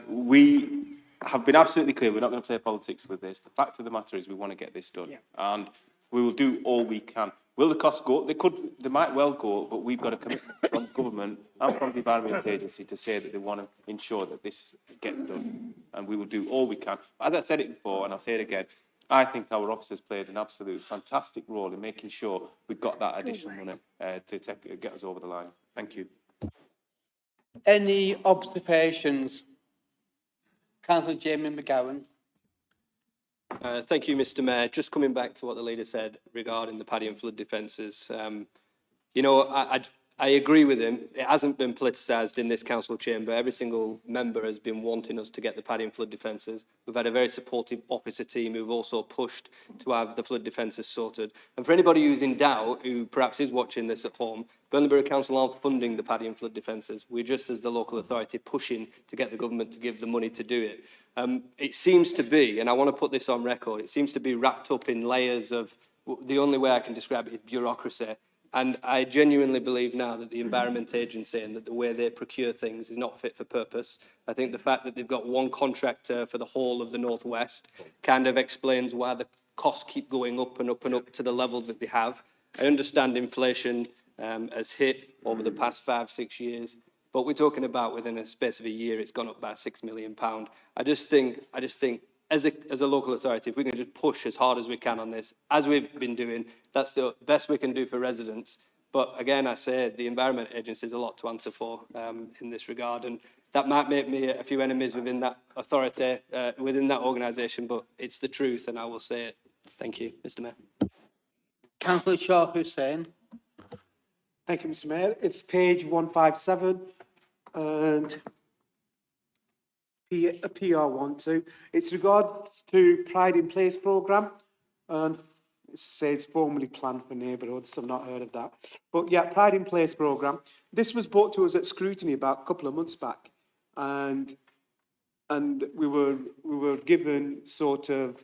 we have been absolutely clear we're not going to play politics with this. The fact of the matter is we want to get this done, and we will do all we can. Will the costs go up? They might well go up, but we've got a commitment from government and from the Environment Agency to say that they want to ensure that this gets done, and we will do all we can. As I said it before, and I'll say it again, I think our officers played an absolute fantastic role in making sure we've got that additional money to get us over the line. Thank you. Any observations? Councillor Jamie McGowan. Thank you, Mr. Mayor. Just coming back to what the leader said regarding the Paddy and flood defences. I agree with him. It hasn't been politicised in this council chamber. Every single member has been wanting us to get the Paddy and flood defences. We've had a very supportive officer team who've also pushed to have the flood defences sorted. And for anybody who's in doubt, who perhaps is watching this at home, Burnley Borough Council aren't funding the Paddy and flood defences. We're just, as the local authority, pushing to get the government to give the money to do it. It seems to be, and I want to put this on record, it seems to be wrapped up in layers of, the only way I can describe it is bureaucracy. And I genuinely believe now that the Environment Agency and that the way they procure things is not fit for purpose. I think the fact that they've got one contractor for the whole of the North West kind of explains why the costs keep going up and up and up to the level that they have. I understand inflation has hit over the past 5-6 years, but we're talking about within a space of a year, it's gone up by £6 million. I just think as a local authority, if we can just push as hard as we can on this, as we've been doing, that's the best we can do for residents. But again, I say the Environment Agency has a lot to answer for in this regard, and that might make me a few enemies within that authority, within that organisation, but it's the truth, and I will say it. Thank you, Mr. Mayor. Councillor Shah Hussain. Thank you, Mr. Mayor. It's page 157 and PR12. It's regards to Pride in Place programme, and it says formally planned for neighbourhoods. I've not heard of that. But yeah, Pride in Place programme. This was brought to us at scrutiny about a couple of months back, and we were given sort of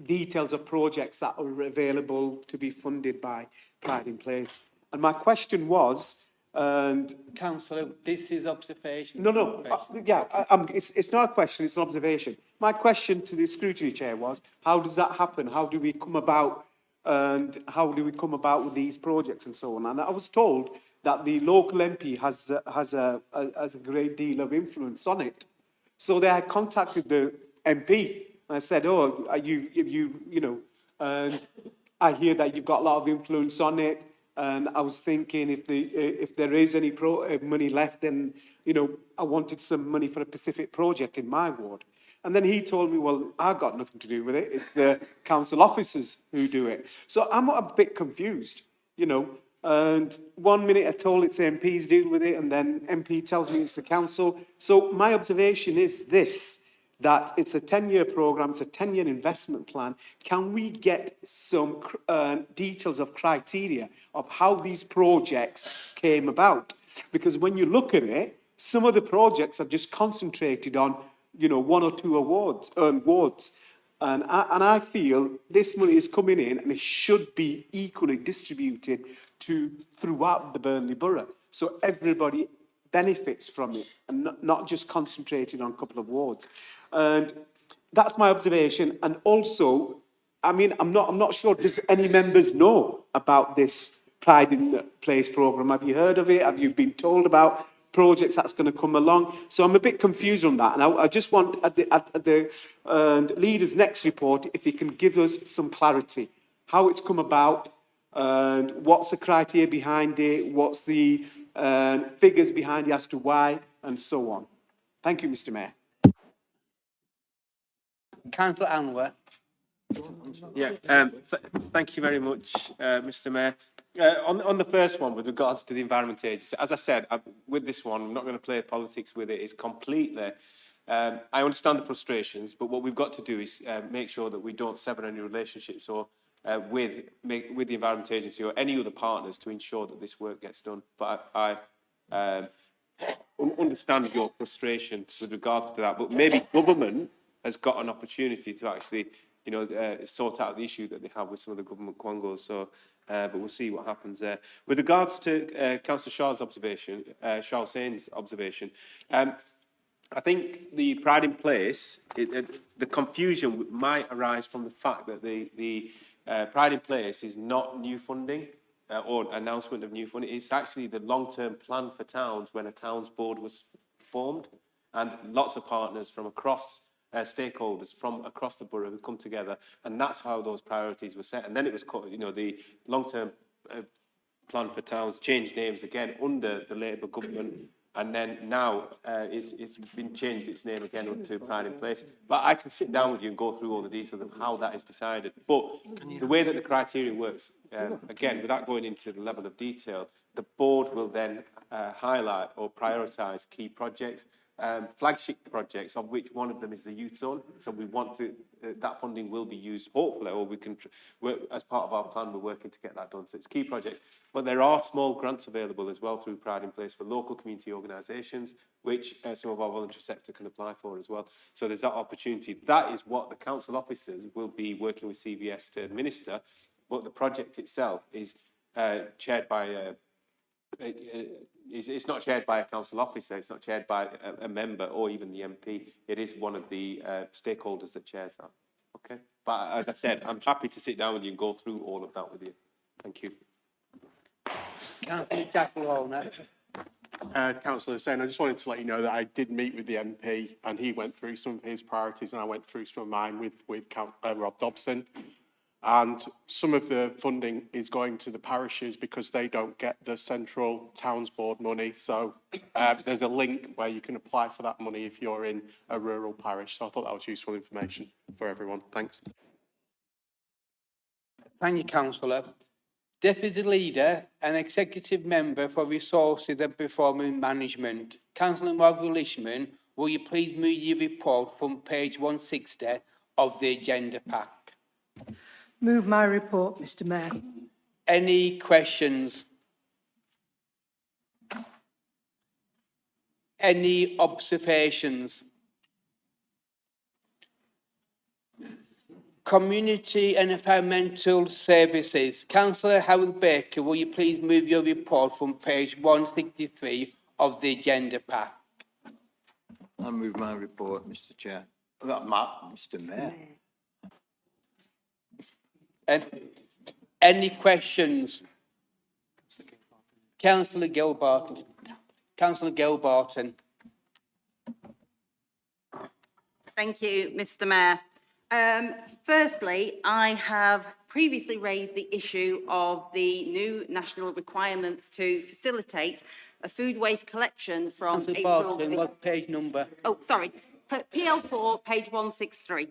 details of projects that are available to be funded by Pride in Place. And my question was, and Councillor, this is observation. No. It's not a question, it's an observation. My question to the scrutiny chair was, how does that happen? How do we come about, and how do we come about with these projects and so on? And I was told that the local MP has a great deal of influence on it. So they had contacted the MP, and I said, "Oh, and I hear that you've got a lot of influence on it." And I was thinking if there is any money left, then, I wanted some money for a specific project in my ward. And then he told me, well, I've got nothing to do with it. It's the council officers who do it. So I'm a bit confused, And 1 minute I told it's MPs deal with it, and then MP tells me it's the council. So my observation is this. that it's a 10-year programme, it's a 10-year investment plan. Can we get some details of criteria of how these projects came about? Because when you look at it, some of the projects have just concentrated on, you know, one or two wards. And I feel this money is coming in and it should be equally distributed throughout the Burnley Borough. So everybody benefits from it and not just concentrated on a couple of wards. And that's my observation. And also, I mean, I'm not sure does any members know about this Pride in Place programme. Have you heard of it? Have you been told about projects that's going to come along? So I'm a bit confused on that. And I just want at the leader's next report, if he can give us some clarity, how it's come about, and what's the criteria behind it, what's the figures behind it as to why, and so on. Thank you, Mr. Mayor. Councillor Anwar. Yeah, thank you very much, Mr. Mayor. On the first one, with regards to the Environment Agency, as I said, with this one, I'm not going to play politics with it. It's completely, I understand the frustrations, but what we've got to do is make sure that we don't sever any relationships or with the Environment Agency or any other partners to ensure that this work gets done. But I understand your frustration with regards to that. But maybe government has got an opportunity to actually, you know, sort out the issue that they have with some of the government quangos. So, but we'll see what happens there. With regards to Councillor Shah's observation, Shah Hussein's observation, I think the Pride in Place, the confusion might arise from the fact that the Pride in Place is not new funding or announcement of new funding. It's actually the long-term plan for towns when a towns board was formed, and lots of partners from across stakeholders from across the borough who come together, and that's how those priorities were set. And then it was, you know, the long-term plan for towns changed names again under the Labour government, and then now it's been changed its name again to Pride in Place. But I can sit down with you and go through all the details of how that is decided. But the way that the criteria works, again, without going into the level of detail, the board will then highlight or prioritise key projects. Flagship projects, of which one of them is the youth zone. So we want to, that funding will be used, hopefully, or we can, as part of our plan, we're working to get that done. So it's key projects. But there are small grants available as well through Pride in Place for local community organisations, which some of our voluntary sector can apply for as well. So there's that opportunity. That is what the council officers will be working with CVS to administer. But the project itself is chaired by it's not chaired by a council officer, it's not chaired by a member or even the MP. It is one of the stakeholders that chairs that. Okay? But as I said, I'm happy to sit down with you and go through all of that with you. Thank you. Councillor Jack Lorna. Councillor Hussain, I just wanted to let you know that I did meet with the MP and he went through some of his priorities and I went through some of mine with Rob Dobson. And some of the funding is going to the parishes because they don't get the central towns board money. So there's a link where you can apply for that money if you're in a rural parish. So I thought that was useful information for everyone. Thanks. Thank you, Councillor. Deputy Leader and Executive Member for Resources and Performance Management, Councillor Margaret Lishman, will you please move your report from page 160 of the agenda pack? Move my report, Mr. Mayor. Any questions? Any observations? Community and Environmental Services. Councillor Howard Baker, will you please move your report from page 163 of the agenda pack? I move my report, Mr. Chair. Mr. Mayor. Any questions? Councillor Gilbarton. Councillor Gilbarton. Thank you, Mr. Mayor. Firstly, I have previously raised the issue of the new national requirements to facilitate a food waste collection from Councillor April... Barton, what page number? Oh, sorry. PL4, page 163.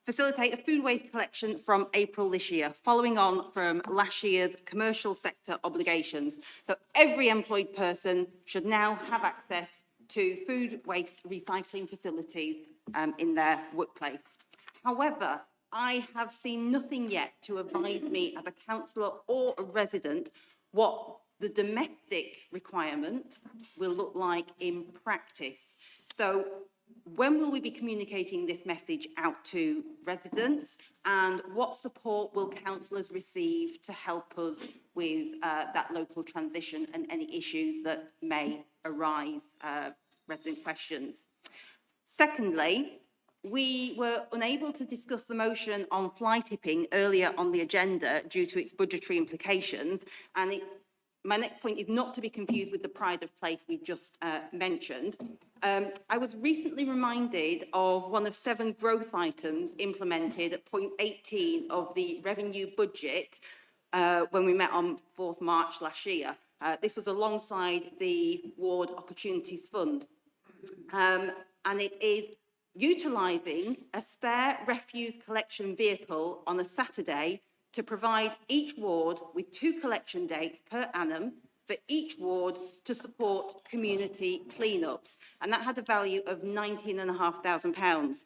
Facilitate a food waste collection from April this year, following on from last year's commercial sector obligations. So every employed person should now have access to food waste recycling facilities in their workplace. However, I have seen nothing yet to advise me as a councillor or a resident what the domestic requirement will look like in practice. So when will we be communicating this message out to residents, and what support will councillors receive to help us with that local transition and any issues that may arise, resident questions? Secondly, we were unable to discuss the motion on fly tipping earlier on the agenda due to its budgetary implications, and my next point is not to be confused with the pride of place we just mentioned. I was recently reminded of one of 7 growth items implemented at point 18 of the revenue budget when we met on 4th March last year. This was alongside the Ward Opportunities Fund. And it is utilising a spare refuse collection vehicle on a Saturday to provide each ward with 2 collection dates per annum for each ward to support community clean-ups. And that had a value of £19,500.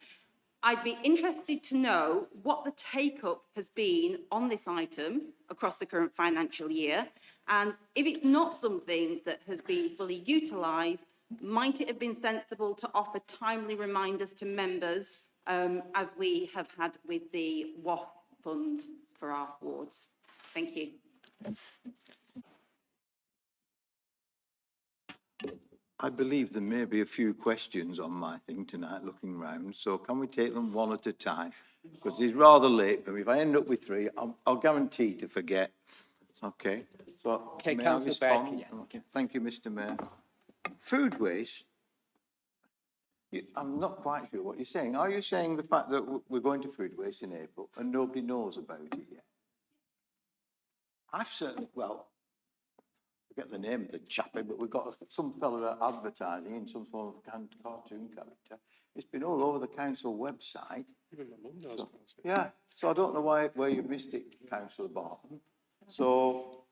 I'd be interested to know what the take-up has been on this item across the current financial year. And if it's not something that has been fully utilised, might it have been sensible to offer timely reminders to members as we have had with the WAF fund for our wards? Thank you. I believe there may be a few questions on my thing tonight, looking round, so can we take them one at a time? Because it's rather late for me. If I end up with 3, I'll guarantee to forget. Okay, so Okay, may I Councillor respond? Baker, yeah. Okay. Thank you, Mr. Mayor. Food waste, I'm not quite sure what you're saying. Are you saying the fact that we're going to food waste in April and nobody knows about it yet? I've certainly, well, I forget the name of the chappie, but we've got some fellow advertising in some form of cartoon character. It's been all over the council website. Even my mum knows about it. Yeah, so I don't know where you missed it, Councillor Barton. So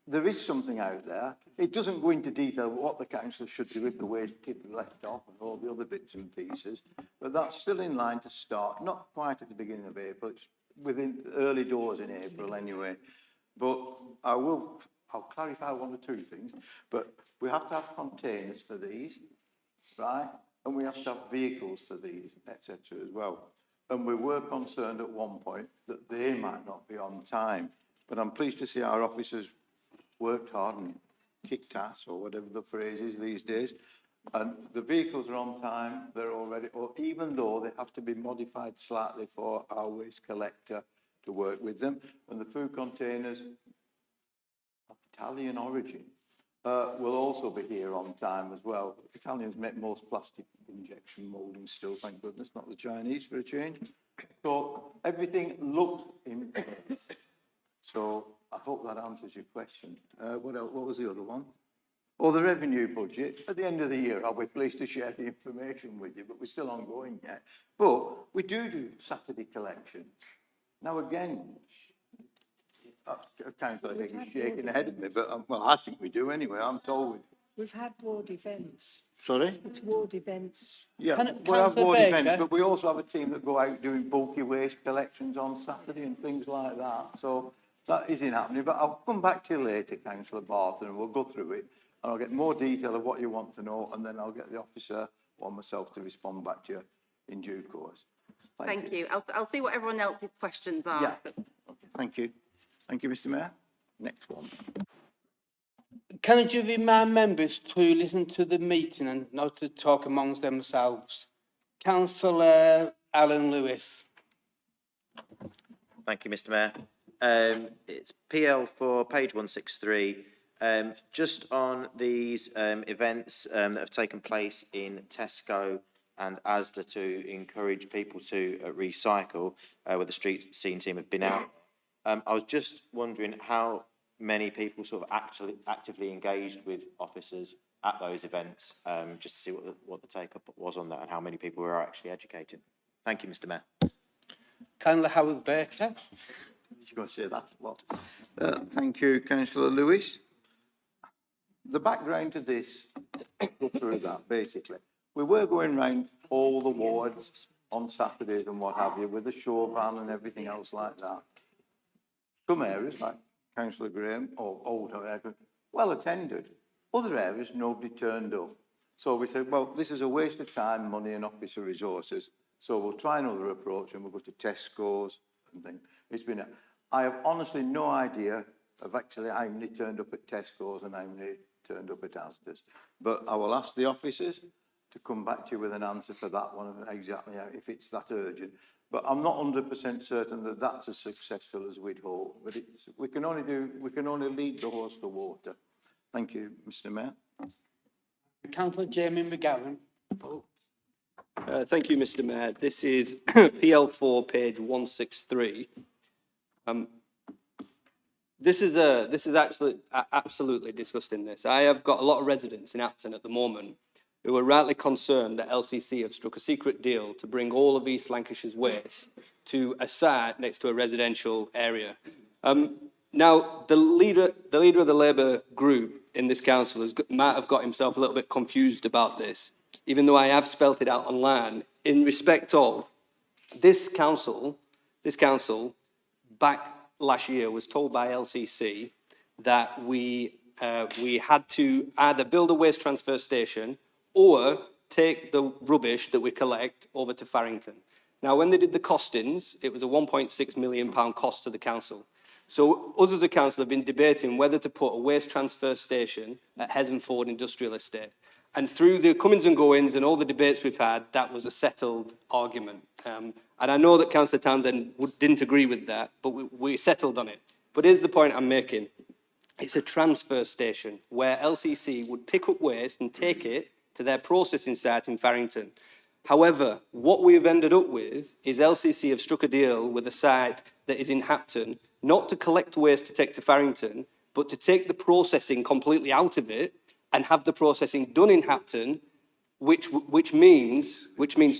there is something out there. It doesn't go into detail what the council should do if the waste kit is left off and all the other bits and pieces, but that's still in line to start, not quite at the beginning of April, it's within early doors in April anyway. But I'll clarify 1 or 2 things, but we have to have containers for these, right? And we have to have vehicles for these, etc. as well. And we were concerned at one point that they might not be on time, but I'm pleased to see our officers worked hard and kicked ass, or whatever the phrase is these days. And the vehicles are on time, they're already, or even though they have to be modified slightly for our waste collector to work with them. And the food containers of Italian origin will also be here on time as well. Italians make most plastic injection moulding still, thank goodness, not the Chinese for a change. So everything looks in place. So I hope that answers your question. What else? What was the other one? Oh, the revenue budget. At the end of the year, I'll be pleased to share the information with you, but we're still ongoing yet. But we do Saturday collections. Now, again, Councillor Higgins shaking ahead of me, but well, I think we do anyway. I'm told we do. We've had ward events. Sorry? It's ward events. Yeah, Can- we have Councillor ward Baker? events, but we also have a team that go out doing bulky waste collections on Saturday and things like that. So that isn't happening, but I'll come back to you later, Councillor Barton, and we'll go through it. And I'll get more detail of what you want to know, and then I'll get the officer or myself to respond back to you in due course. Thank you. I'll see what everyone else's questions are. Yeah. Okay, thank you. Thank you, Mr. Mayor. Next one. Can I just remind members to listen to the meeting and not to talk amongst themselves? Councillor Alan Lewis. Thank you, Mr. Mayor. It's PL for page 163. Just on these events that have taken place in Tesco and Asda to encourage people to recycle, where the street scene team have been out. I was just wondering how many people sort of actively engaged with officers at those events, just to see what the take-up was on that and how many people were actually educated. Thank you, Mr. Mayor. Councillor Howard Baker. You're going to say that a lot. Thank you, Councillor Lewis. The background to this go through that, basically. We were going round all the wards on Saturdays and what have you, with a show van and everything else like that. Some areas, like Councillor Graham or Old Hill, well attended. Other areas, nobody turned up. So we said, well, this is a waste of time, money and officer resources. So we'll try another approach and we'll go to Tesco's and things. I have honestly no idea of actually how many turned up at Tesco's and how many turned up at Asda's. But I will ask the officers to come back to you with an answer for that one, exactly if it's that urgent. But I'm not 100% certain that that's as successful as we'd hope. But we can only lead the horse to water. Thank you, Mr. Mayor. Councillor Jamie McGowan. Thank you, Mr. Mayor. This is PL4, page 163. This is actually absolutely disgusting. This I have got a lot of residents in Apton at the moment who are rightly concerned that LCC have struck a secret deal to bring all of East Lancashire's waste to a site next to a residential area. Now, the leader of the Labour group in this council might have got himself a little bit confused about this, even though I have spelt it out online, in respect of this council back last year was told by LCC that we had to either build a waste transfer station or take the rubbish that we collect over to Farrington. Now, when they did the costings, it was a £1.6 million cost to the council. So us as a council have been debating whether to put a waste transfer station at Hessenford Industrial Estate. And through the comings and goings and all the debates we've had, that was a settled argument. And I know that Councillor Townsend didn't agree with that, but we settled on it. But here's the point I'm making. It's a transfer station where LCC would pick up waste and take it to their processing site in Farrington. However, what we have ended up with is LCC have struck a deal with a site that is in Hapton, not to collect waste to take to Farrington, but to take the processing completely out of it and have the processing done in Hapton, which means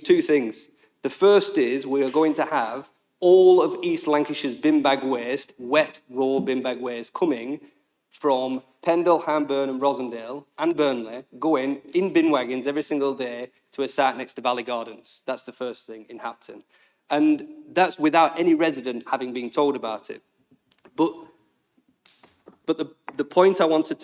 two things. The first is we are going to have all of East Lancashire's bin bag waste, wet, raw bin bag waste, coming from Pendle, Hamburn and Rosendale and Burnley, going in bin wagons every single day to a site next to Valley Gardens. That's the first thing in Hapton. And that's without any resident having been told about it. But the point I wanted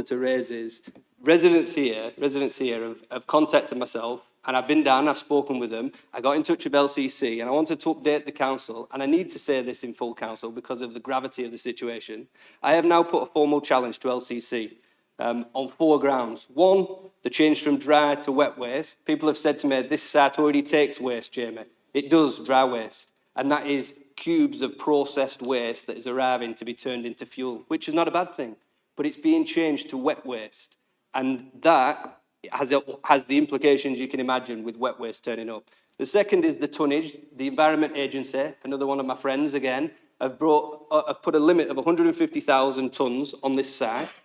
to raise is residents here have contacted myself, and I've been down, I've spoken with them. I got in touch with LCC, and I wanted to update the council, and I need to say this in full council because of the gravity of the situation. I have now put a formal challenge to LCC on 4 grounds. 1, the change from dry to wet waste. People have said to me, this site already takes waste, Jamie. It does, dry waste, and that is cubes of processed waste that is arriving to be turned into fuel, which is not a bad thing, but it's being changed to wet waste. And that has the implications you can imagine with wet waste turning up. The second is the tonnage. The Environment Agency, another one of my friends again, have put a limit of 150,000 tonnes on this site.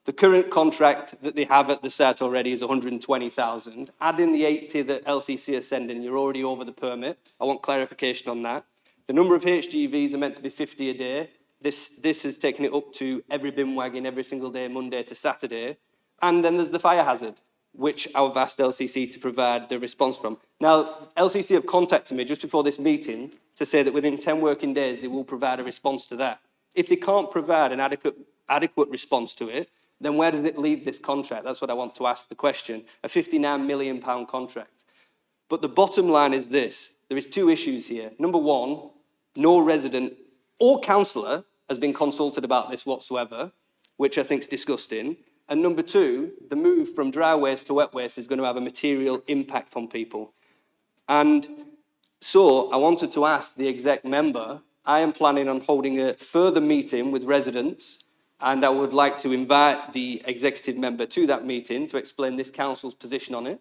The current contract that they have at the site already is 120,000. Add in the 80 that LCC are sending, you're already over the permit. I want clarification on that. The number of HGVs are meant to be 50 a day. This has taken it up to every bin wagon every single day, Monday to Saturday. And then there's the fire hazard, which I've asked LCC to provide the response from. Now, LCC have contacted me just before this meeting to say that within 10 working days, they will provide a response to that. If they can't provide an adequate response to it, then where does it leave this contract? That's what I want to ask the question. A £59 million contract. But the bottom line is this. There is 2 issues here. Number 1, no resident or councillor has been consulted about this whatsoever, which I think is disgusting. And number 2, the move from dry waste to wet waste is going to have a material impact on people. And so I wanted to ask the exec member, I am planning on holding a further meeting with residents, and I would like to invite the executive member to that meeting to explain this council's position on it,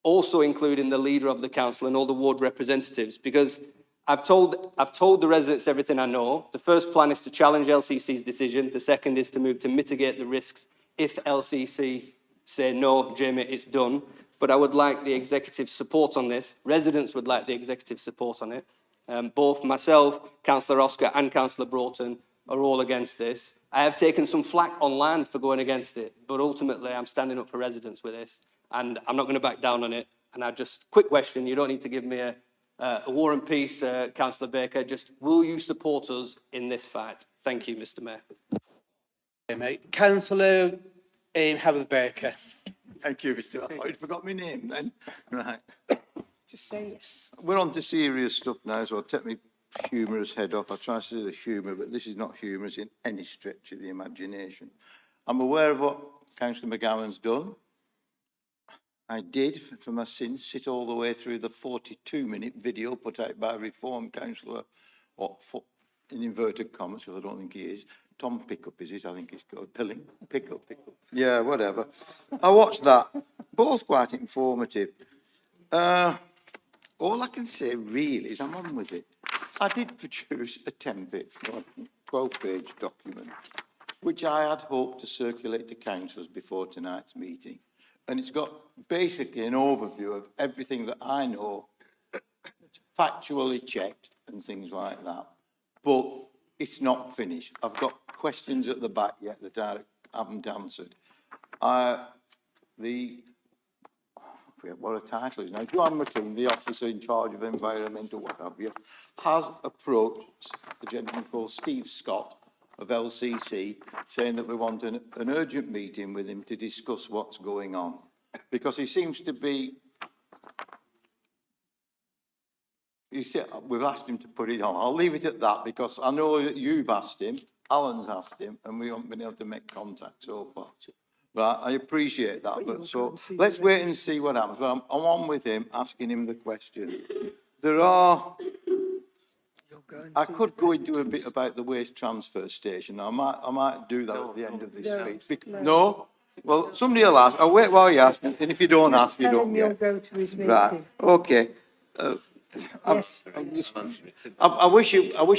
also including the leader of the council and all the ward representatives, because I've told the residents everything I know. The first plan is to challenge LCC's decision. The second is to move to mitigate the risks if LCC say, no, Jamie, it's done. But I would like the executive support on this. Residents would like the executive support on it. Both myself, Councillor Oscar and Councillor Broughton are all against this. I have taken some flack online for going against it, but ultimately I'm standing up for residents with this, and I'm not going to back down on it. And quick question, you don't need to give me a war and peace, Councillor Baker, just will you support us in this fight? Thank you, Mr. Mayor. Okay, mate. Councillor Howard Baker. Thank you, Mr. I thought you'd forgot my name then. Right. Just say yes. We're on to serious stuff now, so I'll take my humorous head off. I try to see the humour, but this is not humorous in any stretch of the imagination. I'm aware of what Councillor McGowan's done. I did, for my sins, sit all the way through the 42-minute video put out by a Reform councillor, in inverted commas, because I don't think he is. Tom Pickup, is it? I think he's called Pilling. Pickup. Yeah, whatever. I watched that. Both quite informative. All I can say really is I'm on with it. I did produce a 12-page document, which I had hoped to circulate to councillors before tonight's meeting. And it's got basically an overview of everything that I know, factually checked and things like that. But it's not finished. I've got questions at the back yet that I haven't answered. I forget what her title is now. Joanne McLean, the officer in charge of environmental, what have you, has approached a gentleman called Steve Scott of LCC, saying that we want an urgent meeting with him to discuss what's going on. Because he seems to be... You see, we've asked him to put it on. I'll leave it at that because I know that you've asked him, Alan's asked him, and we haven't been able to make contact so far. But I appreciate that. But so let's wait and see what happens. But I'm on with him, asking him the question. I could go into a bit about the waste transfer station. I might do that at the end of this speech. No? Well, somebody will ask. I'll wait while you ask, and if you don't ask, you don't You'll get. go to his meeting. Right. Okay. Yes. I wish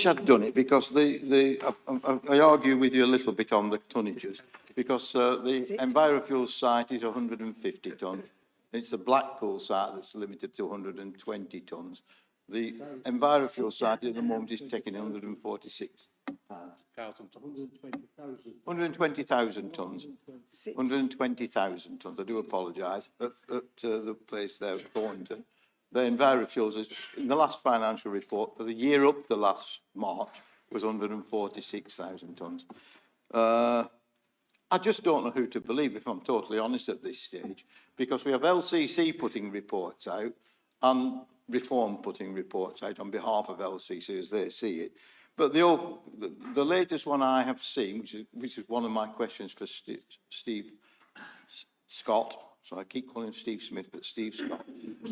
I'd done it because I argue with you a little bit on the tonnages because the EnviroFuels site is 150 tonnes. It's the Blackpool site that's limited to 120 tonnes. The EnviroFuels site at the moment is taking 120,000 tonnes. 120,000 tonnes. I do apologise. At the place there, Thornton. The EnviroFuels is, in the last financial report for the year up to last March was 146,000 tonnes. I just don't know who to believe, if I'm totally honest at this stage, because we have LCC putting reports out and Reform putting reports out on behalf of LCC as they see it. But the latest one I have seen, which is one of my questions for Steve Scott, so I keep calling him Steve Smith, but Steve Scott,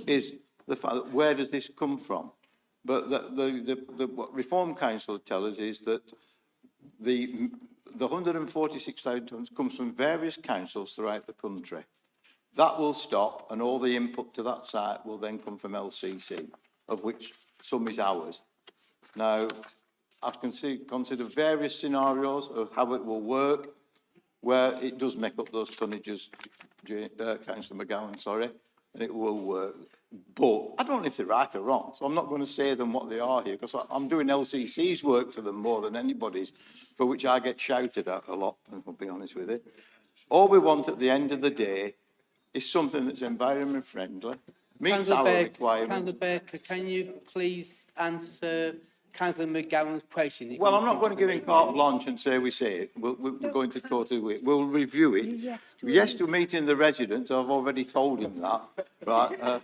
is the fact that where does this come from? But what Reform Council tell us is that the 146,000 tonnes comes from various councils throughout the country. That will stop, and all the input to that site will then come from LCC, of which some is ours. Now, I can consider various scenarios of how it will work, where it does make up those tonnages, Councillor McGowan, sorry, and it will work. But I don't know if they're right or wrong, so I'm not going to say them what they are here, because I'm doing LCC's work for them more than anybody's, for which I get shouted at a lot, I'll be honest with you. All we want at the end of the day is something that's environment friendly, meets our requirements. Councillor Baker, can you please answer Councillor McGowan's question? Well, I'm not going to give him carte blanche and say we say it. We're going to totally wait. We'll review it. Yes to meeting the residents. I've already told him that. Right.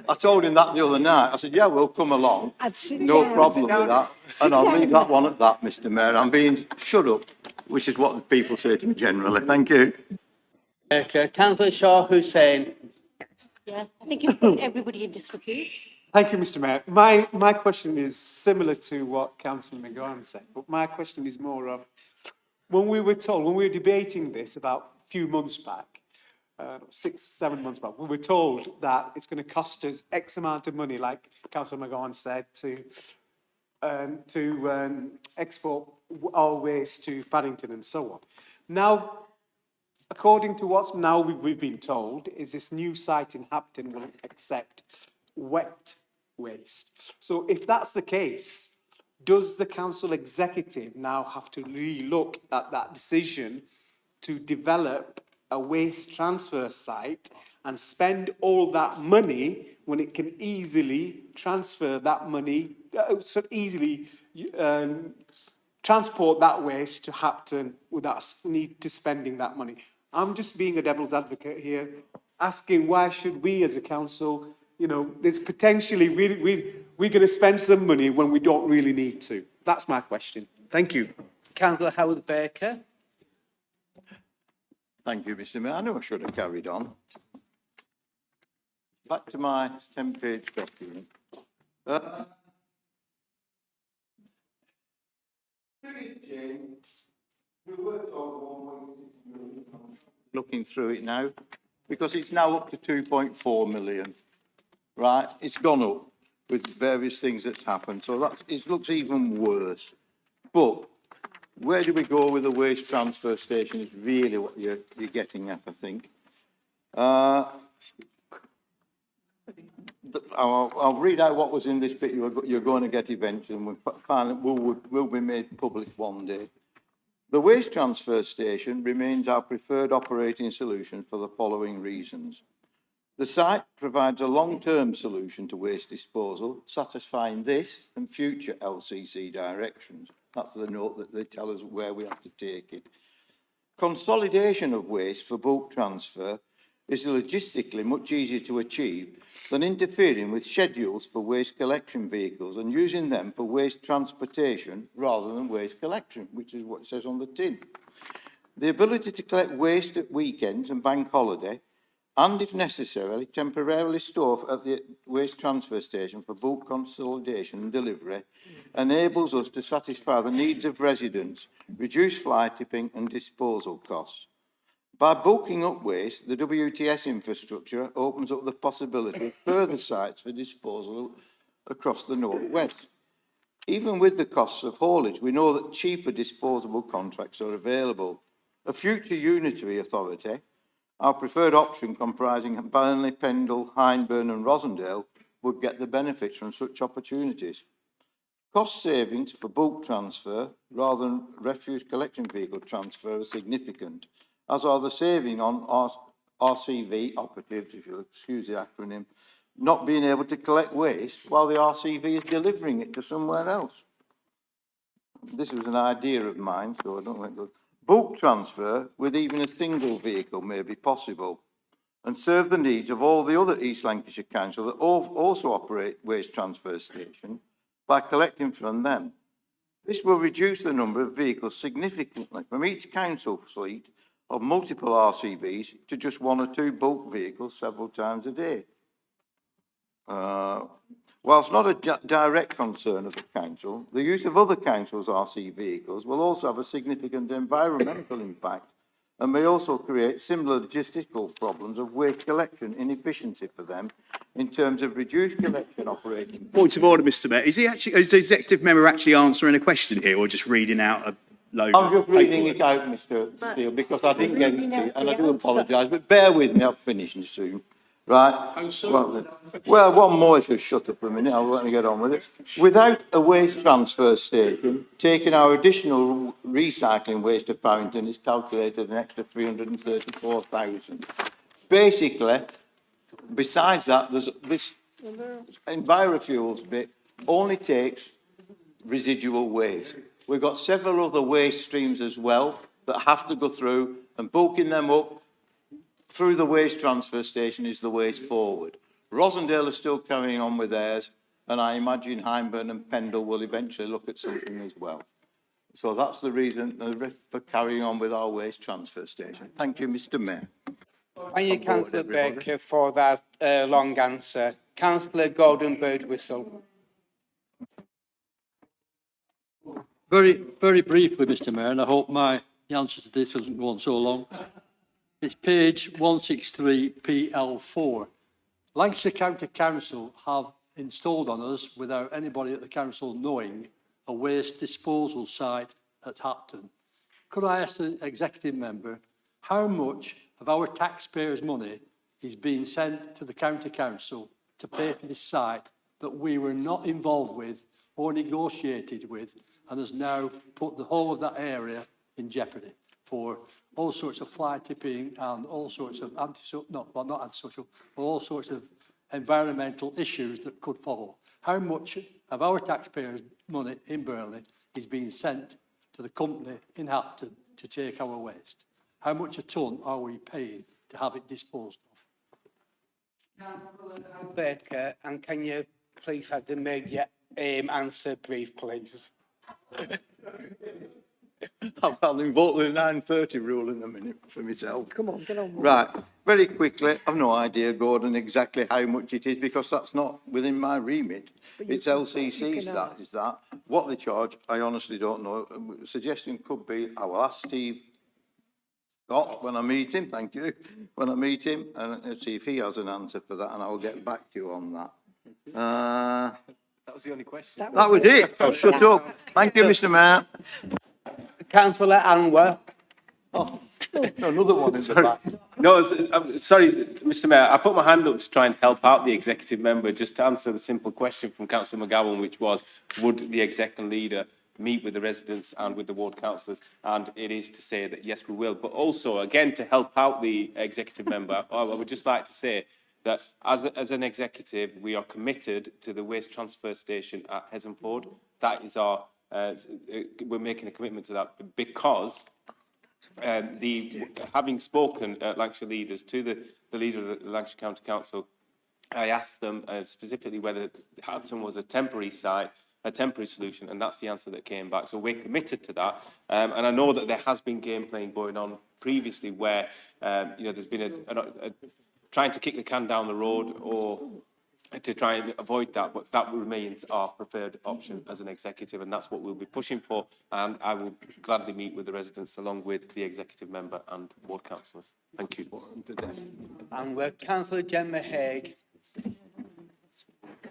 I told him that the other night. I said, yeah, we'll come along. No problem with that. And I'll leave that one at that, Mr. Mayor. I'm being shut up, which is what the people say to me generally. Thank you. Okay. Councillor Shah Hussain. Yeah, I think you've put everybody in disrepute. Thank you, Mr. Mayor. My question is similar to what Councillor McGowan said, but my question is more of, when we were debating this about a few months back, 6, 7 months back, we were told that it's going to cost us X amount of money, like Councillor McGowan said, to export our waste to Paddington and so on. Now, according to what's now we've been told, is this new site in Hapton will accept wet waste. So if that's the case, does the council executive now have to re-look at that decision to develop a waste transfer site and spend all that money when it can easily transfer that money, transport that waste to Hapton without need to spending that money? I'm just being a devil's advocate here, asking why should we as a council, there's potentially, we're going to spend some money when we don't really need to. That's my question. Thank you. Councillor Howard Baker. Thank you, Mr. Mayor. I know I should have carried on. Back to my 10-page document. Looking through it now, because it's now up to 2.4 million, right? It's gone up with various things that's happened, so it looks even worse. But where do we go with the waste transfer station is really what you're getting at, I think. I'll read out what was in this bit you're going to get eventually, and will be made public one day. The waste transfer station remains our preferred operating solution for the following reasons. The site provides a long-term solution to waste disposal, satisfying this and future LCC directions. That's the note that they tell us where we have to take it. Consolidation of waste for bulk transfer is logistically much easier to achieve than interfering with schedules for waste collection vehicles and using them for waste transportation rather than waste collection, which is what it says on the tin. The ability to collect waste at weekends and bank holiday, and if necessary, temporarily store at the waste transfer station for bulk consolidation and delivery, enables us to satisfy the needs of residents, reduce fly tipping and disposal costs. By bulking up waste, the WTS infrastructure opens up the possibility of further sites for disposal across the North West. Even with the costs of haulage, we know that cheaper disposable contracts are available. A future unitary authority, our preferred option comprising Burnley, Pendle, Hyndburn and Rosendale, would get the benefits from such opportunities. Cost savings for bulk transfer rather than refuse collection vehicle transfer are significant, as are the saving on RCV operatives, if you'll excuse the acronym, not being able to collect waste while the RCV is delivering it to somewhere else. This was an idea of mine, so I don't think good. Bulk transfer with even a single vehicle may be possible and serve the needs of all the other East Lancashire councils that also operate waste transfer stations by collecting from them. This will reduce the number of vehicles significantly from each council fleet of multiple RCVs to just one or two bulk vehicles several times a day. Whilst not a direct concern of the council, the use of other councils' RC vehicles will also have a significant environmental impact and may also create similar logistical problems of waste collection inefficiency for them in terms of reduced collection operating. Point of order, Mr. Mayor. Is the executive member actually answering a question here or just reading out a load? I'm just reading it out, Mr. Steele, because I didn't get it to, and I do apologise, but bear with me, I'll finish soon. Right? Well, one more if you shut up for a minute, I'll let me get on with it. Without a waste transfer station, taking our additional recycling waste to Farrington is calculated an extra 334,000. Basically, besides that, there's this EnviroFuels bit only takes residual waste. We've got several other waste streams as well that have to go through, and bulking them up through the waste transfer station is the waste forward. Rosendale are still carrying on with theirs, and I imagine Hyndburn and Pendle will eventually look at something as well. So that's the reason for carrying on with our waste transfer station. Thank you, Mr. Mayor. Thank you, Councillor Baker, for that long answer. Councillor Gordon Birdwhistle. Very briefly, Mr. Mayor, and I hope the answer to this doesn't go on so long. It's page 163, PL4. Lancashire County Council have installed on us, without anybody at the council knowing, a waste disposal site at Hapton. Could I ask the executive member how much of our taxpayers' money is being sent to the county council to pay for this site that we were not involved with or negotiated with, and has now put the whole of that area in jeopardy for all sorts of fly tipping and all sorts of not antisocial, but all sorts of environmental issues that could follow. How much of our taxpayers' money in Burnley is being sent to the company in Hapton to take our waste? How much a tonne are we paying to have it disposed of? Baker, and can you please have the media answer brief, please? I'll invoke the 9:30 rule in a minute for myself. Come on, get on with Right, very quickly, I've no idea, Gordon, exactly how much it is because that's not within my remit. It's LCC's that is that. What they charge, I honestly don't know. Suggestion could be, I will ask Steve Scott when I meet him, thank you, when I meet him, and see if he has an answer for that, and I'll get back to you on that. That was the only question. That was it. I'll shut up. Thank you, Mr. Mayor. Councillor Anwar. Oh, another one in the back. No, I'm sorry, Mr. Mayor, I put my hand up to try and help out the executive member just to answer the simple question from Councillor McGowan, which was, would the executive leader meet with the residents and with the ward councillors? And it is to say that yes, we will. But also, again, to help out the executive member, I would just like to say that as an executive, we are committed to the waste transfer station at Hessenford. That is our, we're making a commitment to that because having spoken at Lancashire leaders to the leader of the Lancashire County Council, I asked them specifically whether Hapton was a temporary site, a temporary solution, and that's the answer that came back. So we're committed to that. And I know that there has been game playing going on previously where, there's been trying to kick the can down the road or to try and avoid that, but that remains our preferred option as an executive, and that's what we'll be pushing for. And I will gladly meet with the residents along with the executive member and ward councillors. Thank you. And we're Councillor Gemma Haig.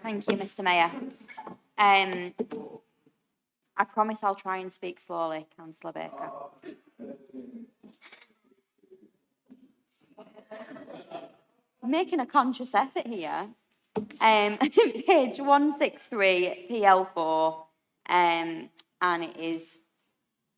Thank you, Mr. Mayor. I promise I'll try and speak slowly, Councillor Baker. Making a conscious effort here. Page 163, PL4, and it is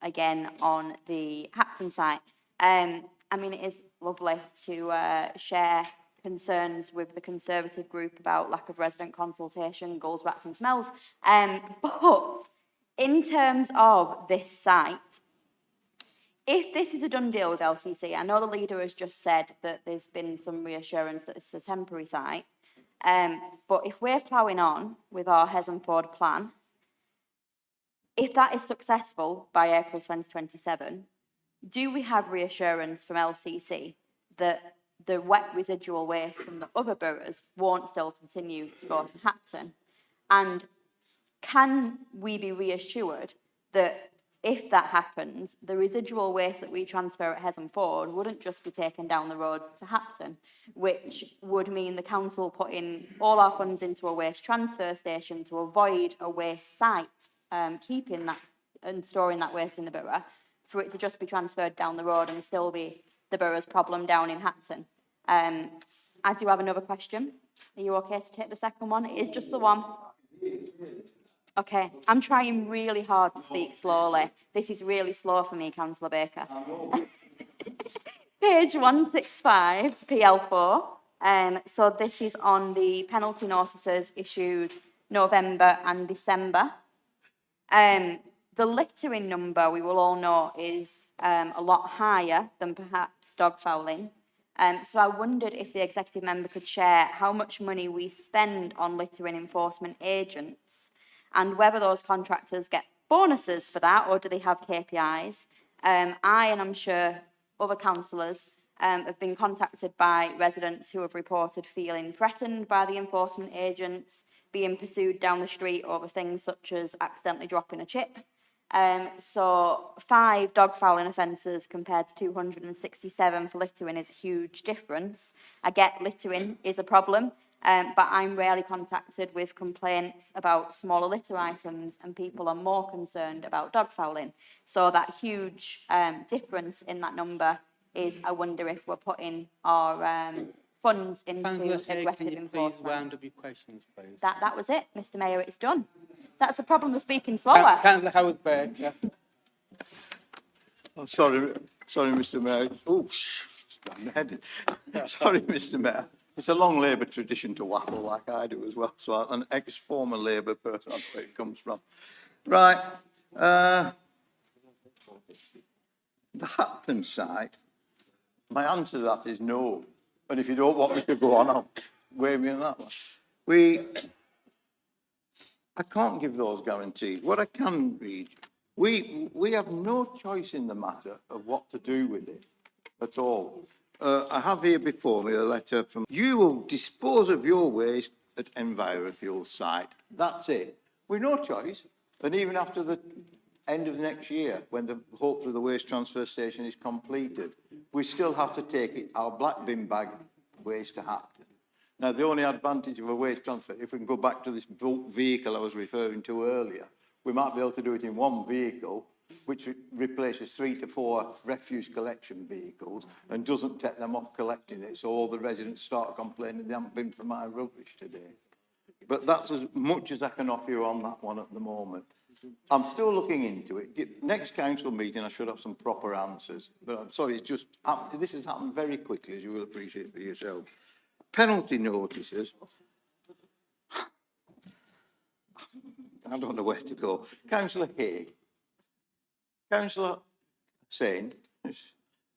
again on the Hapton site. I mean, it is lovely to share concerns with the Conservative group about lack of resident consultation, gulls, rats and smells. But in terms of this site, if this is a done deal with LCC, I know the leader has just said that there's been some reassurance that it's a temporary site. But if we're ploughing on with our Hessenford plan, if that is successful by April 2027, do we have reassurance from LCC that the wet residual waste from the other boroughs won't still continue to go to Hapton? And can we be reassured that if that happens, the residual waste that we transfer at Hessenford wouldn't just be taken down the road to Hapton, which would mean the council putting all our funds into a waste transfer station to avoid a waste site, keeping that and storing that waste in the borough, for it to just be transferred down the road and still be the borough's problem down in Hapton. I do have another question. Are you okay to take the second one? It is just the one. Okay, I'm trying really hard to speak slowly. This is really slow for me, Councillor Baker. Page 165, PL4. So this is on the penalty notices issued November and December. The littering number, we will all know, is a lot higher than perhaps dog fouling. So I wondered if the executive member could share how much money we spend on littering enforcement agents, and whether those contractors get bonuses for that, or do they have KPIs? And I'm sure other councillors have been contacted by residents who have reported feeling threatened by the enforcement agents, being pursued down the street over things such as accidentally dropping a chip. So 5 dog fouling offences compared to 267 for littering is a huge difference. I get littering is a problem, but I'm rarely contacted with complaints about smaller litter items, and people are more concerned about dog fouling. So that huge difference in that number is, I wonder if we're putting our funds into aggressive enforcement. Round up your questions, please. That was it, Mr. Mayor, it's done. That's the problem with speaking slower. Councillor Howard Baker. I'm sorry, Mr Mayor. Oh, my head. Sorry, Mr Mayor. It's a long Labour tradition to waffle like I do as well. So I'm an ex-former Labour person, that's where it comes from. Right. The Hapton site, my answer to that is no. And if you don't want me to go on, I'll wave me on that one. I can't give those guarantees. What I can read, we have no choice in the matter of what to do with it at all. I have here before me a letter from, you will dispose of your waste at EnviroFuel site. That's it. We've no choice. And even after the end of next year, when hopefully the waste transfer station is completed, we still have to take our black bin bag waste to Hapton. Now, the only advantage of a waste transfer, if we can go back to this bulk vehicle I was referring to earlier, we might be able to do it in one vehicle, which replaces 3 to 4 refuse collection vehicles and doesn't take them off collecting it, so all the residents start complaining they haven't been for my rubbish today. But that's as much as I can offer you on that one at the moment. I'm still looking into it. Next council meeting, I should have some proper answers. But I'm sorry, it's just, this has happened very quickly, as you will appreciate for yourself. Penalty notices. I don't know where to go. Councillor Haig. Councillor Sain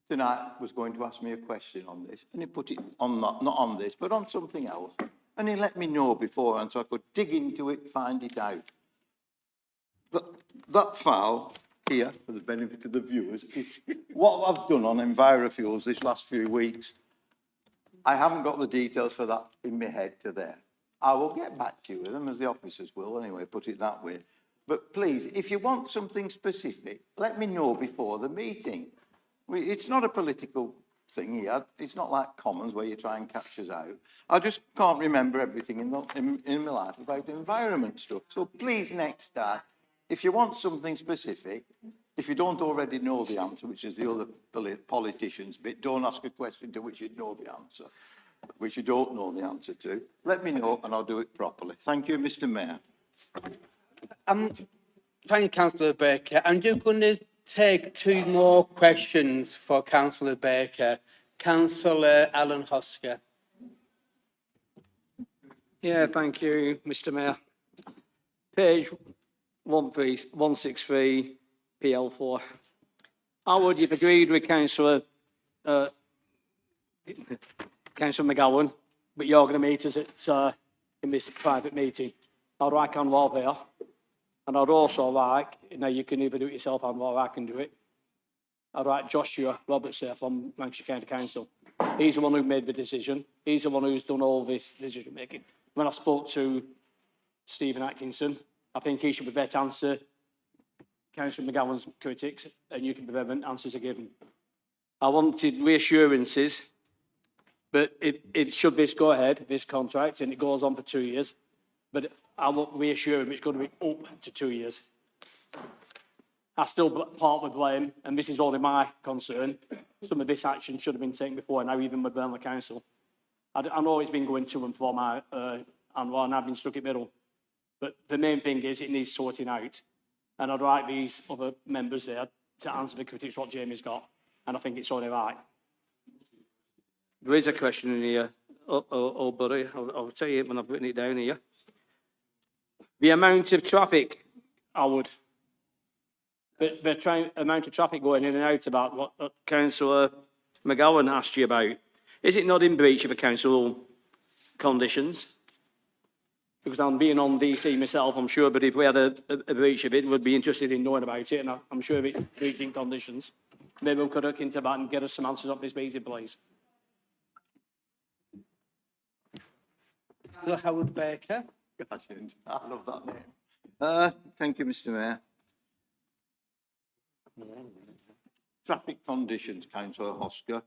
tonight was going to ask me a question on this, and he put it on, not on this, but on something else. And he let me know beforehand so I could dig into it, find it out. That file here, for the benefit of the viewers, is what I've done on EnviroFuels this last few weeks. I haven't got the details for that in my head to there. I will get back to you with them, as the officers will, anyway, put it that way. But please, if you want something specific, let me know before the meeting. It's not a political thing here. It's not like Commons where you try and catch us out. I just can't remember everything in my life about environment stuff. So please, next time, if you want something specific, if you don't already know the answer, which is the other politicians' bit, don't ask a question to which you know the answer, which you don't know the answer to. Let me know and I'll do it properly. Thank you, Mr Mayor. Thank you, Councillor Baker. I'm just going to take 2 more questions for Councillor Baker. Councillor Alan Hosker. Yeah, thank you, Mr Mayor. Page 163, PL4. Howard, you've agreed with Councillor McGowan, but you're going to meet us at, in this private meeting. I'd like on welfare, and I'd also like, now you can either do it yourself or I can do it. I'd like Joshua Roberts there from Lancashire County Council. He's the one who made the decision. He's the one who's done all this decision making. When I spoke to Stephen Atkinson, I think he should be there to answer Councillor McGowan's critics, and you can be there when answers are given. I wanted reassurances, but it should this go ahead, this contract, and it goes on for 2 years. But I want reassurance it's going to be up to 2 years. I still part with blame, and this is only my concern. Some of this action should have been taken before now, even with Burnley Council. I know it's been going to and from my and I've been stuck in the middle. But the main thing is it needs sorting out. And I'd like these other members there to answer the critics what Jamie's got. And I think it's only right. There is a question in here. Oh, buddy, I'll tell you when I've written it down here. The amount of traffic, I would. The amount of traffic going in and out about what Councillor McGowan asked you about. Is it not in breach of the council conditions? Because I'm being on DC myself, I'm sure, but if we had a breach of it, we'd be interested in knowing about it, and I'm sure it's breaching conditions. Maybe we could look into that and get us some answers off this meeting, please. Howard Baker. I love that name. Thank you, Mr Mayor. Traffic conditions, Councillor Hosker.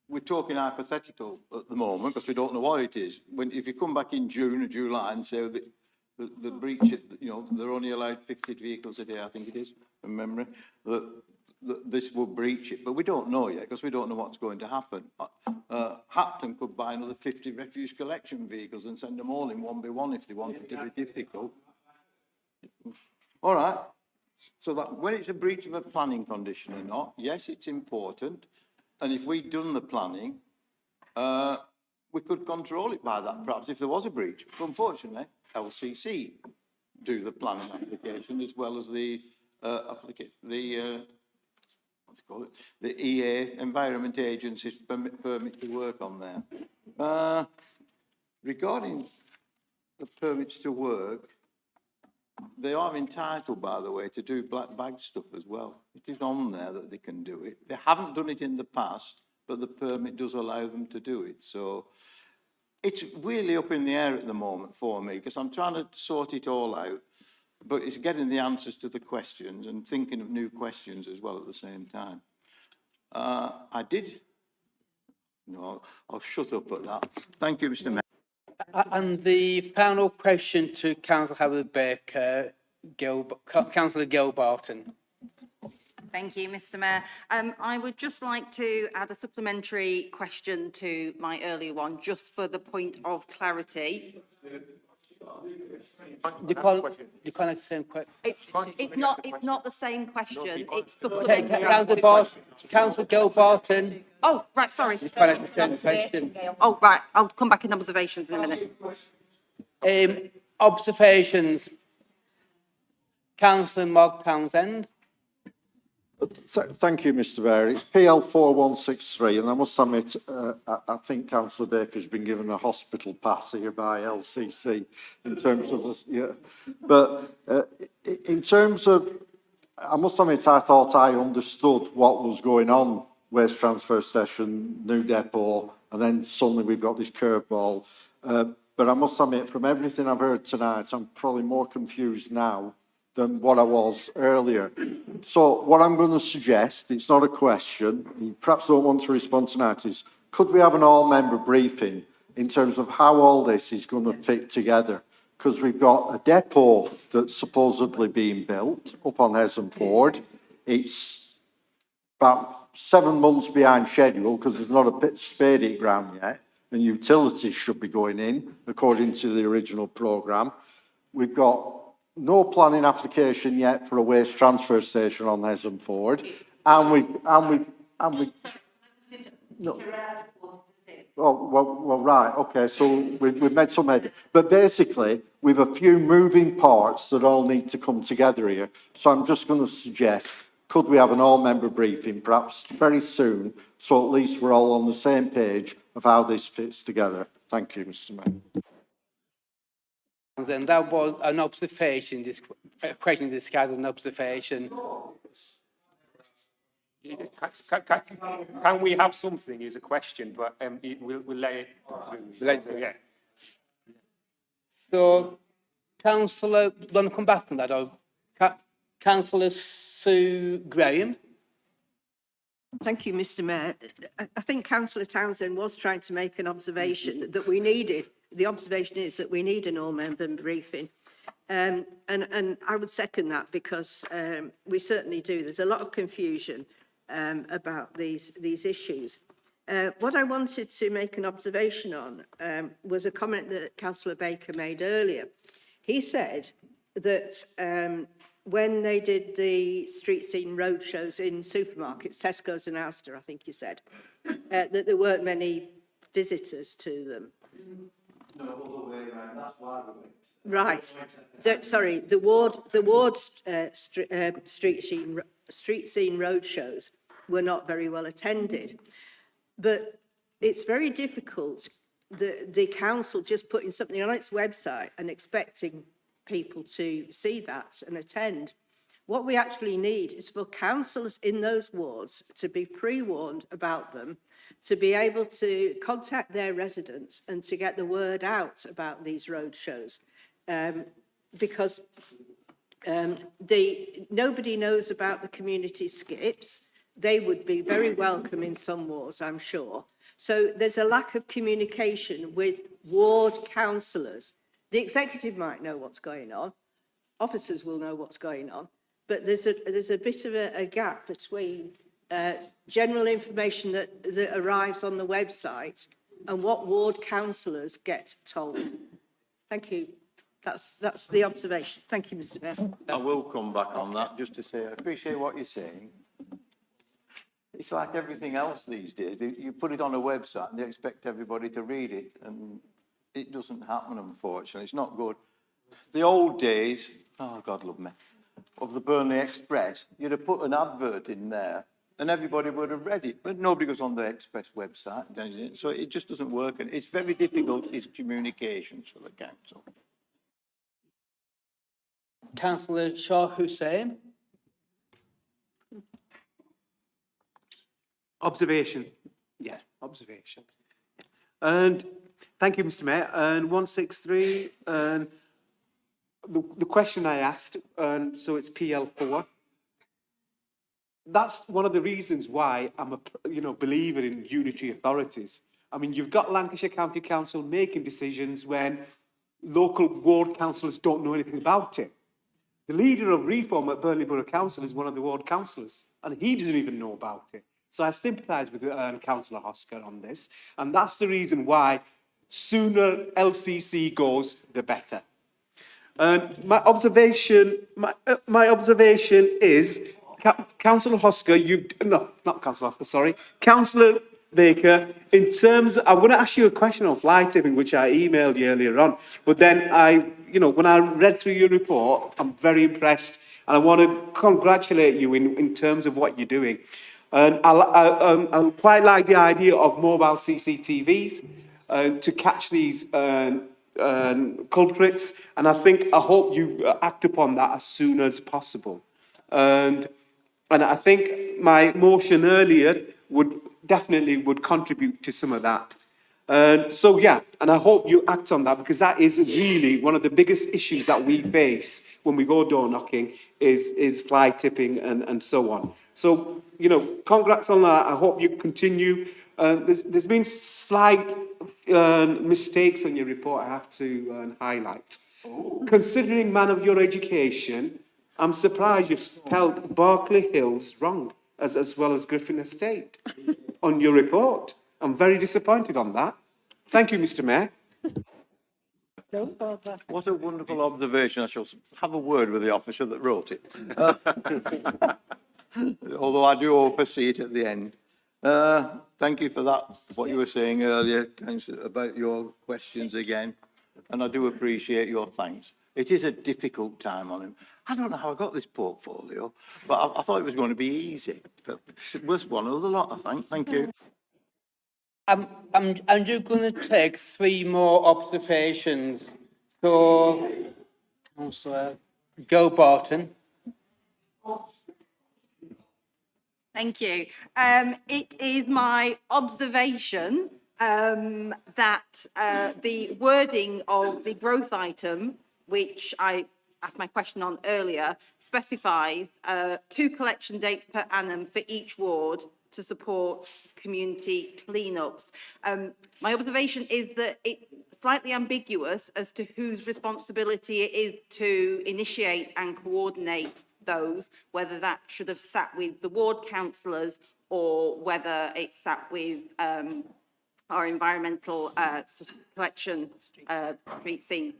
We're talking hypothetical at the moment because we don't know what it is. If you come back in June or July and say that the breach, they're only allowed 50 vehicles a day, I think it is, from memory. this will breach it, but we don't know yet because we don't know what's going to happen. Hapton could buy another 50 refuse collection vehicles and send them all in 1B1 if they wanted to be difficult. All right. So that when it's a breach of a planning condition or not, yes, it's important. And if we'd done the planning, we could control it by that, perhaps if there was a breach. But unfortunately, LCC do the planning application as well as the what do you call it? The EA, Environment Agency's permit to work on there. Regarding the permits to work, they are entitled, by the way, to do black bag stuff as well. It is on there that they can do it. They haven't done it in the past, but the permit does allow them to do it. So it's really up in the air at the moment for me, because I'm trying to sort it all out, but it's getting the answers to the questions and thinking of new questions as well at the same time. No, I'll shut up at that. Thank you, Mr. Mayor. And the final question to Councillor Howard Baker, Councillor Gilbarton. Thank you, Mr. Mayor. I would just like to add a supplementary question to my earlier one, just for the point of clarity. You can't ask the same question. It's not the same question. It's supplementary. Councillor Gilbarton. Oh, right, sorry. You can't ask the same question. Oh, right, I'll come back in observations in a minute. Observations. Councillor Mogg Townsend. Thank you, Mr. Mayor. It's PL 4163, and I must admit, I think Councillor Baker's been given a hospital pass here by LCC in terms of this. Yeah. But in terms of, I must admit, I thought I understood what was going on. Waste transfer station, new depot, and then suddenly we've got this curveball. But I must admit, from everything I've heard tonight, I'm probably more confused now than what I was earlier. So what I'm going to suggest, it's not a question, you perhaps don't want to respond tonight, is could we have an all-member briefing in terms of how all this is going to fit together? Because we've got a depot that's supposedly being built up on Hessenford. It's about 7 months behind schedule because there's not a bit spade it ground yet, and utilities should be going in according to the original programme. We've got no planning application yet for a waste transfer station on Hessenford, and we no. Oh, well, right, okay, so we've made some headway. But basically, we've a few moving parts that all need to come together here. So I'm just going to suggest, could we have an all-member briefing, perhaps very soon, so at least we're all on the same page of how this fits together. Thank you, Mr. Mayor. And that was an observation, this question disguised as an observation. Can we have something as a question, but we'll lay it through. Yeah. So, Councillor, do you want to come back on that? Or Councillor Sue Graham. Thank you, Mr. Mayor. I think Councillor Townsend was trying to make an observation that we needed. The observation is that we need an all-member briefing. And I would second that because we certainly do. There's a lot of confusion about these issues. What I wanted to make an observation on was a comment that Councillor Baker made earlier. He said that when they did the street scene roadshows in supermarkets, Tesco's and Asda, I think he said, that there weren't many visitors to them. No, all the way around, that's why we went. Right. Sorry, the ward street scene roadshows were not very well attended. But it's very difficult, the council just putting something on its website and expecting people to see that and attend. What we actually need is for councillors in those wards to be pre-warned about them, to be able to contact their residents and to get the word out about these road shows. Because nobody knows about the community skips. They would be very welcome in some wards, I'm sure. So there's a lack of communication with ward councillors. The executive might know what's going on. Officers will know what's going on. but there's a bit of a gap between general information that arrives on the website and what ward councillors get told. Thank you. That's the observation. Thank you, Mr. Mayor. I will come back on that, just to say, I appreciate what you're saying. It's like everything else these days. You put it on a website and they expect everybody to read it, and it doesn't happen, unfortunately. It's not good. The old days, oh, God love me, of the Burnley Express, you'd have put an advert in there and everybody would have read it, but nobody goes on the Express website, does it? So it just doesn't work, and it's very difficult, it's communications for the council. Councillor Shah Hussain. Observation. Yeah, observation. And thank you, Mr. Mayor. And 163, and the question I asked, and so it's PL4. That's one of the reasons why I'm a believer in unitary authorities. I mean, you've got Lancashire County Council making decisions when local ward councillors don't know anything about it. The leader of reform at Burnley Borough Council is one of the ward councillors, and he doesn't even know about it. So I sympathise with Councillor Hosker on this, and that's the reason why sooner LCC goes, the better. And my observation is, Councillor Hosker, not Councillor Hosker, sorry, Councillor Baker, in terms, I'm going to ask you a question on fly tipping, which I emailed you earlier on, but then when I read through your report, I'm very impressed, and I want to congratulate you in terms of what you're doing. And I quite like the idea of mobile CCTVs to catch these culprits, and I hope you act upon that as soon as possible. And I think my motion earlier would contribute to some of that. So yeah, and I hope you act on that, because that is really one of the biggest issues that we face when we go door knocking is fly tipping and so on. So, congrats on that. I hope you continue. There's been slight mistakes on your report I have to highlight. Considering man of your education, I'm surprised you've spelled Berkeley Hills wrong, as well as Griffin Estate on your report. I'm very disappointed on that. Thank you, Mr. Mayor. Don't bother. What a wonderful observation. I shall have a word with the officer that wrote it. Although I do oversee it at the end. Thank you for that, what you were saying earlier, Councillor, about your questions again. And I do appreciate your thanks. It is a difficult time on him. I don't know how I got this portfolio, but I thought it was going to be easy. But it was one of the lot, I think. Thank you. I'm just going to take 3 more observations. So, Councillor Joe Barton. Thank you. It is my observation that the wording of the growth item, which I asked my question on earlier, specifies 2 collection dates per annum for each ward to support community cleanups. My observation is that it's slightly ambiguous as to whose responsibility it is to initiate and coordinate those, whether that should have sat with the ward councillors or whether it sat with our environmental collection street scene.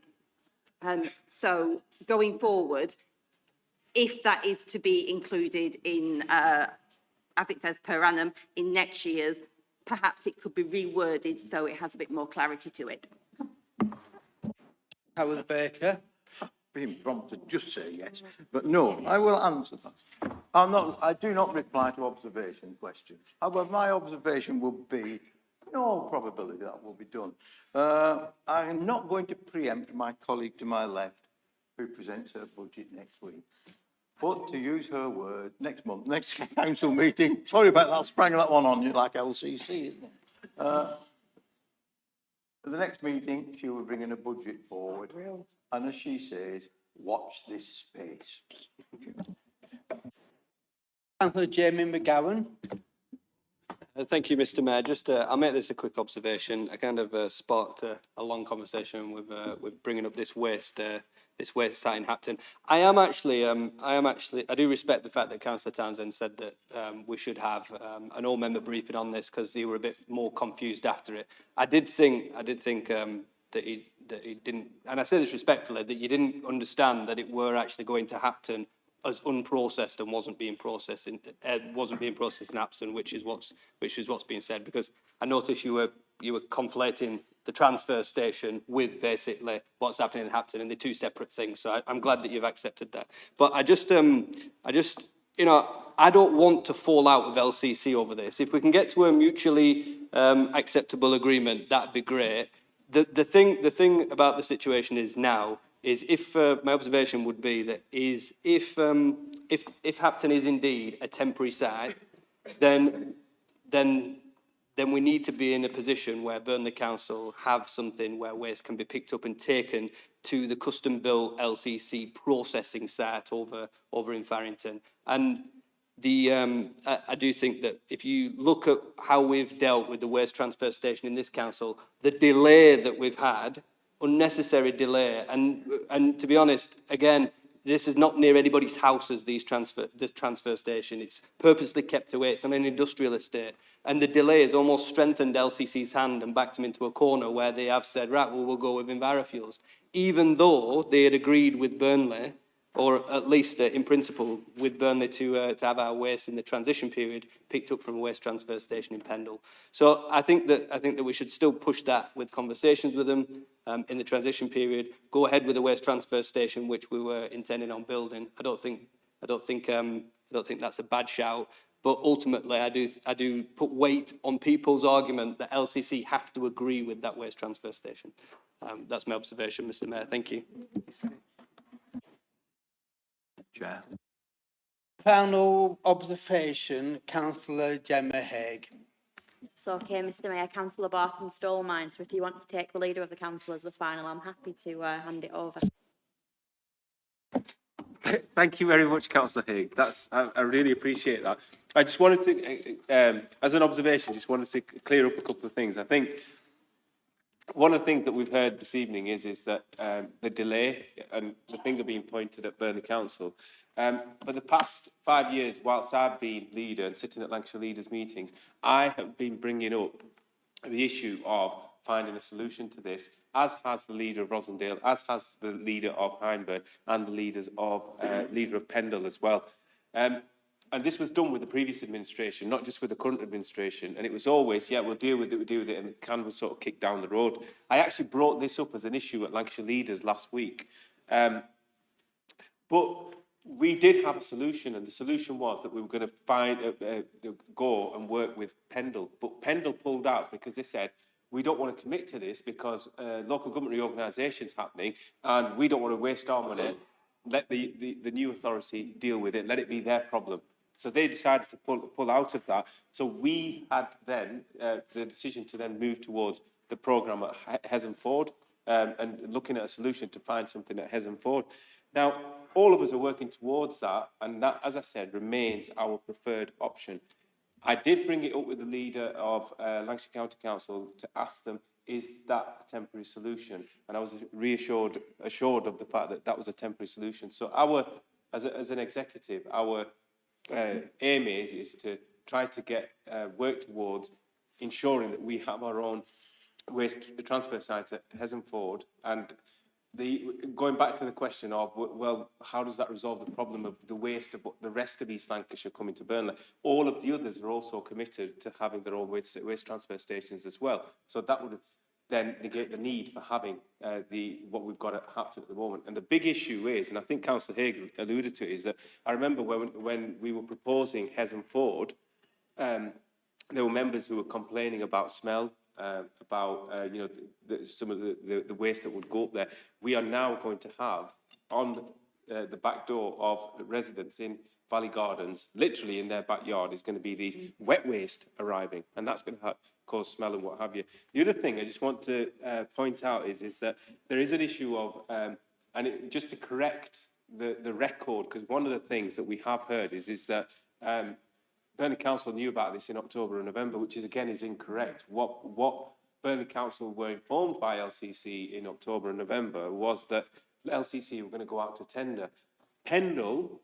So going forward, if that is to be included in, as it says, per annum in next year's, perhaps it could be reworded so it has a bit more clarity to it. Howard Baker. Being prompted, just say yes. But no, I will answer that. I do not reply to observation questions. However, my observation will be, in all probability, that will be done. I am not going to preempt my colleague to my left, who presents her budget next week. But to use her word, next month, next council meeting, sorry about that, I sprang that one on you like LCC, isn't it? At the next meeting, she will bring in a budget forward. And as she says, watch this space. Councillor Jamie McGowan. Thank you, Mr. Mayor. Just, I'll make this a quick observation. I kind of sparked a long conversation with bringing up this this waste site in Hapton. I do respect the fact that Councillor Townsend said that we should have an all-member briefing on this because they were a bit more confused after it. I did think that he didn't, and I say this respectfully, that you didn't understand that it were actually going to Hapton as unprocessed and wasn't being processed in Hapton, which is what's being said. Because I noticed you were conflating the transfer station with basically what's happening in Hapton, and they're two separate things. So I'm glad that you've accepted that. But I don't want to fall out with LCC over this. If we can get to a mutually acceptable agreement, that'd be great. The thing about the situation is now is if my observation would be that is if Hapton is indeed a temporary site, then we need to be in a position where Burnley Council have something where waste can be picked up and taken to the custom-built LCC processing site over in Farrington. And I do think that if you look at how we've dealt with the waste transfer station in this council, the delay that we've had, unnecessary delay, and to be honest, again, this is not near anybody's house as this transfer station. It's purposely kept away. It's on an industrial estate. And the delay has almost strengthened LCC's hand and backed them into a corner where they have said, right, well, we'll go with EnviroFuels. Even though they had agreed with Burnley, or at least in principle with Burnley to have our waste in the transition period picked up from a waste transfer station in Pendle. So I think that we should still push that with conversations with them in the transition period. Go ahead with the waste transfer station, which we were intending on building. I don't think that's a bad shout. But ultimately, I do put weight on people's argument that LCC have to agree with that waste transfer station. That's my observation, Mr. Mayor. Thank you. Chair. Final observation, Councillor Gemma Haig. It's okay, Mr. Mayor. Councillor Barton stole mine, so if you want to take the leader of the council as the final, I'm happy to hand it over. Thank you very much, Councillor Haig. I really appreciate that. I just wanted to, as an observation, just wanted to clear up a couple of things. I think one of the things that we've heard this evening is that the delay and the finger being pointed at Burnley Council. For the past 5 years, whilst I've been leader and sitting at Lancashire Leaders meetings, I have been bringing up the issue of finding a solution to this, as has the leader of Rosendale, as has the leader of Hindburn, and the leader of Pendle as well. And this was done with the previous administration, not just with the current administration. And it was always, yeah, we'll deal with it, and the can was sort of kicked down the road. I actually brought this up as an issue at Lancashire Leaders last week. But we did have a solution, and the solution was that we were going to go and work with Pendle. But Pendle pulled out because they said, we don't want to commit to this because local government reorganisation is happening, and we don't want to waste our money. Let the new authority deal with it. Let it be their problem. So they decided to pull out of that. So we had then the decision to then move towards the programme at Hessenford and looking at a solution to find something at Hessenford. Now, all of us are working towards that, and that, as I said, remains our preferred option. I did bring it up with the leader of Lancashire County Council to ask them, is that a temporary solution? And I was assured of the fact that that was a temporary solution. So as an executive, our aim is to try to get work towards ensuring that we have our own waste transfer site at Hessenford. And going back to the question of, well, how does that resolve the problem of the waste of the rest of East Lancashire coming to Burnley? All of the others are also committed to having their own waste transfer stations as well. So that would then negate the need for having what we've got at Hapton at the moment. And the big issue is, and I think Councillor Haig alluded to it, is that I remember when we were proposing Hessenford, there were members who were complaining about smell, about some of the waste that would go up there. We are now going to have on the back door of residents in Valley Gardens, literally in their backyard, is going to be these wet waste arriving, and that's going to cause smell and what have you. The other thing I just want to point out is that there is an issue of, just to correct the record, because one of the things that we have heard is that Burnley Council knew about this in October and November, which is incorrect. What Burnley Council were informed by LCC in October and November was that LCC were going to go out to tender. Pendle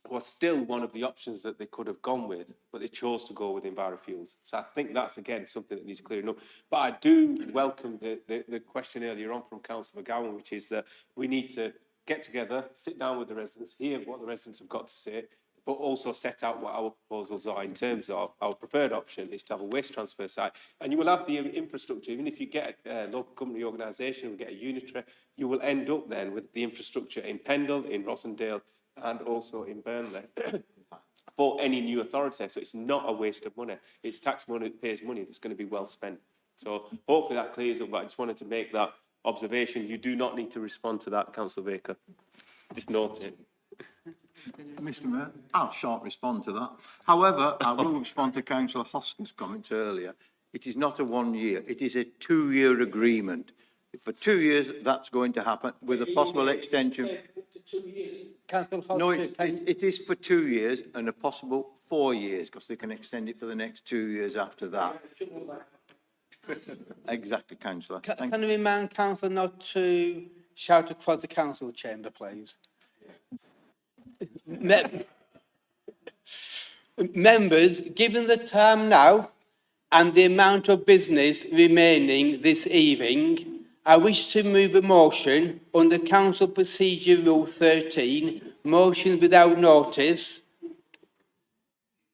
was still one of the options that they could have gone with, but they chose to go with EnviroFuels. So I think that's, again, something that needs clearing up. But I do welcome the question earlier on from Councillor McGowan, which is that we need to get together, sit down with the residents, hear what the residents have got to say, but also set out what our proposals are in terms of our preferred option is to have a waste transfer site. And you will have the infrastructure, even if you get a local company organisation, we get a unitary, you will end up then with the infrastructure in Pendle, in Rossendale, and also in Burnley for any new authority. So it's not a waste of money. It's tax money that pays money that's going to be well spent. So hopefully that clears up, but I just wanted to make that observation. You do not need to respond to that, Councillor Baker. Just note it. Mr Mayor, I shan't respond to that. However, I will respond to Councillor Hoskin's comments earlier. It is not a 1 year, it is a 2-year agreement. For 2 years, that's going to happen with a possible extension. No, it is for 2 years and a possible 4 years, because they can extend it for the next 2 years after that. Exactly, Councillor. Can I remind Councillor not to shout across the council chamber, please? Members, given the time now and the amount of business remaining this evening, I wish to move a motion under Council Procedure Rule 13, motion without notice,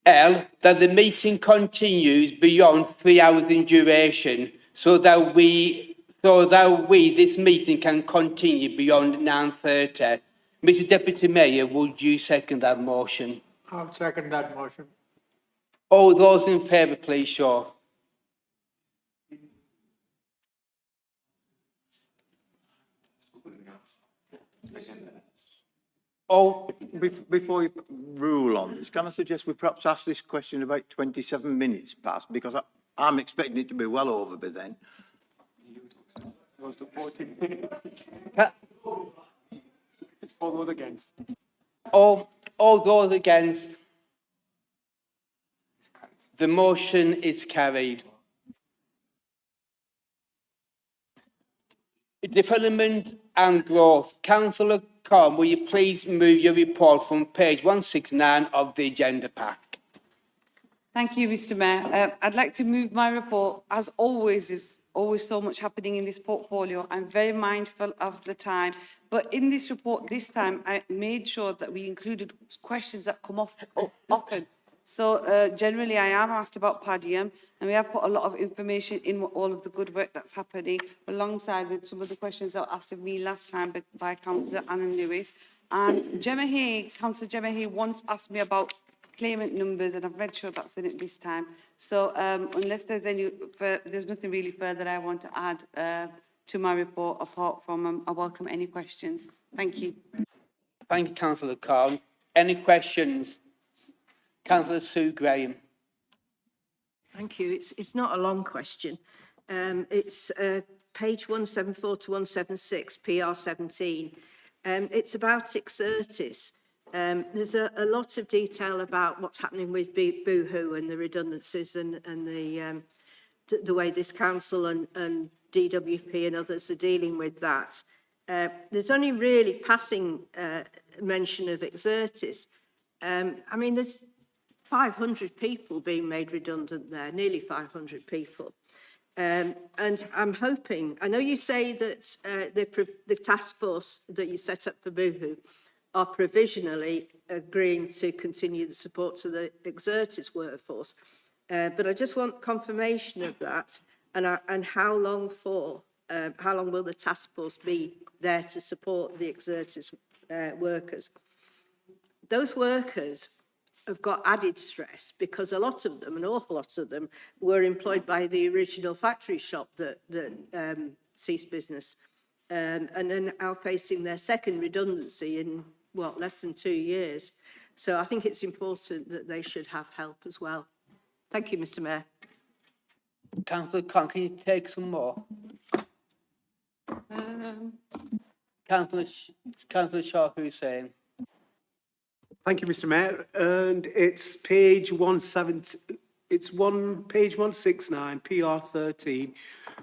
L, that the meeting continues beyond 3 hours in duration, so that this meeting can continue beyond 9:30. Mr Deputy Mayor, would you second that motion? I'll second that motion. All those in favour, please show. Oh, before you rule on this, can I suggest we perhaps ask this question about 27 minutes past, because I'm expecting it to be well over by then. All those against? All those against? The motion is carried. Development and Growth. Councillor Corn, will you please move your report from page 169 of the agenda pack? Thank you, Mr Mayor. I'd like to move my report. As always, there's always so much happening in this portfolio. I'm very mindful of the time. But in this report this time, I made sure that we included questions that come up often. So generally, I am asked about Padium, and we have put a lot of information in all of the good work that's happening, alongside with some of the questions that were asked of me last time by Councillor Anna Lewis. And Councillor Gemma Hay once asked me about claimant numbers, and I've made sure that's in it this time. So unless there's nothing really further I want to add to my report, apart from I welcome any questions. Thank you. Thank you, Councillor Corn. Any questions? Councillor Sue Graham. Thank you. It's not a long question. It's page 174 to 176, PR 17. It's about Exertis. There's a lot of detail about what's happening with Boohoo and the redundancies and the way this council and DWP and others are dealing with that. There's only really passing mention of Exertis. I mean, there's 500 people being made redundant there, nearly 500 people. And I'm hoping, I know you say that the task force that you set up for Boohoo are provisionally agreeing to continue the support to the Exertis workforce. But I just want confirmation of that, and how long will the task force be there to support the Exertis workers? Those workers have got added stress because a lot of them, an awful lot of them, were employed by the original factory shop that ceased business, and are now facing their second redundancy in, less than 2 years. So I think it's important that they should have help as well. Thank you, Mr Mayor. Councillor Khan, can you take some more? Councillor Shah Hussain. Thank you, Mr Mayor. And it's page 169, PR 13,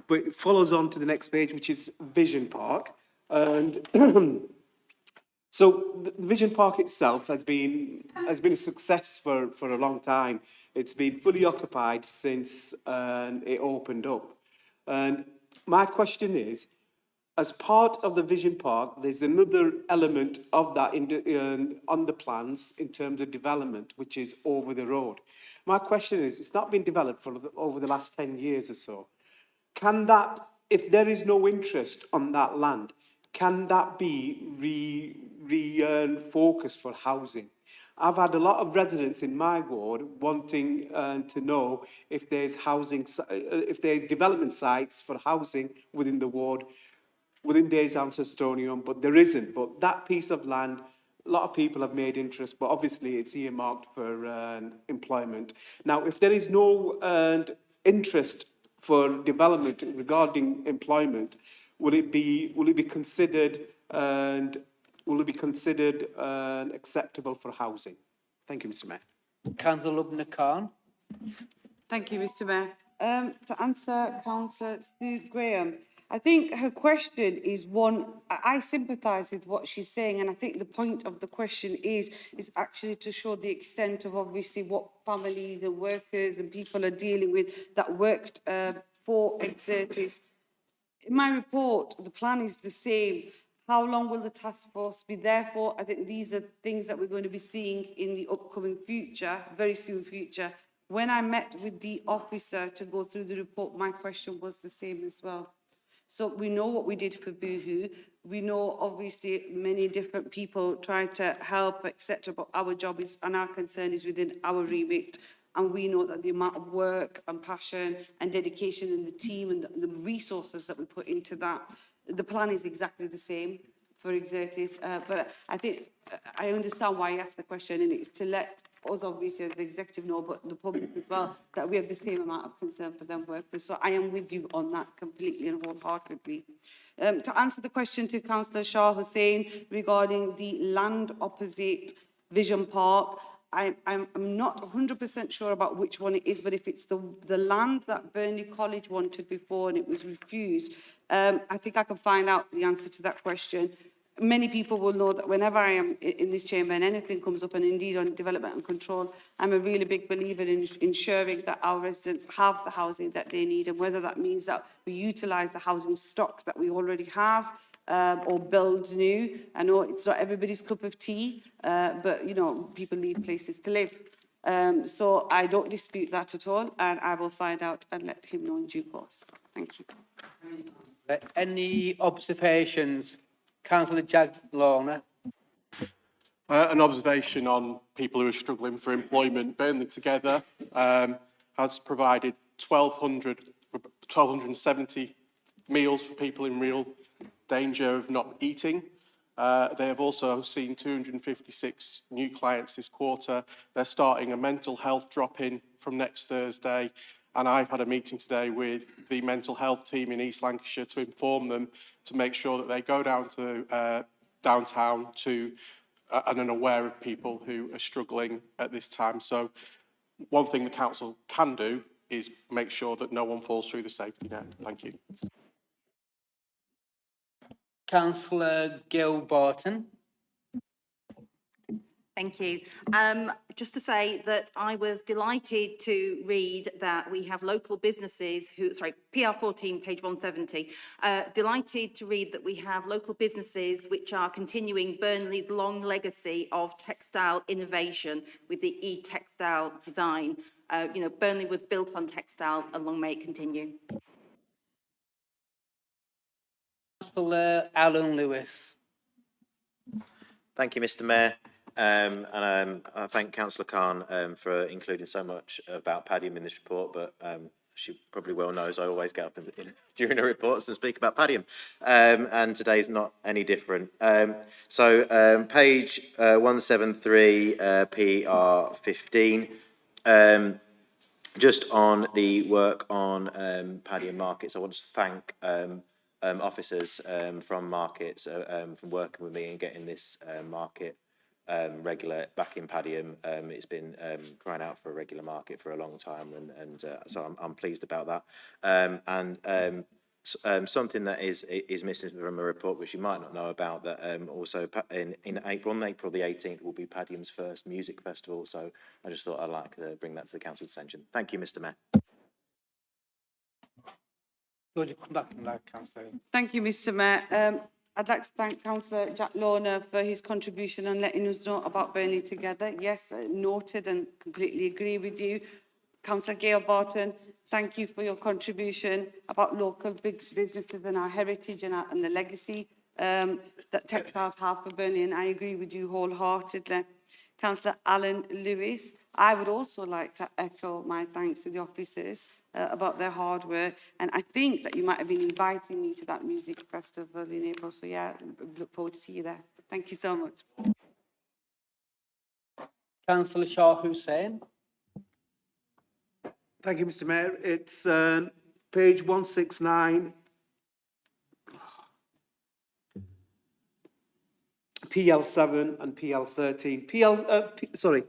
but it follows on to the next page, which is Vision Park. And so the Vision Park itself has been a success for a long time. It's been fully occupied since it opened up. And my question is, as part of the Vision Park, there's another element of that on the plans in terms of development, which is over the road. My question is, it's not been developed for over the last 10 years or so. Can that, if there is no interest on that land, can that be focused for housing? I've had a lot of residents in my ward wanting to know if there's if there's development sites for housing within the ward, within Dayshouse and Stonium, but there isn't. But that piece of land, a lot of people have made interest, but obviously it's earmarked for employment. Now, if there is no interest for development regarding employment, will it be considered acceptable for housing? Thank you, Mr. Mayor. Councillor Lubna Khan. Thank you, Mr. Mayor. To answer Councillor Sue Graham, I think her question is one, I sympathise with what she's saying, and I think the point of the question is actually to show the extent of obviously what families and workers and people are dealing with that worked for Exertis. In my report, the plan is the same. How long will the task force be there for? I think these are things that we're going to be seeing in the upcoming future, very soon future. When I met with the officer to go through the report, my question was the same as well. So we know what we did for Boohoo. We know obviously many different people tried to help, etc. But our job is and our concern is within our remit. And we know that the amount of work and passion and dedication and the team and the resources that we put into that, the plan is exactly the same for Exertis. But I think I understand why you asked the question, and it's to let us obviously as the executive know, but the public as well, that we have the same amount of concern for them workers. So I am with you on that completely and wholeheartedly. To answer the question to Councillor Shah Hussain regarding the land opposite Vision Park, I'm not 100% sure about which one it is, but if it's the land that Burnley College wanted before and it was refused, I think I can find out the answer to that question. Many people will know that whenever I am in this chamber and anything comes up, and indeed on development and control, I'm a really big believer in ensuring that our residents have the housing that they need, and whether that means that we utilise the housing stock that we already have, or build new. I know it's not everybody's cup of tea, but, you know, people need places to live. So I don't dispute that at all, and I will find out and let him know in due course. Thank you. Any observations? Councillor Jack Lorna. An observation on people who are struggling for employment. Burnley Together has provided 1,270 meals for people in real danger of not eating. They have also seen 256 new clients this quarter. They're starting a mental health drop-in from next Thursday. And I've had a meeting today with the mental health team in East Lancashire to inform them to make sure that they go down to downtown and are aware of people who are struggling at this time. So one thing the council can do is make sure that no one falls through the safety net. Thank you. Councillor Gil Barton. Thank you. Just to say that I was delighted to read that we have local businesses who, sorry, PR14, page 170, delighted to read that we have local businesses which are continuing Burnley's long legacy of textile innovation with the e-textile design. You know, Burnley was built on textiles, and long may it continue. Councillor Alan Lewis. Thank you, Mr. Mayor. I thank Councillor Khan for including so much about Padiham in this report, but she probably well knows I always get up during her reports and speak about Padiham, and today's not any different. Page 173, PR15, just on the work on Padiham markets, I want to thank officers from markets from working with me and getting this market regular back in Padiham. It's been crying out for a regular market for a long time, and so I'm pleased about that. Something that is missing from a report, which you might not know about, that also in April, on April the 18th, will be Padiham first music festival. So I just thought I'd like to bring that to the council's attention. Thank you, Mr. Mayor. Would you come back on that, Councillor? Thank you, Mr. Mayor. I'd like to thank Councillor Jack Lorna for his contribution and letting us know about Burnley Together. Yes, noted and completely agree with you. Councillor Gail Barton, thank you for your contribution about local big businesses and our heritage and the legacy that textiles have for Burnley, and I agree with you wholeheartedly. Councillor Alan Lewis, I would also like to echo my thanks to the officers about their hard work, and I think that you might have been inviting me to that music festival in April, so yeah, look forward to see you there. Thank you so much. Councillor Shah Hussain. Thank you, Mr. Mayor. It's page 169, PL7 and PL13. PL7.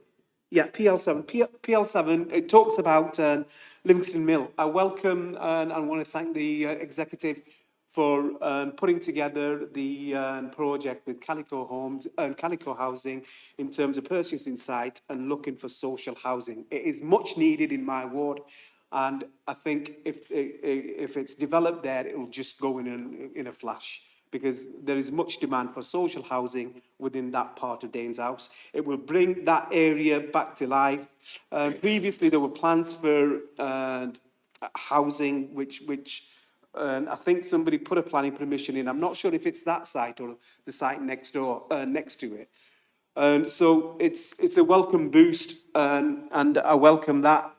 It talks about Livingston Mill. I welcome and I want to thank the executive for putting together the project with Calico Homes and Calico Housing in terms of purchasing site and looking for social housing. It is much needed in my ward, and I think if it's developed there, it will just go in a flash, because there is much demand for social housing within that part of Danes House. It will bring that area back to life. Previously, there were plans for housing, which I think somebody put a planning permission in. I'm not sure if it's that site or the site next door, next to it. So it's a welcome boost, and I welcome that.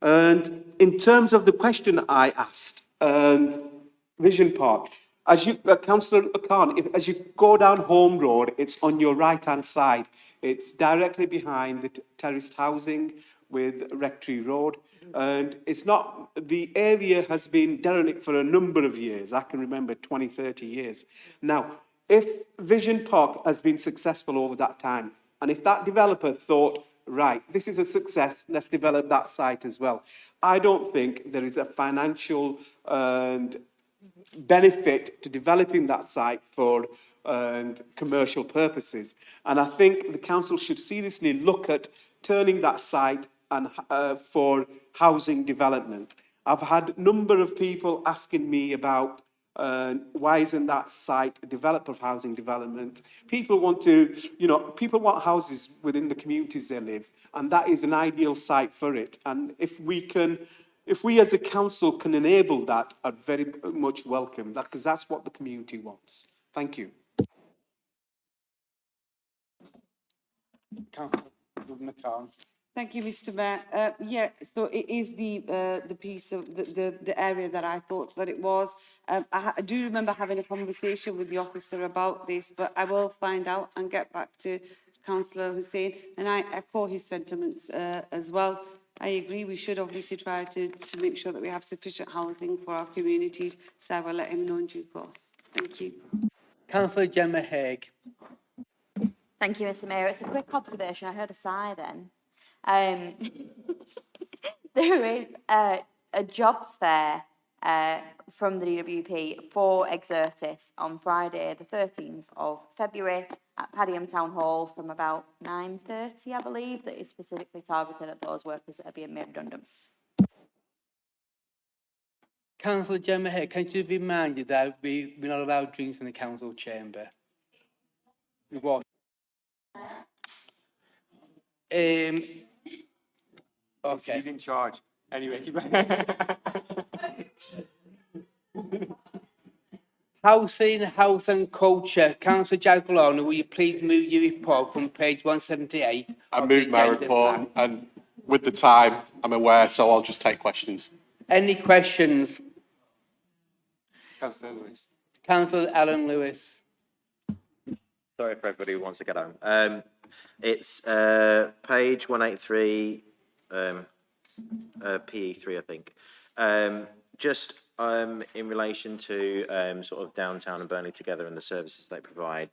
And in terms of the question I asked, Vision Park, as you, Councillor Khan, as you go down Home Road, it's on your right-hand side. It's directly behind the terraced housing with Rectory Road. And it's not, the area has been derelict for a number of years. I can remember 20, 30 years. Now, if Vision Park has been successful over that time, and if that developer thought, right, this is a success, let's develop that site as well, I don't think there is a financial benefit to developing that site for commercial purposes. And I think the council should seriously look at turning that site and for housing development. I've had a number of people asking me about why isn't that site a developer of housing development? People want to, people want houses within the communities they live, and that is an ideal site for it. And if we as a council can enable that, I'd very much welcome that, because that's what the community wants. Thank you. Councillor Khan. Thank you, Mr. Mayor. Yeah, so it is the piece of the area that I thought that it was. I do remember having a conversation with the officer about this, but I will find out and get back to Councillor Hussain, and I echo his sentiments as well. I agree, we should obviously try to make sure that we have sufficient housing for our communities, so I will let him know in due course. Thank you. Councillor Gemma Haig. Thank you, Mr. Mayor. It's a quick observation. I heard a sigh then. There is a jobs fair from the DWP for Exertis on Friday, the 13th of February at Padiham Town Hall from about 9:30, I believe, that is specifically targeted at those workers that are being made redundant. Councillor Gemma Haig, can you remind you that we're not allowed drinks in the council chamber? What? Okay. He's in charge. Anyway. Housing, Health and Culture. Councillor Jagiellonian, will you please move your report from page 178? I moved my report, and with the time, I'm aware, so I'll just take questions. Any questions? Councillor Lewis. Councillor Alan Lewis. Sorry for everybody who wants to get home. It's page 183, PE3, I think. Just in relation to sort of downtown and Burnley Together and the services they provide.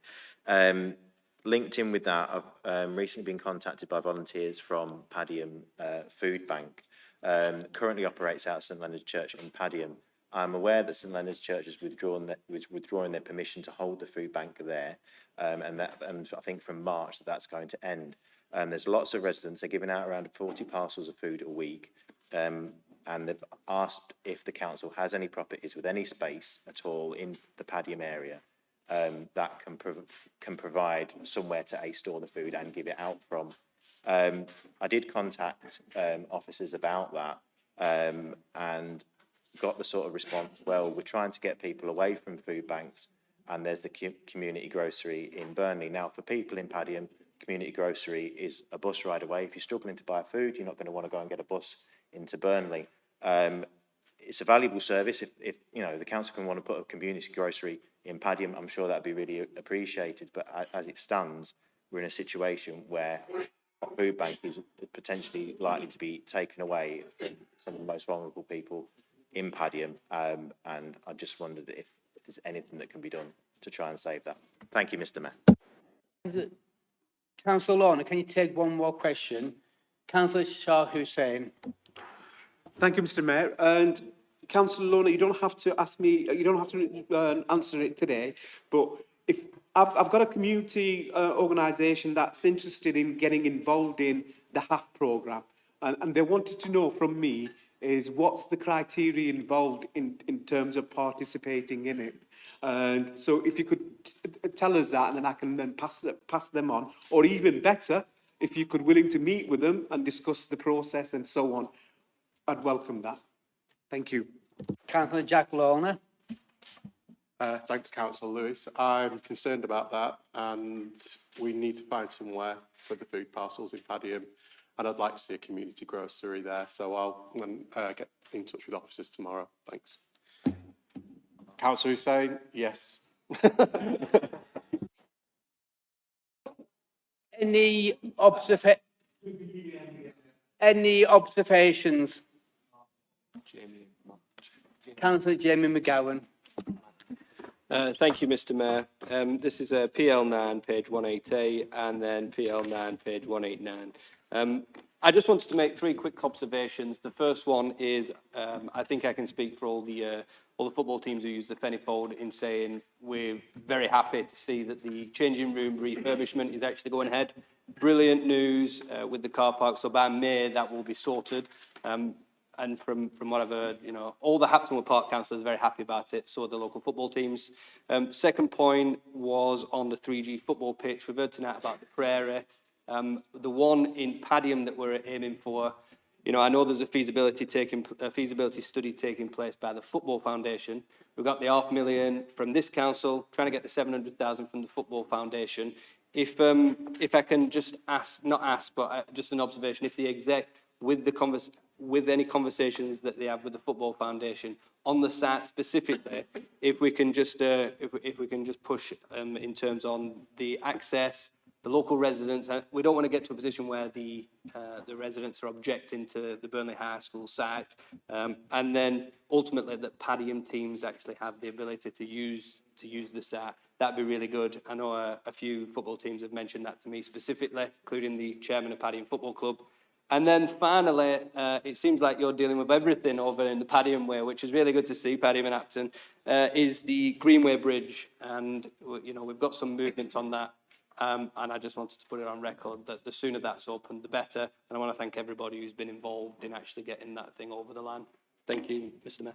Linked in with that, I've recently been contacted by volunteers from Padiham Food Bank. Currently operates out of St Leonard's Church in Padiham. I'm aware that St Leonard's Church was withdrawing their permission to hold the food bank there, and I think from March that's going to end. There's lots of residents, they're giving out around 40 parcels of food a week, and they've asked if the council has any properties with any space at all in the Padiham area that can provide somewhere to store the food and give it out from. I did contact officers about that and got the sort of response, well, we're trying to get people away from food banks, and there's the community grocery in Burnley. Now, for people in Padiham, community grocery is a bus ride away. If you're struggling to buy food, you're not going to want to go and get a bus into Burnley. It's a valuable service. If you know, the council can want to put a community grocery in Padiham, I'm sure that'd be really appreciated. But as it stands, we're in a situation where a food bank is potentially likely to be taken away from some of the most vulnerable people in Padiham, and I just wondered if there's anything that can be done to try and save that. Thank you, Mr. Mayor. Councillor Lorna, can you take one more question? Councillor Shah Hussain. Thank you, Mr. Mayor. And Councillor Lorna, you don't have to ask me, you don't have to answer it today, but if I've got a community organisation that's interested in getting involved in the HAF programme, and they wanted to know from me is what's the criteria involved in terms of participating in it. And so if you could tell us that, and then I can then pass them on, or even better, if you could willing to meet with them and discuss the process and so on, I'd welcome that. Thank you. Councillor Jack Lorna. Thanks, Councillor Lewis. I'm concerned about that, and we need to find somewhere for the food parcels in Padiham, and I'd like to see a community grocery there, so I'll get in touch with officers tomorrow. Thanks. Councillor Hussain, yes. Any observations? Councillor Jamie McGowan. Thank you, Mr. Mayor. This is PL9, page 180, and then PL9, page 189. I just wanted to make three quick observations. The first one is, I think I can speak for all the football teams who use the Pennyfold in saying we're very happy to see that the changing room refurbishment is actually going ahead. Brilliant news with the car park. So by May, that will be sorted. And from what I've heard, you know, all the Hapton Park councillors are very happy about it, so are the local football teams. Second point was on the 3G football pitch. We've heard tonight about the Prairie. The one in Padiham that we're aiming for, you know, I know there's a feasibility study taking place by the Football Foundation. We've got the $500,000 from this council, trying to get the 700,000 from the Football Foundation. If I can just ask, not ask, but just an observation, if the exec, with any conversations that they have with the Football Foundation on the site specifically, if we can just push in terms on the access, the local residents. We don't want to get to a position where the residents are objecting to the Burnley High School site, and then ultimately that Padiham teams actually have the ability to use the site. That'd be really good. I know a few football teams have mentioned that to me specifically, including the chairman of Padiham Football Club. And then finally, it seems like you're dealing with everything over in the Padiham Way, which is really good to see, Padiham and Acton, is the Greenway Bridge. And, you know, we've got some movement on that. And I just wanted to put it on record that the sooner that's open, the better. And I want to thank everybody who's been involved in actually getting that thing over the line. Thank you, Mr. Mayor.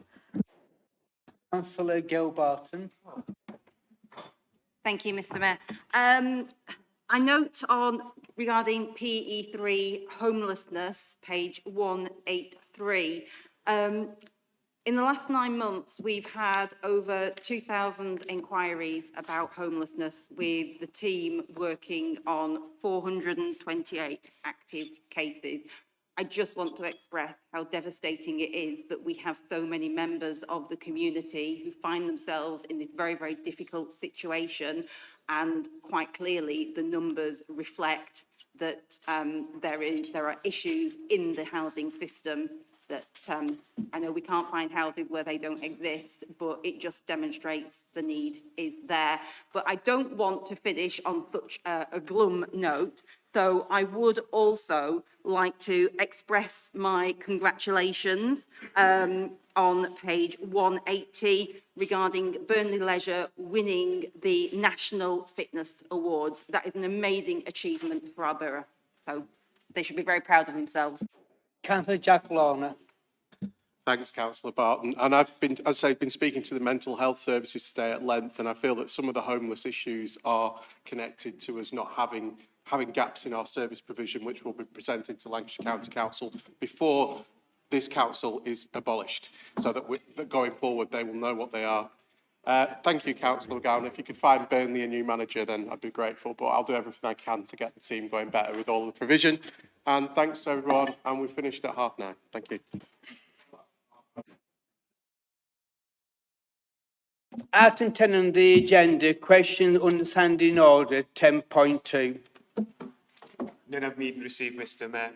Councillor Gilbarton. Thank you, Mr. Mayor. I note regarding PE3 homelessness, page 183. In the last 9 months, we've had over 2,000 inquiries about homelessness, with the team working on 428 active cases. I just want to express how devastating it is that we have so many members of the community who find themselves in this very, very difficult situation. And quite clearly, the numbers reflect that there are issues in the housing system that I know we can't find houses where they don't exist, but it just demonstrates the need is there. But I don't want to finish on such a glum note. So I would also like to express my congratulations on page 180 regarding Burnley Leisure winning the National Fitness Awards. That is an amazing achievement for our borough. So they should be very proud of themselves. Councillor Jack Lorna. Thanks, Councillor Barton. And I've been, as I've been speaking to the mental health services today at length, and I feel that some of the homeless issues are connected to us not having gaps in our service provision, which will be presented to Lancashire County Council before this council is abolished, so that going forward they will know what they are. Thank you, Councillor McGowan. If you could find Burnley a new manager, then I'd be grateful, but I'll do everything I can to get the team going better with all the provision. And thanks to everyone, and we've finished at 9:30. Thank you. Item 10 on the agenda, question understanding order 10.2. None of me received, Mr Mayor.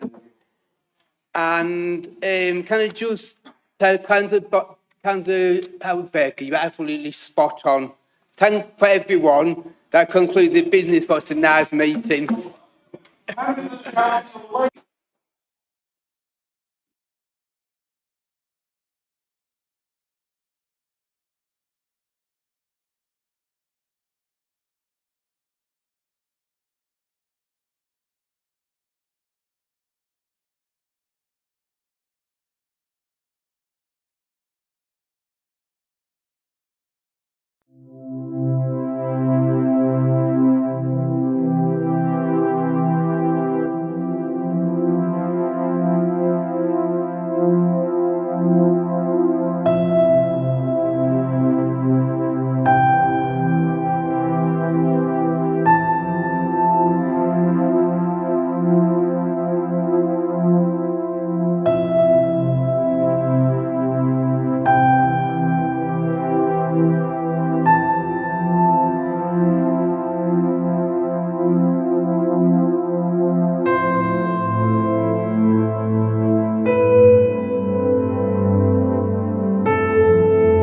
And can I just tell Councillor Howard Baker, you're absolutely spot on. Thank for everyone. That concludes the business for tonight's meeting.